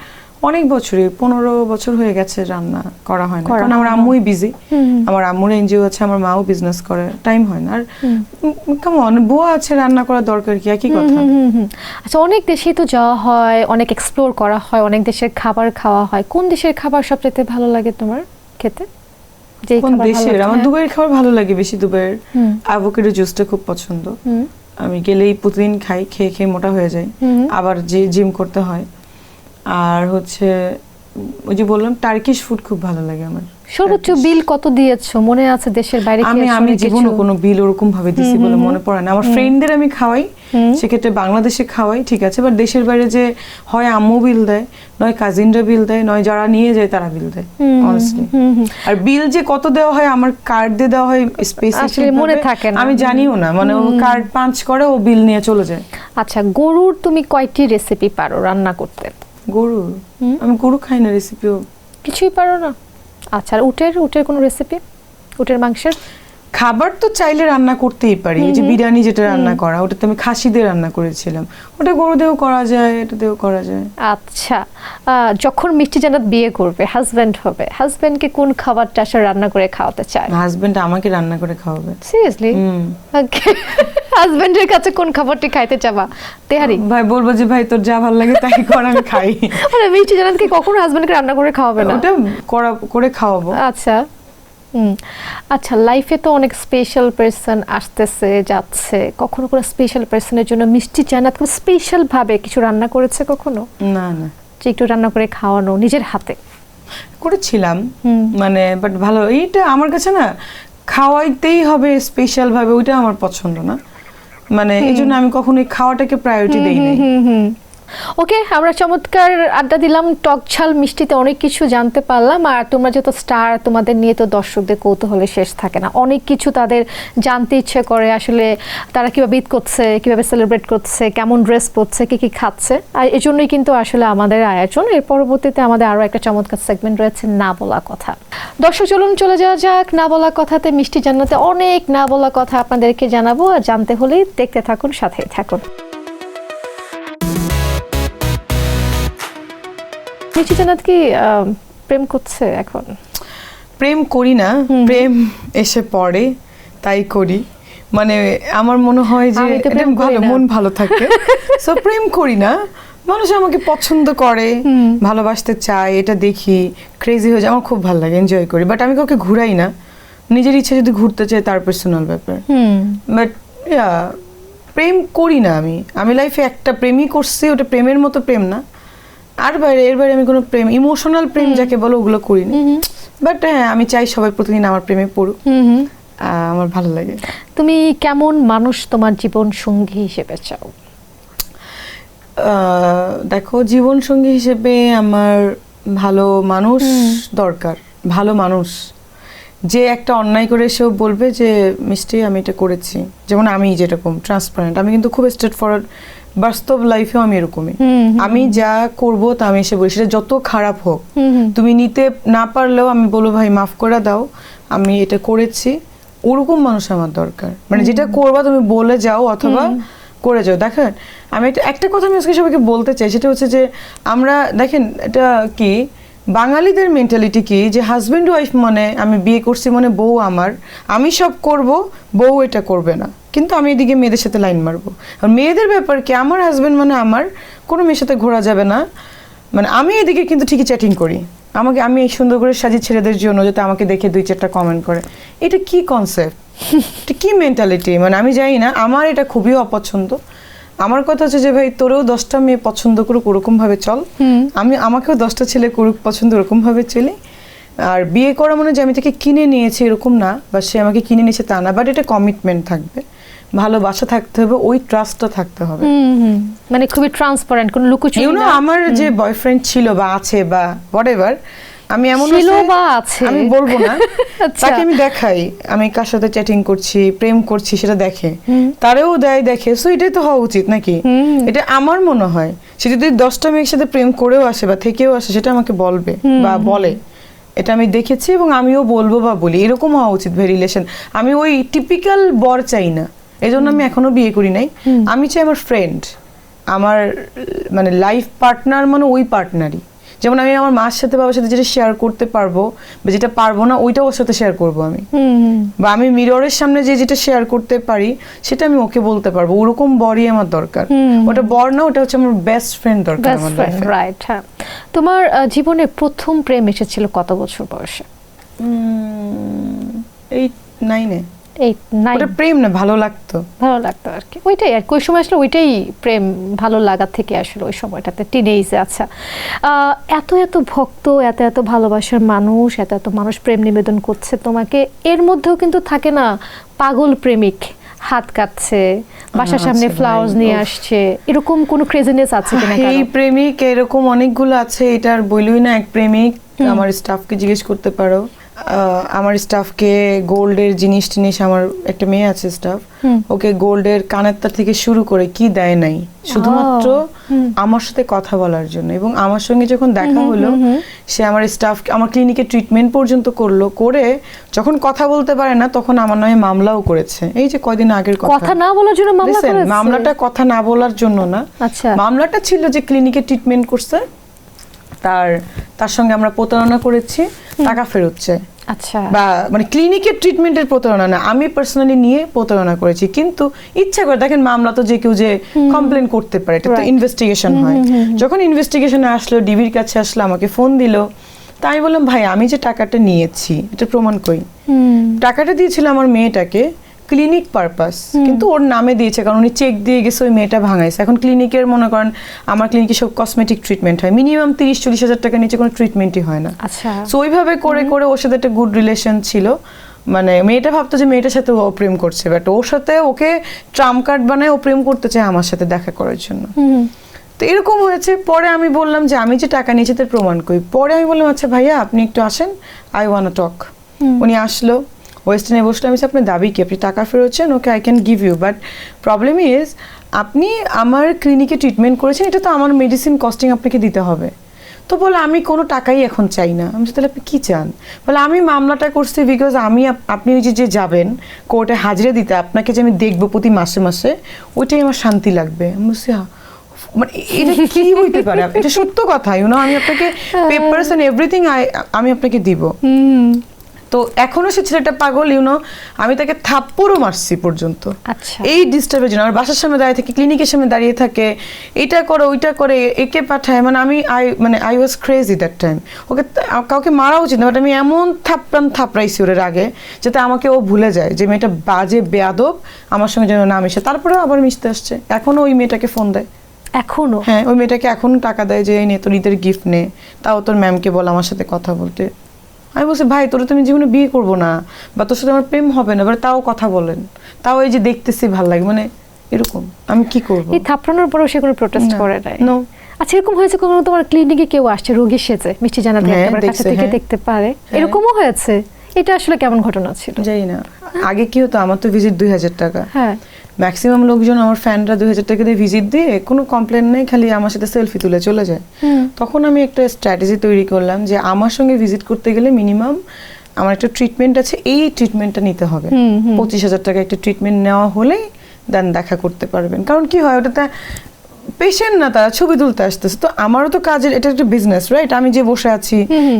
অনেক বছরই 15 বছর হয়ে গেছে রান্না করা হয় না, কারণ আমার আম্মুই বিজি। আমার আম্মুর এনজিও আছে, আমার মাও বিজনেস করে, টাইম হয় না। আর কেমন বুয়া আছে, রান্না করার দরকার কি, একই কথা। আচ্ছা, অনেক দেশেই তো যাওয়া হয়, অনেক এক্সপ্লোর করা হয়, অনেক দেশের খাবার খাওয়া হয়। কোন দেশের খাবার সবচেয়ে ভালো লাগে তোমার খেতে? যে কোন দেশের? আমার দুবাইয়ের খাবার ভালো লাগে বেশি। দুবাইয়ের অ্যাভোকাডো জুসটা খুব পছন্দ। আমি গেলেই প্রতিদিন খাই, খেয়ে খেয়ে মোটা হয়ে যাই, আবার যে জিম করতে হয়। আর হচ্ছে ওই যে বললাম টার্কিশ ফুড খুব ভালো লাগে আমার। সর্বোচ্চ বিল কত দিয়েছো মনে আছে দেশের বাইরে? আমি জীবনে কোনো বিল ওরকম ভাবে দিছি বলে মনে পড়ে না। আমার ফ্রেন্ডদের আমি খাওয়াই, সেক্ষেত্রে বাংলাদেশে খাওয়াই, ঠিক আছে, বাট দেশের বাইরে যে হয় আম্মু বিল দেয়, নয় কাজিনরা বিল দেয়, নয় যারা নিয়ে যায় তারা বিল দেয়, অনেস্টলি। আর বিল যে কত দেওয়া হয় আমার কার্ড দিয়ে দেওয়া হয় স্পেসিফিক, মনে থাকে না, আমি জানিও না, মানে ও কার্ড পাঞ্চ করে, ও বিল নিয়ে চলে যায়। আচ্ছা, গরুর তুমি কয়টি রেসিপি পারো রান্না করতে? গরুর আমি গরু খাই না, রেসিপিও কিছুই পারো না? আচ্ছা, আর উটের কোনো রেসিপি? উটের মাংসের খাবার তো চাইলে রান্না করতেই পারি। এই যে বিরিয়ানি যেটা রান্না করা, ওটা তো আমি খাসি দিয়ে রান্না করেছিলাম, ওটা গরু দিয়েও করা যায়, এটা দিয়েও করা যায়। আচ্ছা, যখন মিষ্টি জান্নাত বিয়ে করবে, হাজবেন্ড হবে, হাজবেন্ডকে কোন খাবারটা আসলে রান্না করে খাওয়াতে চায়? হাজবেন্ড আমাকে রান্না করে খাওয়াবে। সিরিয়াসলি? ওকে। হাজবেন্ডের কাছে কোন খাবারটি খাইতে চাবা? তেহারি? ভাই বলবো যে ভাই তোর যা ভালো লাগে তাই কর, আমি খাই। আরে মিষ্টি জান্নাত কি কখনো হাজবেন্ডকে রান্না করে খাওয়াবে না? ওটা করে খাওয়াবো। আচ্ছা। আচ্ছা, লাইফে তো অনেক স্পেশাল পারসন আসতেছে যাচ্ছে, কখনো কোনো স্পেশাল পারসনের জন্য মিষ্টি জান্নাত খুব স্পেশাল ভাবে কিছু রান্না করেছে কখনো? না না, যে একটু রান্না করে খাওয়ানো নিজের হাতে? করেছিলাম, মানে বাট ভালো, এইটা আমার কাছে না খাওয়াইতেই হবে স্পেশাল ভাবে, ওইটা আমার পছন্দ না, মানে এই জন্য আমি কখনো এই খাওয়াটাকে প্রায়োরিটি দেই না। ওকে, আমরা চমৎকার আড্ডা দিলাম, টক ঝাল মিষ্টিতে অনেক কিছু জানতে পারলাম। আর তোমরা যেহেতু স্টার, তোমাদের নিয়ে তো দর্শকদের কৌতূহলে শেষ থাকে না, অনেক কিছু তাদের জানতে ইচ্ছে করে, আসলে তারা কিভাবে ঈদ করছে, কিভাবে সেলিব্রেট করছে, কেমন ড্রেস পরছে, কি কি খাচ্ছে। আর এই জন্যই কিন্তু আসলে আমাদের আয়োজন। এর পরবর্তীতে আমাদের আরো একটা চমৎকার সেগমেন্ট রয়েছে, না বলা কথা। দর্শক চলুন চলে যাওয়া যাক না বলা কথাতে। মিষ্টি জান্নাতে অনেক না বলা কথা আপনাদেরকে জানাবো, আর জানতে হলে দেখতে থাকুন, সাথেই থাকুন। মিষ্টি জান্নাত কি প্রেম করছে এখন? প্রেম করি না, প্রেম এসে পড়ে তাই করি, মানে আমার মনে হয় যে এটা ভালো, মন ভালো থাকে, সো প্রেম করি না। মানুষ আমাকে পছন্দ করে, ভালোবাসতে চায়, এটা দেখি ক্রেজি হয়ে যায়, আমার খুব ভালো লাগে, এনজয় করি, বাট আমি কাউকে ঘুরাই না। নিজের ইচ্ছা যদি ঘুরতে চাই তার পার্সোনাল ব্যাপার, বাট প্রেম করি না। আমি লাইফে একটা প্রেমই করছি, ওটা প্রেমের মতো প্রেম না, আর এর বাইরে আমি কোনো প্রেম, ইমোশনাল প্রেম যাকে বলো, ওগুলো করিনি। বাট হ্যাঁ, আমি চাই সবাই প্রতিদিন আমার প্রেমে পড়ুক, আমার ভালো লাগে। তুমি কেমন মানুষ তোমার জীবন সঙ্গী হিসেবে চাও? দেখো, জীবন সঙ্গী হিসেবে আমার ভালো মানুষ দরকার, ভালো মানুষ যে একটা অন্যায় করে সেও বলবে যে মিষ্টি আমি এটা করেছি, যেমন আমি যেরকম ট্রান্সপারেন্ট, আমি কিন্তু খুব স্ট্রেট ফরওয়ার্ড, বাস্তব লাইফেও আমি এরকমই, আমি যা করবো তা আমি এসে বলি, সেটা যত খারাপ হোক, তুমি নিতে না পারলেও আমি বলবো ভাই মাফ করে দাও, আমি এটা করেছি। ওরকম মানুষ আমার দরকার, মানে যেটা করবা তুমি বলে যাও অথবা করে যাও। দেখেন, আমি একটা কথা আমি আজকে সবাইকে বলতে চাই, সেটা হচ্ছে যে আমরা দেখেন এটা কি বাঙালিদের মেন্টালিটি কি, যে হাজব্যান্ড ওয়াইফ মানে আমি বিয়ে করছি মানে বউ আমার, আমি সব করব, বউ এটা করবে না, কিন্তু আমি এদিকে মেয়েদের সাথে লাইন মারবো। আর মেয়েদের ব্যাপার কি, আমার হাজব্যান্ড মানে আমার, কোনো মেয়ের সাথে ঘোরা যাবে না, মানে আমি এদিকে কিন্তু ঠিকই চ্যাটিং করি, আমি এই সুন্দর করে সাজি ছেলেদের জন্য যাতে আমাকে দেখে 2-4টা কমেন্ট করে। এটা কি কনসেপ্ট, এটা কি মেন্টালিটি, মানে আমি জানি না, আমার এটা খুবই অপছন্দ। আমার কথা হচ্ছে যে ভাই তোরেও 10টা মেয়ে পছন্দ করুক, ওরকম ভাবে চল, আমাকেও 10টা ছেলে করুক পছন্দ, ওরকম ভাবে চলি। আর বিয়ে করা মানে যে আমি তাকে কিনে নিয়েছি এরকম না, বা সে আমাকে কিনে নিয়েছে তা না, বাট এটা কমিটমেন্ট থাকবে, ভালোবাসা থাকতে হবে, ওই ট্রাস্টটা থাকতে হবে, মানে খুবই ট্রান্সপারেন্ট, কোনো লুকোচুরি না। আমার যে বয়ফ্রেন্ড ছিল বা আছে বা হোয়াটএভার, আমি এমন ছিল আছে, বা আছে। আমি বলবো না। আচ্ছা। তাকে আমি দেখাই আমি কার সাথে চ্যাটিং করছি, প্রেম করছি, সেটা দেখে, তারেও দেয়, দেখে। সো এটাই তো হওয়া উচিত নাকি? এটা আমার মনে হয় সে যদি 10টা মেয়ের সাথে প্রেম করেও আসে বা থেকেও আসে, সেটা আমাকে বলবে বা বলে, এটা আমি দেখেছি এবং আমিও বলবো বা বলি, এরকম হওয়া উচিত ভাই রিলেশন। আমি ওই টিপিক্যাল বর চাই না, এজন্য আমি এখনো বিয়ে করি নাই। আমি চাই আমার ফ্রেন্ড, আমার মানে লাইফ পার্টনার, মানে ওই পার্টনারই। যেমন আমি আমার মার সাথে বাবার সাথে যেটা শেয়ার করতে পারবো বা যেটা পারবো না, ওইটা ওর সাথে শেয়ার করবো আমি। বা আমি মিররের সামনে যেটা শেয়ার করতে পারি, সেটা আমি ওকে বলতে পারবো। ওরকম বরই আমার দরকার। ওটা বর না, ওটা হচ্ছে আমার বেস্ট ফ্রেন্ড দরকার বেস্ট আমার ফ্রেন্ড, লাইফে। রাইট। হ্যাঁ, তোমার জীবনে প্রথম প্রেম এসেছিল কত বছর বয়সে? 8-9-এ। 8-9? ওটা প্রেম না, ভালো লাগতো। ভালো লাগতো আর কি, ওইটাই আর কি। ওই সময় আসলে ওইটাই প্রেম, ভালো লাগা থেকে আসলে ওই সময়টাতে টিনেজে। আচ্ছা, এত এত ভক্ত, এত এত ভালোবাসার মানুষ, এত এত মানুষ প্রেম নিবেদন করছে তোমাকে, এর মধ্যেও কিন্তু থাকে না পাগল প্রেমিক, হাত কাটছে, বাসার সামনে আচ্ছা ফ্লাওয়ার্স ভাই, নিয়ে উফ। আসছে, এরকম কোনো ক্রেজিনেস আছে কিনা? এই কারো? প্রেমিক এরকম অনেকগুলো আছে, এটার বলুই না এক প্রেমিক। আমার স্টাফকে জিজ্ঞেস করতে পারো। আমার স্টাফকে গোল্ডের জিনিস টিনিস, আমার একটা মেয়ে আছে স্টাফ, ওকে গোল্ডের কানেরটা থেকে শুরু করে কি দেয় নাই, শুধুমাত্র আমার সাথে কথা বলার জন্য। এবং আমার সঙ্গে যখন দেখা হলো, সে আমার স্টাফ আমার ক্লিনিকে ট্রিটমেন্ট পর্যন্ত করলো, করে যখন কথা বলতে পারে না, তখন আমার নামে মামলাও করেছে। এই যে কয়দিন আগের কথা না বলার জন্য মামলা Listen, করেছে? মামলাটা কথা না বলার জন্য না, আচ্ছা। মামলাটা ছিল যে ক্লিনিকে ট্রিটমেন্ট করছে, তার সঙ্গে আমরা প্রতারণা করেছি, টাকা ফেরত চাই। আচ্ছা। বা মানে ক্লিনিকের ট্রিটমেন্টের প্রতারণা না, আমি পার্সোনালি নিয়ে প্রতারণা করেছি। কিন্তু ইচ্ছা করে, দেখেন মামলা তো যে কেউ যে কমপ্লেন করতে পারে, এটা তো Right. ইনভেস্টিগেশন হয়। যখন ইনভেস্টিগেশনে আসলো, ডিবির কাছে আসলো, আমাকে ফোন দিল, তাই আমি বললাম ভাই আমি যে টাকাটা নিয়েছি এটা প্রমাণ কই। টাকাটা দিয়েছিল আমার মেয়েটাকে ক্লিনিক পারপাস, কিন্তু ওর নামে দিয়েছে কারণ উনি চেক দিয়ে গেছে, ওই মেয়েটা ভাঙাইছে। এখন ক্লিনিকের মনে করেন আমার ক্লিনিকে সব কসমেটিক ট্রিটমেন্ট হয়, মিনিমাম 30-40 হাজার টাকা নিচে কোনো ট্রিটমেন্টই হয় না। আচ্ছা। সো ওইভাবে করে করে ওর সাথে একটা গুড রিলেশন ছিল। মানে মেয়েটা ভাবতো যে মেয়েটার সাথে ও প্রেম করছে, বাট ওর সাথে ওকে ট্রাম্প কার্ড বানায় ও প্রেম করতে চায় আমার সাথে দেখা করার জন্য। তো এরকম হয়েছে। পরে আমি বললাম যে আমি যে টাকা নিয়েছি তার প্রমাণ করি। পরে আমি বললাম আচ্ছা ভাইয়া আপনি একটু আসেন, আই ওয়ান্ট টক। উনি আসলো, ওয়েস্টার্নে বসলে। আমি আপনার দাবি কি? আপনি টাকা ফেরোচ্ছেন, okay I can give you, but problem is আপনি আমার ক্লিনিকে ট্রিটমেন্ট করেছেন, এটা তো আমার মেডিসিন কস্টিং আপনাকে দিতে হবে। তো বলে আমি কোনো টাকাই এখন চাই না। আমি তাহলে আপনি কী চান? বলে আমি মামলাটা করছি বিকজ আমি আপনি ওই যে যাবেন কোর্টে হাজিরা দিতে, আপনাকে যে আমি দেখবো প্রতি মাসে মাসে, ওইটাই আমার শান্তি লাগবে। আমি বলছি মানে এটা কি হইতে পারে? এটা সত্য কথা, ইউনো, আমি আপনাকে পেপারস এন্ড এভরিথিং আমি আপনাকে দিব। তো এখনো সে ছেলেটা পাগল, ইউনো, আমি তাকে থাপ্পড়ও মারছি পর্যন্ত। আচ্ছা। এই ডিস্টার্বের জন্য আমার বাসার সামনে দাঁড়িয়ে থাকে, ক্লিনিকের সামনে দাঁড়িয়ে থাকে, এটা করে ওইটা করে, একে পাঠায়। মানে I was crazy that time. ওকে কাউকে মারা উচিত না, বাট আমি এমন থাপড়াইছি ওর আগে যাতে আমাকে ও ভুলে যায় যে মেয়েটা বাজে বেয়াদব, আমার সঙ্গে যেন না মিশে। তারপরে আবার মিশতে আসছে, এখনো ওই মেয়েটাকে ফোন দেয়। এখনো? হ্যাঁ, ওই মেয়েটাকে এখনো টাকা দেয় যে এই নে তোর ঈদের গিফট নে, তাও তোর ম্যামকে বল আমার সাথে কথা বলতে। আমি বলছি ভাই তোর তুমি জীবনে বিয়ে করবো না বা তোর সাথে আমার প্রেম হবে না, বাট তাও কথা বলেন, তাও এই যে দেখতেছি ভাল লাগে, মানে এরকম আমি কি করবো? এই থাপড়ানোর পরেও সে কোনো প্রোটেস্ট করে নাই? নো। আচ্ছা, এরকম হয়েছে কখনো তোমার ক্লিনিকে কেউ আসছে রোগী সেজে, মিষ্টি জানাতে হ্যাঁ, একেবারে কাছে দেখছে, থেকে হ্যাঁ। দেখতে পারে, এরকমও হয়েছে? এটা আসলে কেমন ঘটনা ছিল? জানি না, আগে কি হতো, আমার তো ভিজিট 2000 টাকা। হ্যাঁ। ম্যাক্সিমাম লোকজন আমার ফ্যানরা 2000 টাকা দিয়ে ভিজিট দিয়ে কোনো কমপ্লেন নেই, খালি আমার সাথে সেলফি তুলে চলে যায়। তখন আমি একটা স্ট্র্যাটেজি তৈরি করলাম যে আমার সঙ্গে ভিজিট করতে গেলে মিনিমাম আমার একটা ট্রিটমেন্ট আছে, এই ট্রিটমেন্টটা নিতে হবে। 25,000 টাকা একটা ট্রিটমেন্ট নেওয়া হলেই দেন দেখা করতে পারবেন। কারণ কি হয়, ওটাতে পেশেন্ট না, তারা ছবি তুলতে আসতেছে, তো আমারও তো কাজের, এটা একটা বিজনেস, রাইট? আমি যে বসে আছি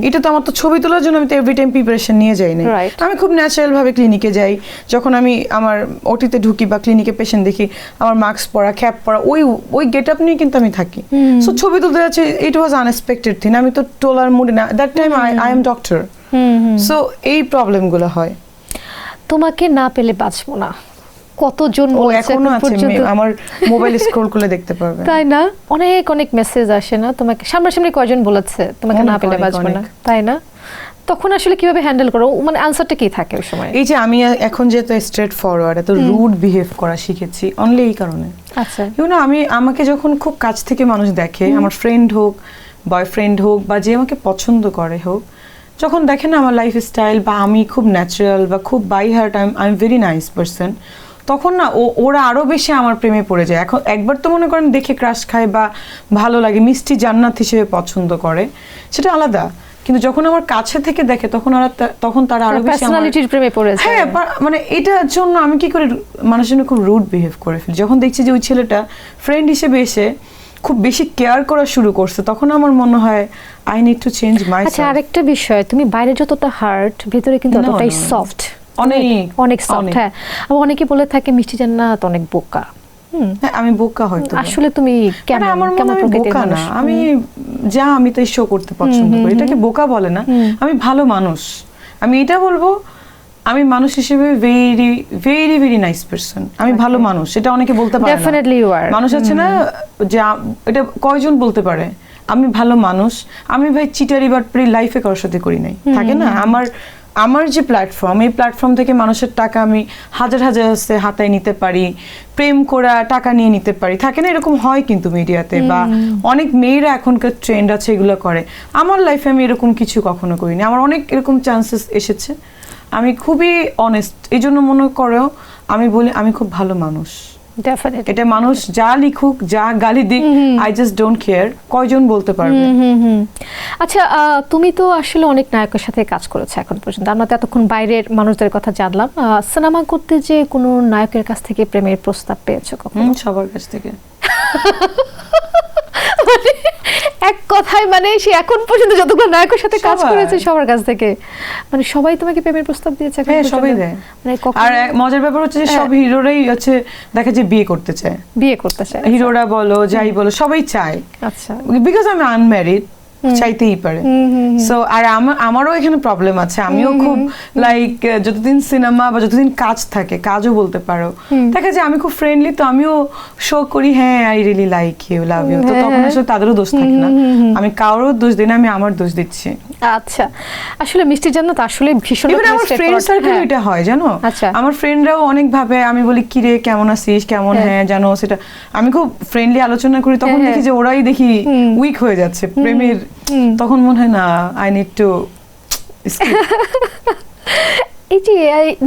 এটা তো আমার তো ছবি তোলার জন্য আমি তো এভরি টাইম প্রিপারেশন নিয়ে যাই না। Right. আমি খুব ন্যাচারাল ভাবে ক্লিনিকে যাই, যখন আমি আমার ওটিতে ঢুকি বা ক্লিনিকে পেশেন্ট দেখি, আমার মাস্ক পরা, ক্যাপ পরা, ওই গেট আপ নিয়ে কিন্তু আমি থাকি। সো ছবি তুলতে যাচ্ছি, ইট ওয়াজ আনএক্সপেক্টেড থিং, আমি তো টোলার মুডে না, that time I am doctor. So এই প্রবলেমগুলো হয়। তোমাকে না পেলে বাঁচবো না, কতজন ও বলেছে এখনো এখন আছে, পর্যন্ত? আমার মোবাইল স্ক্রল করলে দেখতে পারবেন। তাই না? অনেক অনেক মেসেজ আসে না তোমাকে? সামনাসামনি কয়জন বলেছে তোমাকে না অনেক, পেলে অনেক, বাঁচবো না, অনেক। তাই না? তখন আসলে কিভাবে হ্যান্ডেল করো, মানে আনসারটা কি থাকে ওই সময়? এই যে আমি এখন যেহেতু স্ট্রেট ফরওয়ার্ড, এত রুড বিহেভ করা শিখেছি অনলি এই কারণে। আচ্ছা। আমাকে যখন খুব কাছ থেকে মানুষ দেখে, আমার ফ্রেন্ড হোক বয়ফ্রেন্ড হোক বা যে আমাকে পছন্দ করে হোক, যখন দেখে না আমার লাইফস্টাইল বা আমি খুব ন্যাচারাল বা খুব by heart, I am very nice person, তখন না ওরা আরো বেশি আমার প্রেমে পড়ে যায়। এখন একবার তো মনে করেন দেখে ক্রাশ খায় বা ভালো লাগে, মিষ্টি জান্নাত হিসেবে পছন্দ করে, সেটা আলাদা। কিন্তু যখন আমার কাছে থেকে দেখে তখন তারা আরো বেশি পার্সোনালিটির প্রেমে পড়ে যায়। হ্যাঁ, মানে এটার জন্য আমি কি করে মানুষের জন্য খুব রুড বিহেভ করে ফেলি। যখন দেখছি যে ওই ছেলেটা ফ্রেন্ড হিসেবে এসে খুব বেশি কেয়ার করা শুরু করছে, তখন আমার মনে হয় I need to change my. আচ্ছা, আরেকটা বিষয়, তুমি বাইরে যতটা হার্ট, ভিতরে কিন্তু ততটাই সফট, অনেক সফট। হ্যাঁ, অনেকে বলে থাকে মিষ্টি জান্নাত অনেক বোকা। হ্যাঁ, আমি বোকা হয়তো। আসলে তুমি কেমন প্রকৃতির মানুষ? আমি আমি তো শো করতে পছন্দ করি, এটাকে বোকা বলে না। আমি ভালো মানুষ, আমি এটা বলবো, আমি মানুষ হিসেবে very very very nice person. আমি ভালো মানুষ, এটা অনেকে বলতে পারে না। Definitely you are. মানুষ আছে না যে এটা কয়জন বলতে পারে আমি ভালো মানুষ? আমি ভাই চিটারি বাটপারি লাইফে কারোর সাথে করি নাই, থাকে না। আমার যে প্ল্যাটফর্ম, এই প্ল্যাটফর্ম থেকে মানুষের টাকা আমি হাজার হাজার হাতায় নিতে পারি, প্রেম করা টাকা নিয়ে নিতে পারি, থাকে না, এরকম হয় কিন্তু মিডিয়াতে। বা অনেক মেয়েরা এখনকার ট্রেন্ড আছে এগুলো করে। আমার লাইফে আমি এরকম কিছু কখনো করিনি। আমার অনেক এরকম চান্সেস এসেছে, আমি খুবই অনেস্ট। এই জন্য মনে করেও আমি বলি আমি খুব ভালো মানুষ। ডেফিনেটলি। এটা মানুষ যা লিখুক, যা গালি দিক, আই জাস্ট ডোন্ট কেয়ার, কয়জন বলতে পারবে। আচ্ছা, তুমি তো আসলে অনেক নায়কের সাথে কাজ করেছো এখন পর্যন্ত। আমরা তো এতক্ষণ বাইরের মানুষদের কথা জানলাম। সিনেমা করতে যে কোনো নায়কের কাছ থেকে প্রেমের প্রস্তাব পেয়েছো কখনো? সবার কাছ থেকে। এক কথায় মানে সে এখন পর্যন্ত যতগুলো নায়কের সাথে কাজ করেছে সবার কাছ থেকে, মানে সবাই তোমাকে প্রেমের প্রস্তাব দিয়েছে? হ্যাঁ, সবাই দেয়। আর মজার ব্যাপার হচ্ছে যে সব হিরোরাই হচ্ছে দেখা যায় বিয়ে করতে চায়। হিরোরা বলো, যাই বলো, সবাই চায়। আচ্ছা, বিকজ আমি আনম্যারিড, চাইতেই পারে। সো আর আমারও এখানে প্রবলেম আছে। আমিও খুব লাইক যতদিন সিনেমা বা যতদিন কাজ থাকে, কাজও বলতে পারো, দেখা যায় আমি খুব ফ্রেন্ডলি, তো আমিও শো করি হ্যাঁ I really like you, love you. তো তখন আসলে তাদেরও দোষ থাকে না, আমি কারোর দোষ দিই না, আমি আমার দোষ দিচ্ছি। আচ্ছা, আসলে মিষ্টি জান্নাত আসলে ভীষণ আমার ফ্রেন্ড সার্কেল এটা হয় জানো। আমার ফ্রেন্ডরাও অনেক ভাবে, আমি বলি কি রে কেমন আছিস, কেমন, হ্যাঁ জানো সেটা, আমি খুব ফ্রেন্ডলি আলোচনা করি, তখন দেখি যে ওরাই দেখি উইক হয়ে যাচ্ছে প্রেমের। তখন মনে হয় না, আই নিড টু। এই যে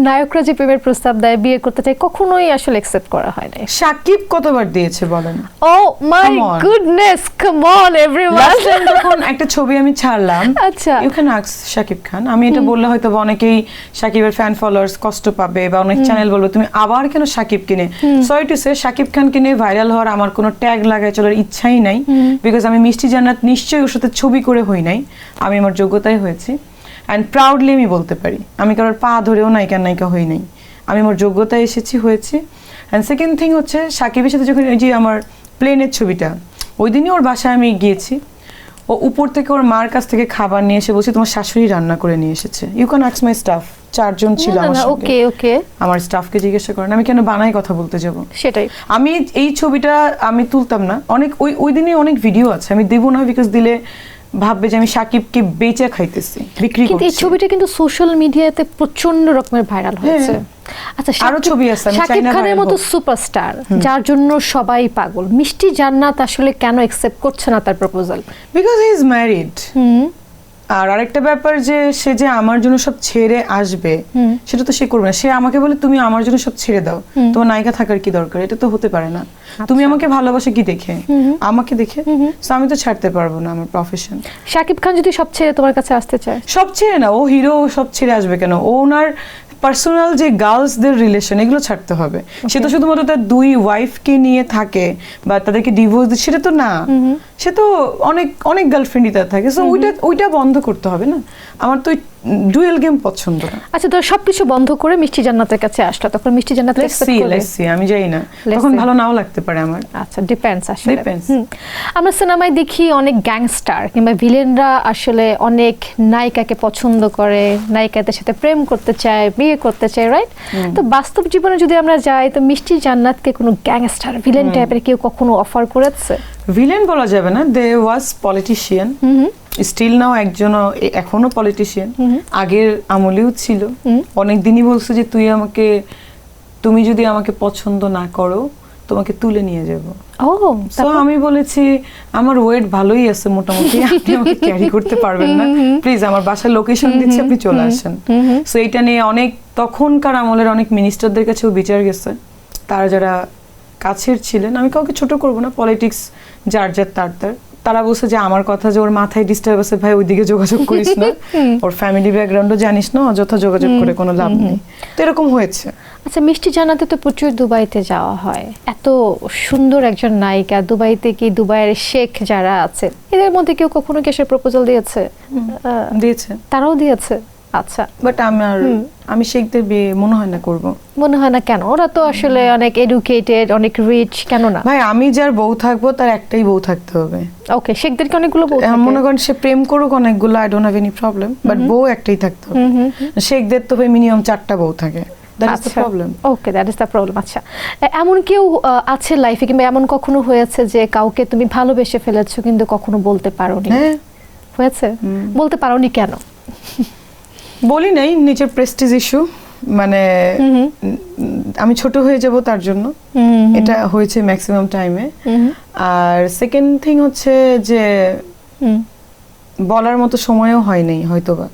নায়করা যে প্রেমের প্রস্তাব দেয়, বিয়ে করতে চায়, কখনোই আসলে অ্যাকসেপ্ট করা হয় না। শাকিব কতবার দিয়েছে বলেন? Oh my goodness, come on everyone. Last time যখন একটা ছবি আমি ছাড়লাম, আচ্ছা, you can ask Shakib Khan. আমি এটা বললে হয়তো অনেকেই শাকিবের ফ্যান ফলোয়ার্স কষ্ট পাবে, বা অনেক চ্যানেল বলবে তুমি আবার কেন শাকিব কিনে। Sorry to say, Shakib Khan কিনে ভাইরাল হওয়ার আমার কোনো ট্যাগ লাগায় চলার ইচ্ছাই নাই। বিকজ আমি মিষ্টি জান্নাত নিশ্চয়ই ওর সাথে ছবি করে হই নাই, আমি আমার যোগ্যতায় হয়েছি। অ্যান্ড প্রাউডলি আমি বলতে পারি, আমি কারোর পা ধরেও নায়িকা হই নাই, আমি আমার যোগ্যতায় এসেছি, হয়েছি। অ্যান্ড সেকেন্ড থিং হচ্ছে সাকিবের সাথে যখন ওই যে আমার প্লেনের ছবিটা, ওই দিনই ওর বাসায় আমি গিয়েছি, ও উপর থেকে ওর মার কাছ থেকে খাবার নিয়ে এসে বলছি তোমার শাশুড়ি রান্না করে নিয়ে এসেছে। You can ask my staff, 4 জন ছিল আমার সঙ্গে। ওকে ওকে, আমার স্টাফকে জিজ্ঞাসা করেন, আমি কেন বানাই কথা বলতে যাব? সেটাই। আমি এই ছবিটা আমি তুলতাম না, অনেক ওই দিনে অনেক ভিডিও আছে, আমি দেবো না, বিকজ দিলে ভাববে যে আমি সাকিবকে বেচে খাইতেছি, বিক্রি করছি। কিন্তু এই ছবিটা কিন্তু সোশ্যাল মিডিয়াতে প্রচন্ড রকমের ভাইরাল হয়েছে। আচ্ছা, আরো ছবি আছে, আমি শাকিব খানের মতো সুপারস্টার যার জন্য সবাই পাগল, মিষ্টি জান্নাত আসলে কেন অ্যাকসেপ্ট করছে না তার proposal? Because he is married. আর আরেকটা ব্যাপার যে সে যে আমার জন্য সব ছেড়ে আসবে, সেটা তো সে করবে না। সে আমাকে বলে তুমি আমার জন্য সব ছেড়ে দাও, তোমার নায়িকা থাকার কি দরকার? এটা তো হতে পারে না। তুমি আমাকে ভালোবাসে কি দেখে? আমাকে দেখে। সো আমি তো ছাড়তে পারবো না আমার প্রফেশন। শাকিব খান যদি সব ছেড়ে তোমার কাছে আসতে চায়? সব ছেড়ে না, ও হিরো, সব ছেড়ে আসবে কেন? ও ওনার পার্সোনাল যে গার্লসদের রিলেশন, এগুলো ছাড়তে হবে। সে তো শুধুমাত্র তার 2 ওয়াইফকে নিয়ে থাকে বা তাদেরকে ডিভোর্স দিচ্ছে, সেটা তো না। সে তো অনেক অনেক গার্লফ্রেন্ডই তার থাকে। সো ওইটা বন্ধ করতে হবে না। আমার তো ডুয়েল গেম পছন্দ না। আচ্ছা, তো সবকিছু বন্ধ করে মিষ্টি জান্নাতের কাছে আসলো, তখন মিষ্টি জান্নাত এক্সপেক্ট করবে? আমি জানি না, তখন ভালো নাও লাগতে পারে আমার। আচ্ছা, ডিপেন্ডস আসলে। আমরা সিনেমায় দেখি অনেক গ্যাংস্টার কিংবা ভিলেনরা আসলে অনেক নায়িকাকে পছন্দ করে, নায়িকাদের সাথে প্রেম করতে চায়, বিয়ে করতে চায়, রাইট? তো বাস্তব জীবনে যদি আমরা যাই, তো মিষ্টি জান্নাতকে কোনো গ্যাংস্টার ভিলেন টাইপের কেউ কখনো অফার করেছে? ভিলেন বলা যাবে না, দে ওয়াজ পলিটিশিয়ান, স্টিল নাও একজনও এখনো পলিটিশিয়ান, আগের আমলেও ছিল। অনেক দিনই বলছে যে তুমি যদি আমাকে পছন্দ না করো তোমাকে তুলে নিয়ে যাব। ও সো আমি বলেছি আমার ওয়েট ভালোই আছে মোটামুটি, আপনি আমাকে ক্যারি করতে পারবেন না, প্লিজ আমার বাসার লোকেশন দিচ্ছি, আপনি চলে আসেন। সো এটা নিয়ে অনেক তখনকার আমলের অনেক মিনিস্টারদের কাছেও বিচার গেছে, তারা যারা কাছের ছিলেন, আমি কাউকে ছোট করব না, পলিটিক্স যার যার তার তার, তারা বলছে যে আমার কথা যে ওর মাথায় ডিস্টার্ব আছে ভাই ওইদিকে যোগাযোগ করিস না, ওর ফ্যামিলি ব্যাকগ্রাউন্ডও জানিস না, অযথা যোগাযোগ করে কোনো লাভ নেই। তো এরকম হয়েছে। আচ্ছা, মিষ্টি জান্নাতে তো প্রচুর দুবাইতে যাওয়া হয়, এত সুন্দর একজন নায়িকা, দুবাইতে কি দুবাইয়ের শেখ যারা আছে এদের মধ্যে কেউ কখনো কি এসে প্রপোজাল দিয়েছে? দিয়েছে, তারাও দিয়েছে। আচ্ছা, বাট আমি শেখদের বিয়ে মনে হয় না করব। মনে হয় না কেন? ওরা তো আসলে অনেক এডুকেটেড, অনেক রিচ, কেন না? ভাই আমি যার বউ থাকবো তার একটাই বউ থাকতে হবে। ওকে, শেখদেরকে অনেকগুলো বউ এখন থাকে। মনে করেন সে প্রেম করুক অনেকগুলো, I don't have any problem, but বউ একটাই থাকতে হবে। শেখদের তো ভাই মিনিমাম 4টা বউ থাকে, that is the problem. Okay, that is the problem. আচ্ছা, এমন কেউ আছে লাইফে, কিংবা এমন কখনো হয়েছে যে কাউকে তুমি ভালোবেসে ফেলেছো কিন্তু কখনো বলতে পারোনি? হ্যাঁ হয়েছে। বলতে পারোনি কেন? বলি নাই, নিজের প্রেস্টিজ ইস্যু, মানে আমি ছোট হয়ে যাব তার জন্য, এটা হয়েছে ম্যাক্সিমাম টাইমে। আর সেকেন্ড থিং হচ্ছে যে বলার মতো সময়ও হয় নাই হয়তোবা।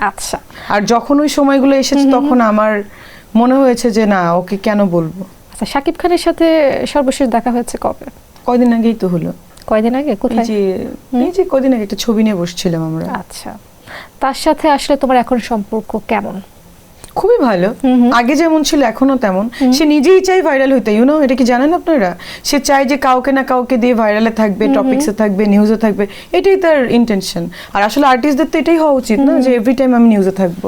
আচ্ছা, আর যখন ওই সময়গুলো এসেছে তখন আমার মনে হয়েছে যে না, ওকে কেন বলবো। আচ্ছা, শাকিব খানের সাথে সর্বশেষ দেখা হয়েছে কবে? কয়দিন আগেই তো হলো। কয়দিন আগে? কোথায়? এই যে কয়দিন আগে একটা ছবি নিয়ে বসছিলাম আমরা। আচ্ছা, তার সাথে আসলে তোমার এখন সম্পর্ক কেমন? খুবই ভালো, আগে যেমন ছিল এখনো তেমন। সে নিজেই চাই ভাইরাল হইতে, ইউ নো, এটা কি জানেন আপনারা? সে চায় যে কাউকে না কাউকে দিয়ে ভাইরালে থাকবে, টপিকসে থাকবে, নিউজে থাকবে, এটাই তার ইন্টেনশন। আর আসলে আর্টিস্টদের তো এটাই হওয়া উচিত না, যে এভরি টাইম আমি নিউজে থাকবো।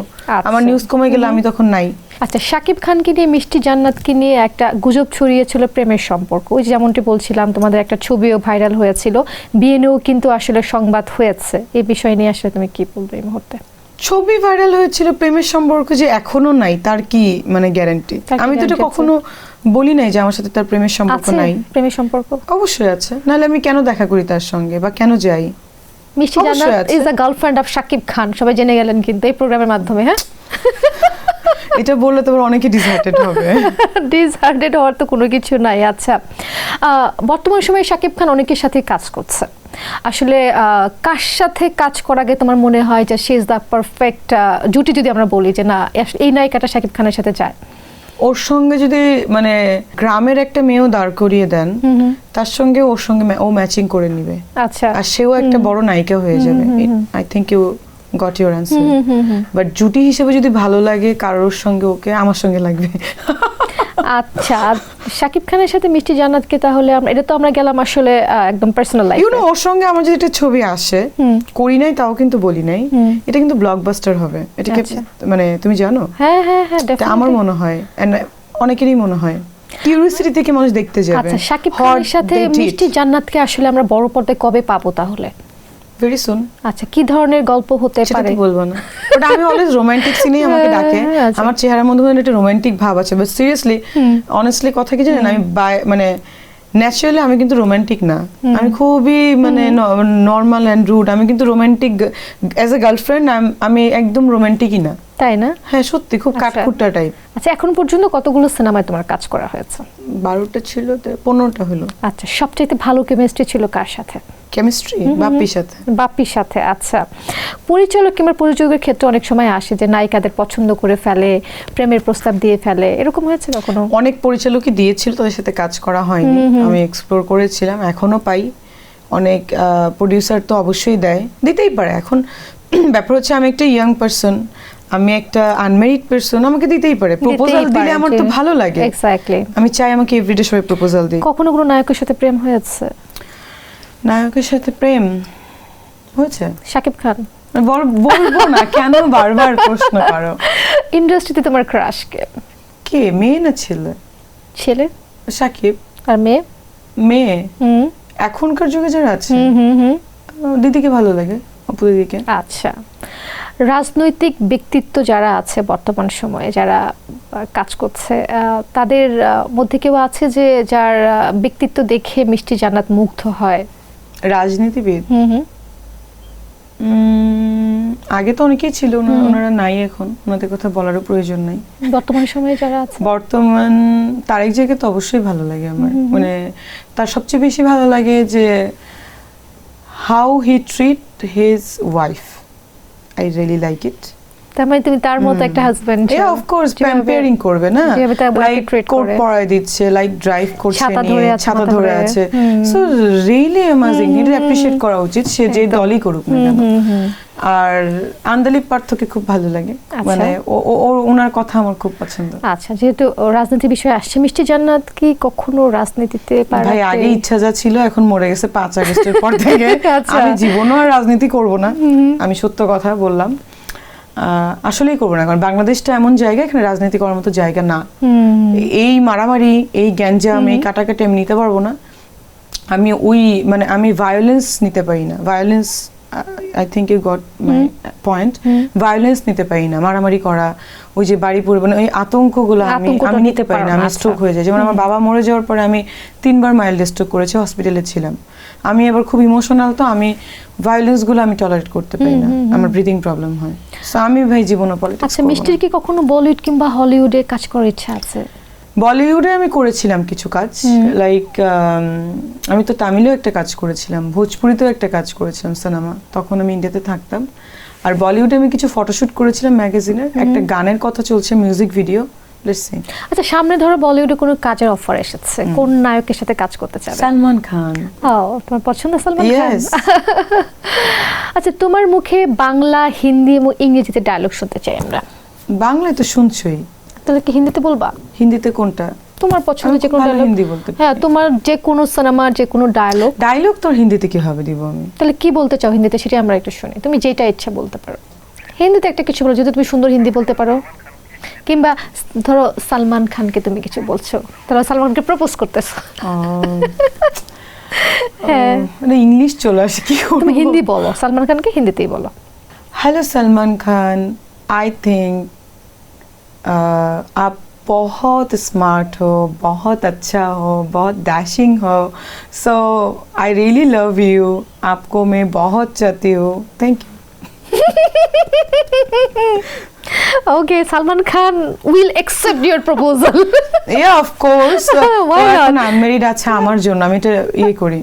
আমার নিউজ কমে গেলে আমি তখন নাই। আচ্ছা, শাকিব খানকে নিয়ে, মিষ্টি জান্নাতকে নিয়ে একটা গুজব ছড়িয়েছিল প্রেমের সম্পর্ক, ওই যেমনটি বলছিলাম তোমাদের একটা ছবিও ভাইরাল হয়েছিল, বিয়ে নিয়েও কিন্তু আসলে সংবাদ হয়েছে। এই বিষয় নিয়ে আসলে তুমি কি বলবে এই মুহূর্তে? ছবি ভাইরাল হয়েছিল, প্রেমের সম্পর্ক যে এখনো নাই তার কি মানে গ্যারান্টি? আমি তো এটা কখনো বলি নাই যে আমার সাথে তার প্রেমের সম্পর্ক নাই। প্রেমের সম্পর্ক অবশ্যই আছে, নাহলে আমি কেন দেখা করি তার সঙ্গে বা কেন যাই? Mishti Jannat is the girlfriend of Shakib Khan, সবাই জেনে গেলেন কিন্তু এই প্রোগ্রামের মাধ্যমে। হ্যাঁ, এটা বললে তো অনেকে ডিসহার্টেড হবে। ডিসহার্টেড হওয়ার তো কোনো কিছু নাই। আচ্ছা, বর্তমান সময়ে শাকিব খান অনেকের সাথে কাজ করছে, আসলে কার সাথে কাজ করার আগে তোমার মনে হয় যে শি ইজ দ্য পারফেক্ট জুটি, যদি আমরা বলি যে না এই নায়িকাটা শাকিব খানের সাথে যায়? ওর সঙ্গে যদি মানে গ্রামের একটা মেয়েও দাঁড় করিয়ে দেন, তার সঙ্গে ওর সঙ্গে ও ম্যাচিং করে নিবে। আচ্ছা, আর সেও একটা বড় নায়িকা হয়ে যাবে। I think you got your answer. But জুটি হিসেবে যদি ভালো লাগে কারোর সঙ্গে, ওকে আমার সঙ্গে লাগবে। আচ্ছা, শাকিব খানের সাথে মিষ্টি জান্নাতকে তাহলে এটা তো আমরা গেলাম আসলে একদম পার্সোনাল লাইফে। ইউ নো, ওর সঙ্গে আমার যদি একটা ছবি আসে, করি নাই তাও কিন্তু বলি নাই, এটা কিন্তু ব্লকবাস্টার হবে। এটাকে মানে তুমি জানো? হ্যাঁ হ্যাঁ হ্যাঁ, আমার মনে হয়, অনেকেরই মনে হয় কিউরিওসিটি থেকে মানুষ দেখতে যাবে। আচ্ছা, শাকিব খানের সাথে মিষ্টি জান্নাতকে আসলে আমরা বড় পর্দায় কবে পাবো তাহলে? Very soon. আচ্ছা, কি ধরনের গল্প হতে পারে? সেটা বলবো না, ওটা আমি অলওয়েজ রোমান্টিক সিনেই আমাকে ডাকে। আমার চেহারার মধ্যে একটা রোমান্টিক ভাব আছে, বাট সিরিয়াসলি অনেস্টলি কথা কি জানেন, আমি মানে ন্যাচারালি আমি কিন্তু রোমান্টিক না, আমি খুবই মানে নর্মাল অ্যান্ড রুড। আমি কিন্তু রোমান্টিক অ্যাজ এ গার্লফ্রেন্ড আমি একদম রোমান্টিকই না। তাই না? হ্যাঁ সত্যি, খুব কাঠখুট্টা টাইপ। আচ্ছা, এখন পর্যন্ত কতগুলো সিনেমায় তোমার কাজ করা হয়েছে? 12টা ছিল, 15টা হলো। আচ্ছা, সবচেয়ে ভালো কেমিস্ট্রি ছিল কার সাথে? কেমিস্ট্রি বাপ্পির সাথে। বাপ্পির সাথে। আচ্ছা, পরিচালক কিংবা প্রযোজকের ক্ষেত্রে অনেক সময় আসে যে নায়িকাদের পছন্দ করে ফেলে, প্রেমের প্রস্তাব দিয়ে ফেলে, এরকম হয়েছে কখনো? অনেক পরিচালকই দিয়েছিল, তাদের সাথে কাজ করা হয়নি, আমি এক্সপ্লোর করেছিলাম, এখনো পাই। অনেক প্রোডিউসার তো অবশ্যই দেয়, দিতেই পারে। এখন ব্যাপার হচ্ছে আমি একটা ইয়াং পারসন, আমি একটা আনমেরিড পারসন, আমাকে দিতেই পারে। প্রপোজাল দিলে আমার তো ভালো লাগে। এক্স্যাক্টলি, আমি চাই আমাকে এভরিডে সবাই প্রপোজাল দিই। কখনো কোনো নায়কের সাথে প্রেম হয়েছে? নায়কের সাথে প্রেম হয়েছে? শাকিব খান? বলবো না, কেন বারবার প্রশ্ন করো? ইন্ডাস্ট্রিতে তোমার ক্রাশ কে? কে, মেয়ে না ছেলে? ছেলে। শাকিব। আর মেয়ে? মেয়ে এখনকার যুগে যারা আছে, দিদিকে ভালো লাগে, অপু দিদিকে। আচ্ছা, রাজনৈতিক ব্যক্তিত্ব যারা আছে বর্তমান সময়ে, যারা কাজ করছে, তাদের মধ্যে কেউ আছে যে যার ব্যক্তিত্ব দেখে মিষ্টি জান্নাত মুগ্ধ হয়? রাজনীতিবিদ আগে তো অনেকেই ছিল, ওনারা নাই এখন, ওনাদের কথা বলারও প্রয়োজন নাই। বর্তমান সময়ে যারা আছে, বর্তমান তারেক জিয়াকে তো অবশ্যই ভালো লাগে আমার, মানে তার সবচেয়ে বেশি ভালো লাগে যে how he treat his wife, I really like it. তার মানে তুমি তার মতো একটা হাজবেন্ড, অফ কোর্স প্যাম্পারিং করবে না, লাইক কোট পরায় দিচ্ছে, লাইক ড্রাইভ করছে, ছাতা ধরে আছে, সো রিয়েলি অ্যামেজিং, এটা অ্যাপ্রিশিয়েট করা উচিত, সে যে দলই করুক না কেন। আর আন্দালিব পার্থকে খুব ভালো লাগে, মানে ওনার কথা আমার খুব পছন্দ। আচ্ছা, যেহেতু রাজনীতি বিষয়ে আসছে, মিষ্টি জান্নাত কি কখনো রাজনীতিতে ভাই আগে ইচ্ছা যা ছিল এখন মরে গেছে 5 আগস্টের পর থেকে। আমি জীবনও আর রাজনীতি করব না, আমি সত্য কথা বললাম, আসলেই করবো না, কারণ বাংলাদেশটা এমন জায়গা, এখানে রাজনীতি করার মতো জায়গা না। এই মারামারি, এই গ্যাঞ্জাম, এই কাটাকাটি আমি নিতে পারবো না। আমি মানে আমি ভায়োলেন্স নিতে পারি না, violence, I think you got my point, violence নিতে পারি না, মারামারি করা, ওই যে বাড়ি পড়বে না, ওই আতঙ্কগুলো আমি নিতে পারি না, আমি স্ট্রোক হয়ে যায়। যেমন আমার বাবা মরে যাওয়ার পরে আমি 3 বার মাইল্ড স্ট্রোক করেছি, হসপিটালে ছিলাম। আমি এবার খুব ইমোশনাল, তো আমি ভায়োলেন্সগুলো আমি টলারেট করতে পারি না, আমার ব্রিদিং প্রবলেম হয়। সো আমি ভাই জীবনে পলিটিক্স। আচ্ছা, মিষ্টির কি কখনো বলিউড কিংবা হলিউডে কাজ করার ইচ্ছা আছে? বলিউডে আমি করেছিলাম কিছু কাজ, লাইক আমি তো তামিলেও একটা কাজ করেছিলাম, ভোজপুরিতেও একটা কাজ করেছিলাম সিনেমা, তখন আমি ইন্ডিয়াতে থাকতাম। আর বলিউডে আমি কিছু ফটোশুট করেছিলাম ম্যাগাজিনের, একটা গানের কথা চলছে, মিউজিক ভিডিও। আচ্ছা, সামনে ধরো বলিউডে কোনো কাজের অফার এসেছে, কোন নায়কের সাথে কাজ করতে চাও? সালমান খান। তোমার পছন্দ সালমান খান? আচ্ছা, তোমার মুখে বাংলা, হিন্দি এবং ইংরেজিতে ডায়লগ শুনতে চাই আমরা। বাংলায় তো শুনছই, তাহলে কি হিন্দিতে বলবা? হিন্দিতে কোনটা তোমার পছন্দ? যে কোনো ডায়লগ হিন্দি বলতে, হ্যাঁ, তোমার যে কোনো সিনেমার যে কোনো ডায়লগ। ডায়লগ তো হিন্দিতে কি হবে দিব আমি? তাহলে কি বলতে চাও হিন্দিতে, সেটা আমরা একটু শুনি। তুমি যেটা ইচ্ছা বলতে পারো হিন্দিতে, একটা কিছু বলো, যদি তুমি সুন্দর হিন্দি বলতে পারো। কিংবা ধরো সালমান খানকে তুমি কিছু বলছো, তাহলে সালমান খানকে প্রপোজ করতেছো, হ্যাঁ, মানে ইংলিশ চলে আসে, কি করব? তুমি হিন্দি বলো, সালমান খানকে হিন্দিতেই বলো। Hello Salman Khan, I think आप बहुत स्मार्ट हो, बहुत अच्छा हो, बहुत डैशिंग हो, सो आई रियली लव यू, आपको मैं बहुत चाहती हूँ, thank you. Okay, Salman Khan will accept your proposal. Yeah, of course. Why not? এখন আনমেরিড আছে আমার জন্য, আমি এটা ইয়ে করি,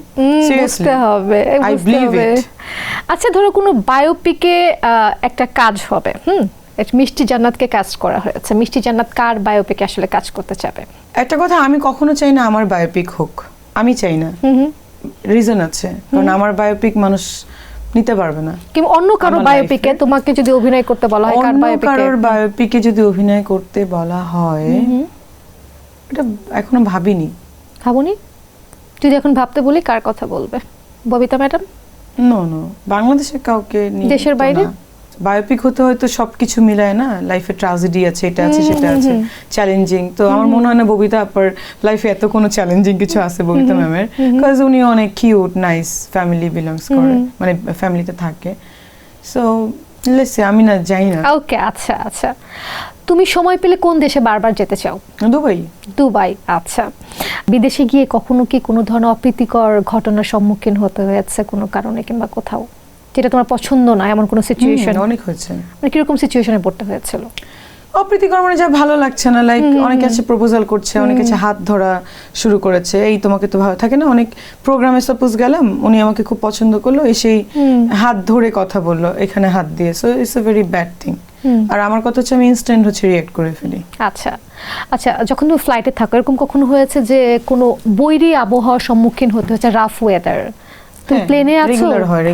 সিরিয়াসলি বুঝতে হবে, I বুঝতে believe হবে। it. আচ্ছা, ধরো কোনো বায়োপিকে একটা কাজ হবে, মিষ্টি জান্নাতকে কাস্ট করা হয়েছে, মিষ্টি জান্নাত কার বায়োপিকে আসলে কাজ করতে চাবে? একটা কথা, আমি কখনো চাই না আমার বায়োপিক হোক, আমি চাই না, রিজন আছে, কারণ আমার বায়োপিক মানুষ নিতে পারবে না। কিংবা অন্য কারো বায়োপিকে তোমাকে যদি অভিনয় করতে বলা হয়, কার বায়োপিকে? কারোর বায়োপিকে যদি অভিনয় করতে বলা হয়, এটা এখনো ভাবিনি। ভাবুনি? যদি এখন ভাবতে বলি, কার কথা বলবে? ববিতা ম্যাডাম? নো, বাংলাদেশের কাউকে নিয়ে, দেশের বাইরে? বায়োপিক হতে হয়তো সবকিছু মিলায় না, লাইফে ট্র্যাজেডি আছে, এটা আছে, সেটা আছে, চ্যালেঞ্জিং। তো আমার মনে হয় না ববিতা আপার লাইফে এত কোনো চ্যালেঞ্জিং কিছু আছে ববিতা ম্যামের, বিকজ উনি অনেক কিউট, নাইস, ফ্যামিলি বিলংস করে, মানে ফ্যামিলিতে থাকে। সো লেটস সে, আমি না জানি না। ওকে, আচ্ছা, তুমি সময় পেলে কোন দেশে বারবার যেতে চাও? দুবাই। আচ্ছা, বিদেশে গিয়ে কখনো কি কোনো ধরনের অপ্রীতিকর ঘটনার সম্মুখীন হতে হয়েছে কোনো কারণে, কিংবা কোথাও যেটা তোমার পছন্দ না, এমন কোনো সিচুয়েশন? অনেক হয়েছে। মানে কিরকম সিচুয়েশনে পড়তে হয়েছিল? অপ্রীতিকর মানে যা ভালো লাগছে না, লাইক অনেকে আছে প্রপোজাল করছে, অনেকে আছে হাত ধরা শুরু করেছে, এই তোমাকে তো ভালো থাকে না, অনেক প্রোগ্রামে সাপোজ গেলাম, উনি আমাকে খুব পছন্দ করলো, এসেই হাত ধরে কথা বললো, এখানে হাত দিয়ে, so it's a very bad thing. আর আমার কথা হচ্ছে আমি ইনস্ট্যান্ট রিঅ্যাক্ট করে ফেলি। আচ্ছা, যখন তুমি ফ্লাইটে থাকো, এরকম কখনো হয়েছে যে কোনো বৈরী আবহাওয়ার সম্মুখীন হতে হচ্ছে, রাফ ওয়েদার, তুমি প্লেনে আছো,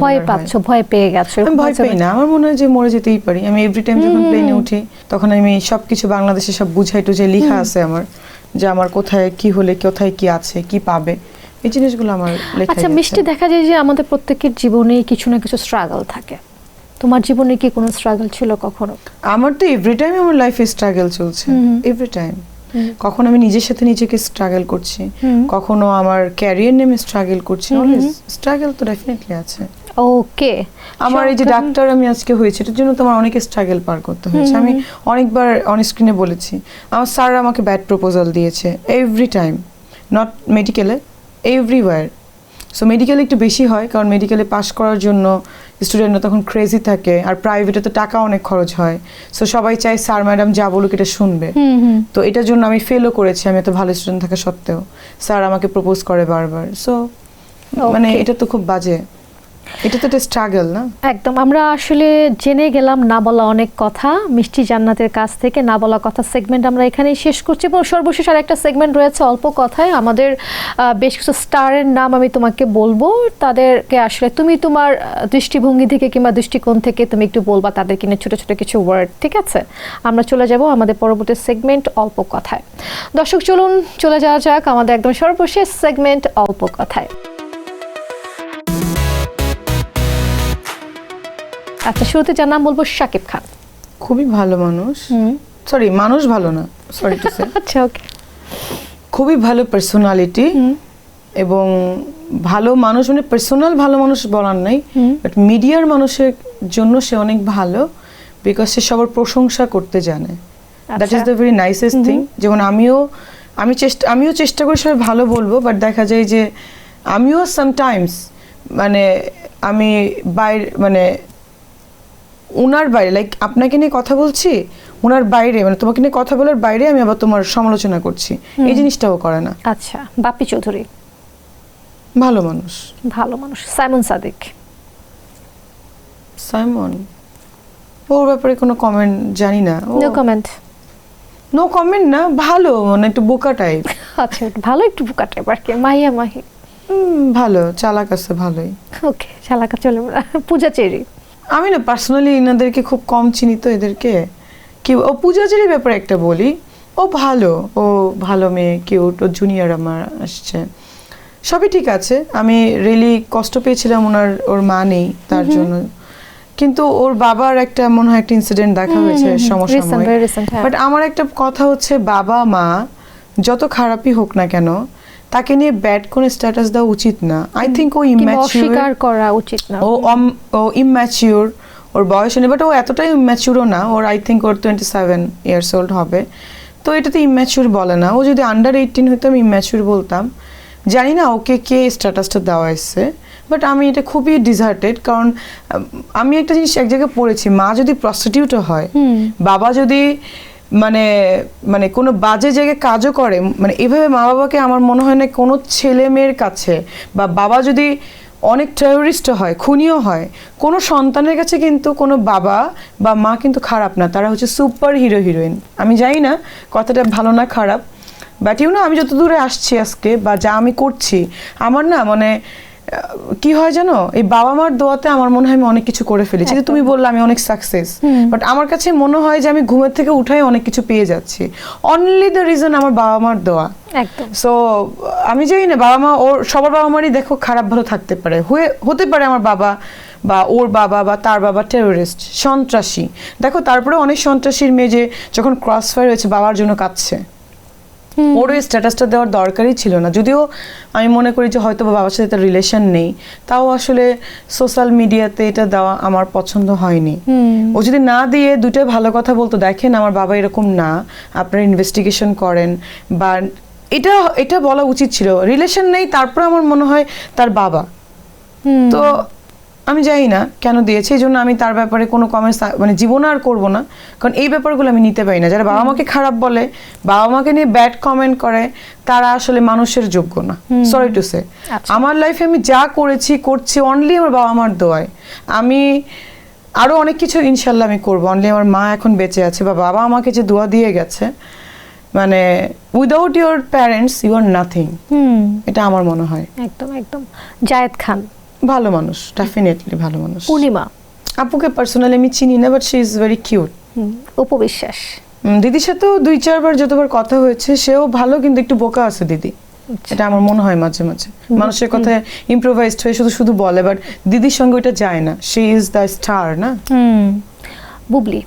ভয় পাচ্ছ, ভয় পেয়ে গেছো? আমি ভয় পাই না, আমার মনে হয় যে মরে যেতেই পারি। আমি এভরি টাইম যখন প্লেনে উঠি, তখন আমি সবকিছু বাংলাদেশে সব বুঝাই টুঝাই লেখা আছে আমার, যে আমার কোথায় কি হলে, কোথায় কি আছে, কি পাবে, এই জিনিসগুলো আমার লেখা। আচ্ছা মিষ্টি, দেখা যায় যে আমাদের প্রত্যেকের জীবনেই কিছু না কিছু স্ট্রাগল থাকে। তোমার জীবনে কি কোনো স্ট্রাগল ছিল কখনো? আমার তো এভরি টাইম আমার লাইফে স্ট্রাগল চলছে, এভরি টাইম। কখনো আমি নিজের সাথে নিজেকে স্ট্রাগল করছি, কখনো আমার ক্যারিয়ার নিয়ে স্ট্রাগল করছি, অলওয়েজ স্ট্রাগল তো ডেফিনেটলি আছে। ওকে, আমার এই যে ডাক্তার আমি আজকে হয়েছে, এটার জন্য তো আমার অনেক স্ট্রাগল পার করতে হয়েছে। আমি অনেকবার অন স্ক্রিনে বলেছি, আমার স্যার আমাকে ব্যাড প্রপোজাল দিয়েছে, এভরি টাইম, নট মেডিকেলে, এভরিওয়্যার। সো মেডিকেলে একটু বেশি হয়, কারণ মেডিকেলে পাস করার জন্য স্টুডেন্টরা তখন ক্রেজি থাকে, আর প্রাইভেটে তো টাকা অনেক খরচ হয়, সো সবাই চায় স্যার ম্যাডাম যা বলুক এটা শুনবে। তো এটার জন্য আমি ফেলও করেছি, আমি এত ভালো স্টুডেন্ট থাকা সত্ত্বেও স্যার আমাকে প্রপোজ করে বারবার। সো মানে এটা তো খুব বাজে, এটা তো একটা স্ট্রাগল না? একদম। আমরা আসলে জেনে গেলাম না বলা অনেক কথা মিষ্টি জান্নাতের কাছ থেকে। না বলা কথা সেগমেন্ট আমরা এখানেই শেষ করছি, এবং সর্বশেষ আর একটা সেগমেন্ট রয়েছে অল্প কথায়। আমাদের বেশ কিছু স্টারের নাম আমি তোমাকে বলবো, তাদেরকে আসলে তুমি তোমার দৃষ্টিভঙ্গি থেকে কিংবা দৃষ্টিকোণ থেকে তুমি একটু বলবা তাদেরকে নিয়ে ছোট ছোট কিছু ওয়ার্ড, ঠিক আছে? আমরা চলে যাব আমাদের পরবর্তী সেগমেন্ট অল্প কথায়। দর্শক চলুন চলে যাওয়া যাক আমাদের একদম সর্বশেষ সেগমেন্ট অল্প কথায়। আচ্ছা, শুরুতে যার নাম বলবো শাকিব খান। খুবই ভালো মানুষ, সরি মানুষ ভালো না, সরি টু সে, আচ্ছা ওকে। খুবই ভালো পার্সোনালিটি, এবং ভালো মানুষ মানে পার্সোনাল ভালো মানুষ বলার নাই, বাট মিডিয়ার মানুষের জন্য সে অনেক ভালো, বিকজ সে সবার প্রশংসা করতে জানে। That is the very nicest thing. যেমন আমিও চেষ্টা করি সবাই ভালো বলবো, বাট দেখা যায় যে আমিও সামটাইমস মানে আমি মানে ওনার বাইরে, লাইক আপনাকে নিয়ে কথা বলছি, ওনার বাইরে মানে তোমাকে নিয়ে কথা বলার বাইরে আমি আবার তোমার সমালোচনা করছি, এই জিনিসটাও করে না। আচ্ছা, বাপ্পি চৌধুরী। ভালো মানুষ। ভালো মানুষ। সাইমন সাদিক। সাইমন, ওর ব্যাপারে কোনো কমেন্ট জানি না। No comment. নো কমেন্ট না, ভালো মানে একটু বোকা টাইপ। আচ্ছা, ভালো একটু বোকা টাইপ আর কি। মাহিয়া মাহি। ভালো, চালাক আছে ভালোই। ওকে, চালাকা চলে। পূজা চেরি। আমি না পার্সোনালি এনাদেরকে খুব কম চিনি তো, এদেরকে কি ও পূজাচেরির ব্যাপারে একটা বলি, ও ভালো মেয়ে, কিউট, ও জুনিয়র আমার আসছে, সবই ঠিক আছে। আমি রিয়েলি কষ্ট পেয়েছিলাম ওর মা নেই তার জন্য, কিন্তু ওর বাবার একটা মনে হয় একটা ইনসিডেন্ট দেখা হয়েছে সমসাময়িক। বাট আমার একটা কথা হচ্ছে, বাবা মা যত খারাপই হোক না কেন তাকে নিয়ে ব্যাড কোনো স্ট্যাটাস দেওয়া উচিত না। আই থিঙ্ক ও অস্বীকার করা উচিত না। ও ইম্যাচিউর, ওর বয়স নেই, বাট ও এতটাই ইম্যাচিউরও না। ওর আই থিঙ্ক ওর 27 ইয়ার্স ওল্ড হবে, তো এটাতে ইম্যাচিউর বলে না। ও যদি আন্ডার 18 হইতো আমি ইম্যাচিউর বলতাম। জানি না ওকে কে স্ট্যাটাসটা দেওয়া এসছে, বাট আমি এটা খুবই ডিজার্টেড। কারণ আমি একটা জিনিস এক জায়গায় পড়েছি, মা যদি প্রস্টিটিউটও হয়, বাবা যদি মানে কোনো বাজে জায়গায় কাজও করে, মানে এভাবে মা বাবাকে আমার মনে হয় না কোনো ছেলে মেয়ের কাছে, বা বাবা যদি অনেক টেররিস্ট হয়, খুনিও হয়, কোনো সন্তানের কাছে কিন্তু কোনো বাবা বা মা কিন্তু খারাপ না, তারা হচ্ছে সুপার হিরোইন। আমি জানি না কথাটা ভালো না খারাপ, বাট আমি যত দূরে আসছি আজকে বা যা আমি করছি, আমার না মানে কি হয় জানো, এই বাবা মার দোয়াতে আমার মনে হয় আমি অনেক কিছু করে ফেলেছি। যে তুমি বললে আমি অনেক সাকসেস, বাট আমার কাছে মনে হয় যে আমি ঘুমের থেকে উঠাই অনেক কিছু পেয়ে যাচ্ছি, অনলি দ্য রিজন আমার বাবা মার দোয়া। সো আমি জানি না বাবা মা, সবার বাবা মারই দেখো খারাপ ভালো থাকতে পারে, হতে পারে আমার বাবা বা ওর বাবা বা তার বাবা টেররিস্ট, সন্ত্রাসী, দেখো তারপরে অনেক সন্ত্রাসীর মেয়ে যে যখন ক্রস ফায়ার হয়েছে বাবার জন্য কাঁদছে, ওর এই স্ট্যাটাসটা দেওয়ার দরকারই ছিল না। যদিও আমি মনে করি যে হয়তো বাবার সাথে তার রিলেশন নেই, তাও আসলে সোশ্যাল মিডিয়াতে এটা দেওয়া আমার পছন্দ হয়নি। ও যদি না দিয়ে দুটো ভালো কথা বলতো, দেখেন আমার বাবা এরকম না, আপনারা ইনভেস্টিগেশন করেন, বা এটা বলা উচিত ছিল। রিলেশন নেই, তারপর আমার মনে হয় তার বাবা, তো আমি জানি না কেন দিয়েছে, এই জন্য আমি তার ব্যাপারে কোনো কমেন্টস মানে জীবনে আর করবো না, কারণ এই ব্যাপারগুলো আমি নিতে পারি না। যারা বাবা মাকে খারাপ বলে, বাবা মাকে নিয়ে ব্যাড কমেন্ট করে, তারা আসলে মানুষের যোগ্য না, সরি টু সে। আমার লাইফে আমি যা করছি অনলি আমার বাবা মার দোয়ায়। আমি আরো অনেক কিছু ইনশাল্লাহ আমি করবো, অনলি আমার মা এখন বেঁচে আছে বা বাবা আমাকে যে দোয়া দিয়ে গেছে, মানে without your parents you are nothing, এটা আমার মনে হয়। একদম একদম। জায়েদ খান। ভালো মানুষ, ডেফিনেটলি ভালো মানুষ। পূর্ণিমা। আপুকে পার্সোনালি আমি চিনি না, but she is very cute. উপবিশ্বাস। দিদির সাথেও 2-4 বার যতবার কথা হয়েছে, সেও ভালো, কিন্তু একটু বোকা আছে দিদি, এটা আমার মনে হয় মাঝে মাঝে। মানুষের কথায় ইম্প্রোভাইজড হয়ে শুধু বলে, বাট দিদির সঙ্গে ওইটা যায় না। শি ইজ দ্য স্টার না। বুবলি।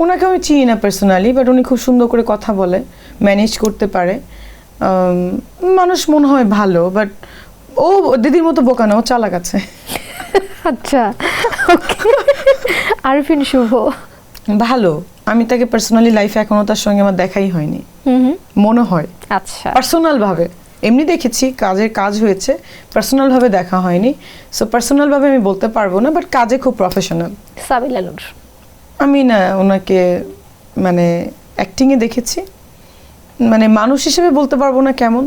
ওনাকে আমি চিনি না পার্সোনালি, বাট উনি খুব সুন্দর করে কথা বলে, ম্যানেজ করতে পারে, মানুষ মনে হয় ভালো, বাট ও দিদির মতো বোকা না, ও চালাক আছে। আচ্ছা, আরফিন শুভ। ভালো, আমি তাকে পার্সোনালি লাইফে এখনো তার সঙ্গে আমার দেখাই হয়নি, মনে হয় আচ্ছা পার্সোনাল ভাবে। এমনি দেখেছি, কাজ হয়েছে, পার্সোনালভাবে দেখা হয়নি। সো পার্সোনালভাবে আমি বলতে পারবো না, বাট কাজে খুব প্রফেশনাল। সাবিলা নূর, আমি না ওনাকে মানে অ্যাক্টিংয়ে দেখেছি, মানে মানুষ হিসেবে বলতে পারবো না কেমন,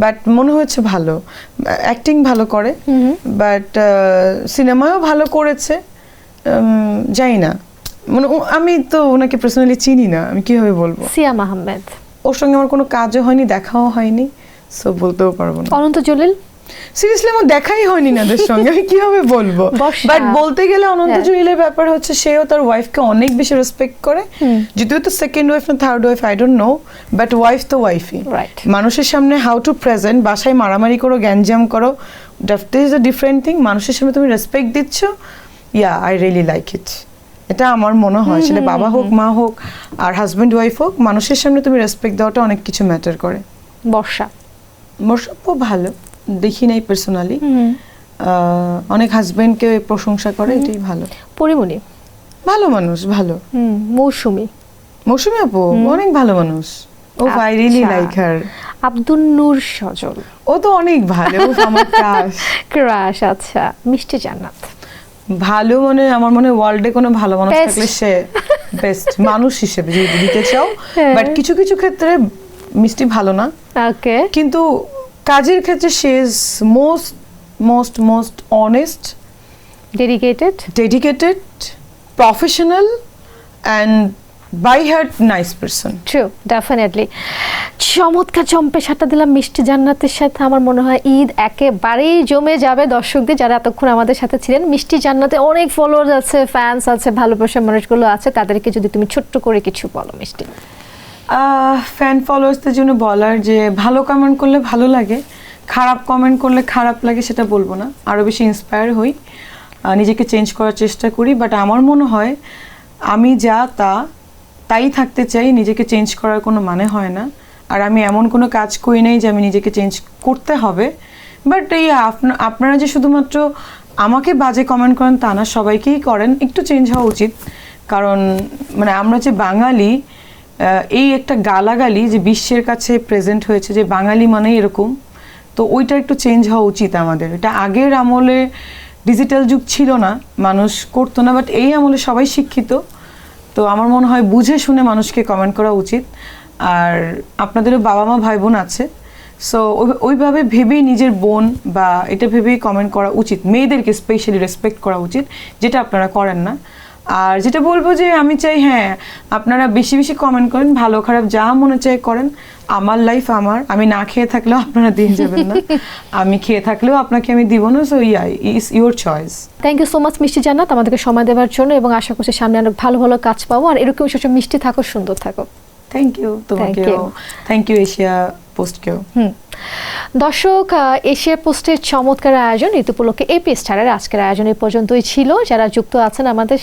বাট মনে হয়েছে ভালো, অ্যাক্টিং ভালো করে, বাট সিনেমাও ভালো করেছে। জানি না, মানে আমি তো ওনাকে পার্সোনালি চিনি না, আমি কিভাবে বলবো। সিয়াম আহমেদ, ওর সঙ্গে আমার কোনো কাজও হয়নি, দেখাও হয়নি, সো বলতেও পারবো না। অনন্ত জলিল, সিরিয়াসলি আমার দেখাই হয়নি না ওদের সঙ্গে, আমি কিভাবে বলবো। বর্ষা। বাট বলতে গেলে অনন্ত জলিলের ব্যাপার হচ্ছে সেও তার ওয়াইফকে অনেক বেশি রেসপেক্ট করে, যদিও তো সেকেন্ড ওয়াইফ না third wife I don't know, but wife তো ওয়াইফই। Right. মানুষের সামনে হাউ টু প্রেজেন্ট, বাসায় মারামারি করো, গ্যাঞ্জাম করো, that is a different thing. মানুষের সামনে তুমি রেসপেক্ট দিচ্ছ, yeah I really like it. এটা আমার মনে হয়, সেটা বাবা হোক, মা হোক, আর হাজব্যান্ড ওয়াইফ হোক, মানুষের সামনে তুমি রেসপেক্ট দেওয়াটা অনেক কিছু ম্যাটার করে। বর্ষা, মোশাররফও ভালো, দেখি নাই পার্সোনালি, অনেক হাজবেন্ডকে প্রশংসা করে, এটাই ভালো। পরিমণি, ভালো মানুষ, ভালো। মৌসুমী, মৌসুমী আপু অনেক ভালো মানুষ, oh I really like her. Abdul Nur Sajal, ও তো অনেক ভালো, ও আমার ক্রাশ। ক্রাশ। আচ্ছা, মিষ্টি জান্নাত, ভালো মানে আমার মনে হয় ওয়ার্ল্ডে কোনো ভালো মানুষ Best. থাকলে সে বেস্ট মানুষ হিসেবে যদি দিতে চাও। হ্যাঁ। বাট কিছু কিছু ক্ষেত্রে মিষ্টি ভালো না, ওকে, কিন্তু কাজের ক্ষেত্রে সে is most most most honest, dedicated, dedicated, professional, and by heart nice person. True, definitely. চমৎকার চম্পেশাটা দিলাম মিষ্টি জান্নাতের সাথে। আমার মনে হয় ঈদ একেবারেই জমে যাবে দর্শকদের যারা এতক্ষণ আমাদের সাথে ছিলেন। মিষ্টি জান্নাতে অনেক ফলোয়ার্স আছে, ফ্যান্স আছে, ভালোবাসার মানুষগুলো আছে, তাদেরকে যদি তুমি ছোট্ট করে কিছু বলো মিষ্টি। ফ্যান ফলোয়ার্সদের জন্য বলার যে ভালো কমেন্ট করলে ভালো লাগে, খারাপ কমেন্ট করলে খারাপ লাগে, সেটা বলবো না, আরও বেশি ইন্সপায়ার হই, নিজেকে চেঞ্জ করার চেষ্টা করি। বাট আমার মনে হয় আমি যা তাই থাকতে চাই, নিজেকে চেঞ্জ করার কোনো মানে হয় না। আর আমি এমন কোনো কাজ করি নাই যে আমি নিজেকে চেঞ্জ করতে হবে। বাট এই আপনারা যে শুধুমাত্র আমাকে বাজে কমেন্ট করেন তা না, সবাইকেই করেন, একটু চেঞ্জ হওয়া উচিত। কারণ মানে আমরা যে বাঙালি, এই একটা গালাগালি যে বিশ্বের কাছে প্রেজেন্ট হয়েছে যে বাঙালি মানে এরকম, তো ওইটা একটু চেঞ্জ হওয়া উচিত আমাদের। এটা আগের আমলে ডিজিটাল যুগ ছিল না, মানুষ করতো না, বাট এই আমলে সবাই শিক্ষিত, তো আমার মনে হয় বুঝে শুনে মানুষকে কমেন্ট করা উচিত। আর আপনাদেরও বাবা মা ভাই বোন আছে, সো ওইভাবে ভেবেই নিজের বোন বা এটা ভেবেই কমেন্ট করা উচিত, মেয়েদেরকে স্পেশালি রেসপেক্ট করা উচিত, যেটা আপনারা করেন না। আর যেটা বলবো যে আমি চাই হ্যাঁ আপনারা বেশি বেশি কমেন্ট করেন, ভালো খারাপ যা মনে চায় করেন, আমার লাইফ আমার, আমি না খেয়ে থাকলেও আপনারা দিয়ে যাবেন না, আমি খেয়ে থাকলেও আপনাকে আমি দিব না, so is your choice. Thank you so much Mishti Jannat আমাদেরকে সময় দেওয়ার জন্য, এবং আশা করছি সামনে অনেক ভালো ভালো কাজ পাবো, আর এরকম সবসময় মিষ্টি থাকো, সুন্দর থাকো। থ্যাংক ইউ তোমাকেও, থ্যাংক ইউ এশিয়া পোস্টকেও। দর্শক, এশিয়া পোস্টের চমৎকার আয়োজন ঋতু উপলক্ষে এপি স্টারের আজকের আয়োজন এই পর্যন্তই ছিল। যারা যুক্ত আছেন আমাদের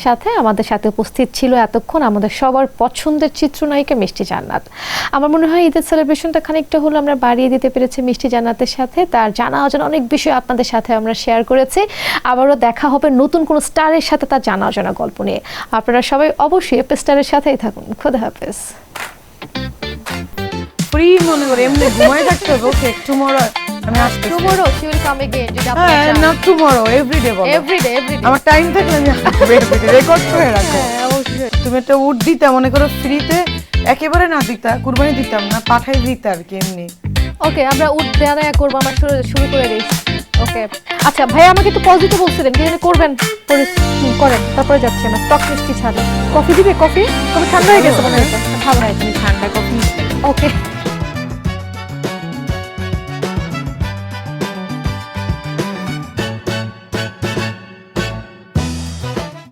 সাথে উপস্থিত ছিল এতক্ষণ আমাদের সবার পছন্দের চিত্রনায়িকা মিষ্টি জান্নাত। আমার মনে হয় ঈদের সেলিব্রেশনটা খানিকটা হলো আমরা বাড়িয়ে দিতে পেরেছি মিষ্টি জান্নাতের সাথে, তার জানা অজানা অনেক বিষয় আপনাদের সাথে আমরা শেয়ার করেছি। আবারও দেখা হবে নতুন কোনো স্টারের সাথে তার জানা অজানা গল্প নিয়ে। আপনারা সবাই অবশ্যই এপি স্টারের সাথেই থাকুন। খোদা হাফেজ। ফ্রি মনে করে এমনি ঘুমায় থাকতে হবে। ওকে, টুমরো আমি আসছি। Tomorrow she will come again. যেটা আপনি হ্যাঁ, চান। নট টুমরো, এভরিডে বলো। এভরিডে আমার টাইম থাকলে আমি রেকর্ড করে রাখো। তুমি একটা উড দিতা মনে করো ফ্রিতে, একেবারে না দিতা, কুরবানি দিতাম না, পাঠাই দিতা আর কি এমনি। ওকে, আমরা উড দেয়া করবো, আমরা শুরু করে দিই। ওকে, আচ্ছা ভাই আমাকে একটু পজিটিভ বলছিলেন, কি জানি করবেন, করেন, তারপরে যাচ্ছে না টক মিষ্টি ছাড়া। কফি দিবে? কফি ঠান্ডা হয়ে গেছে মনে হয়। ভালো হয়, তুমি ঠান্ডা কফি। ওকে।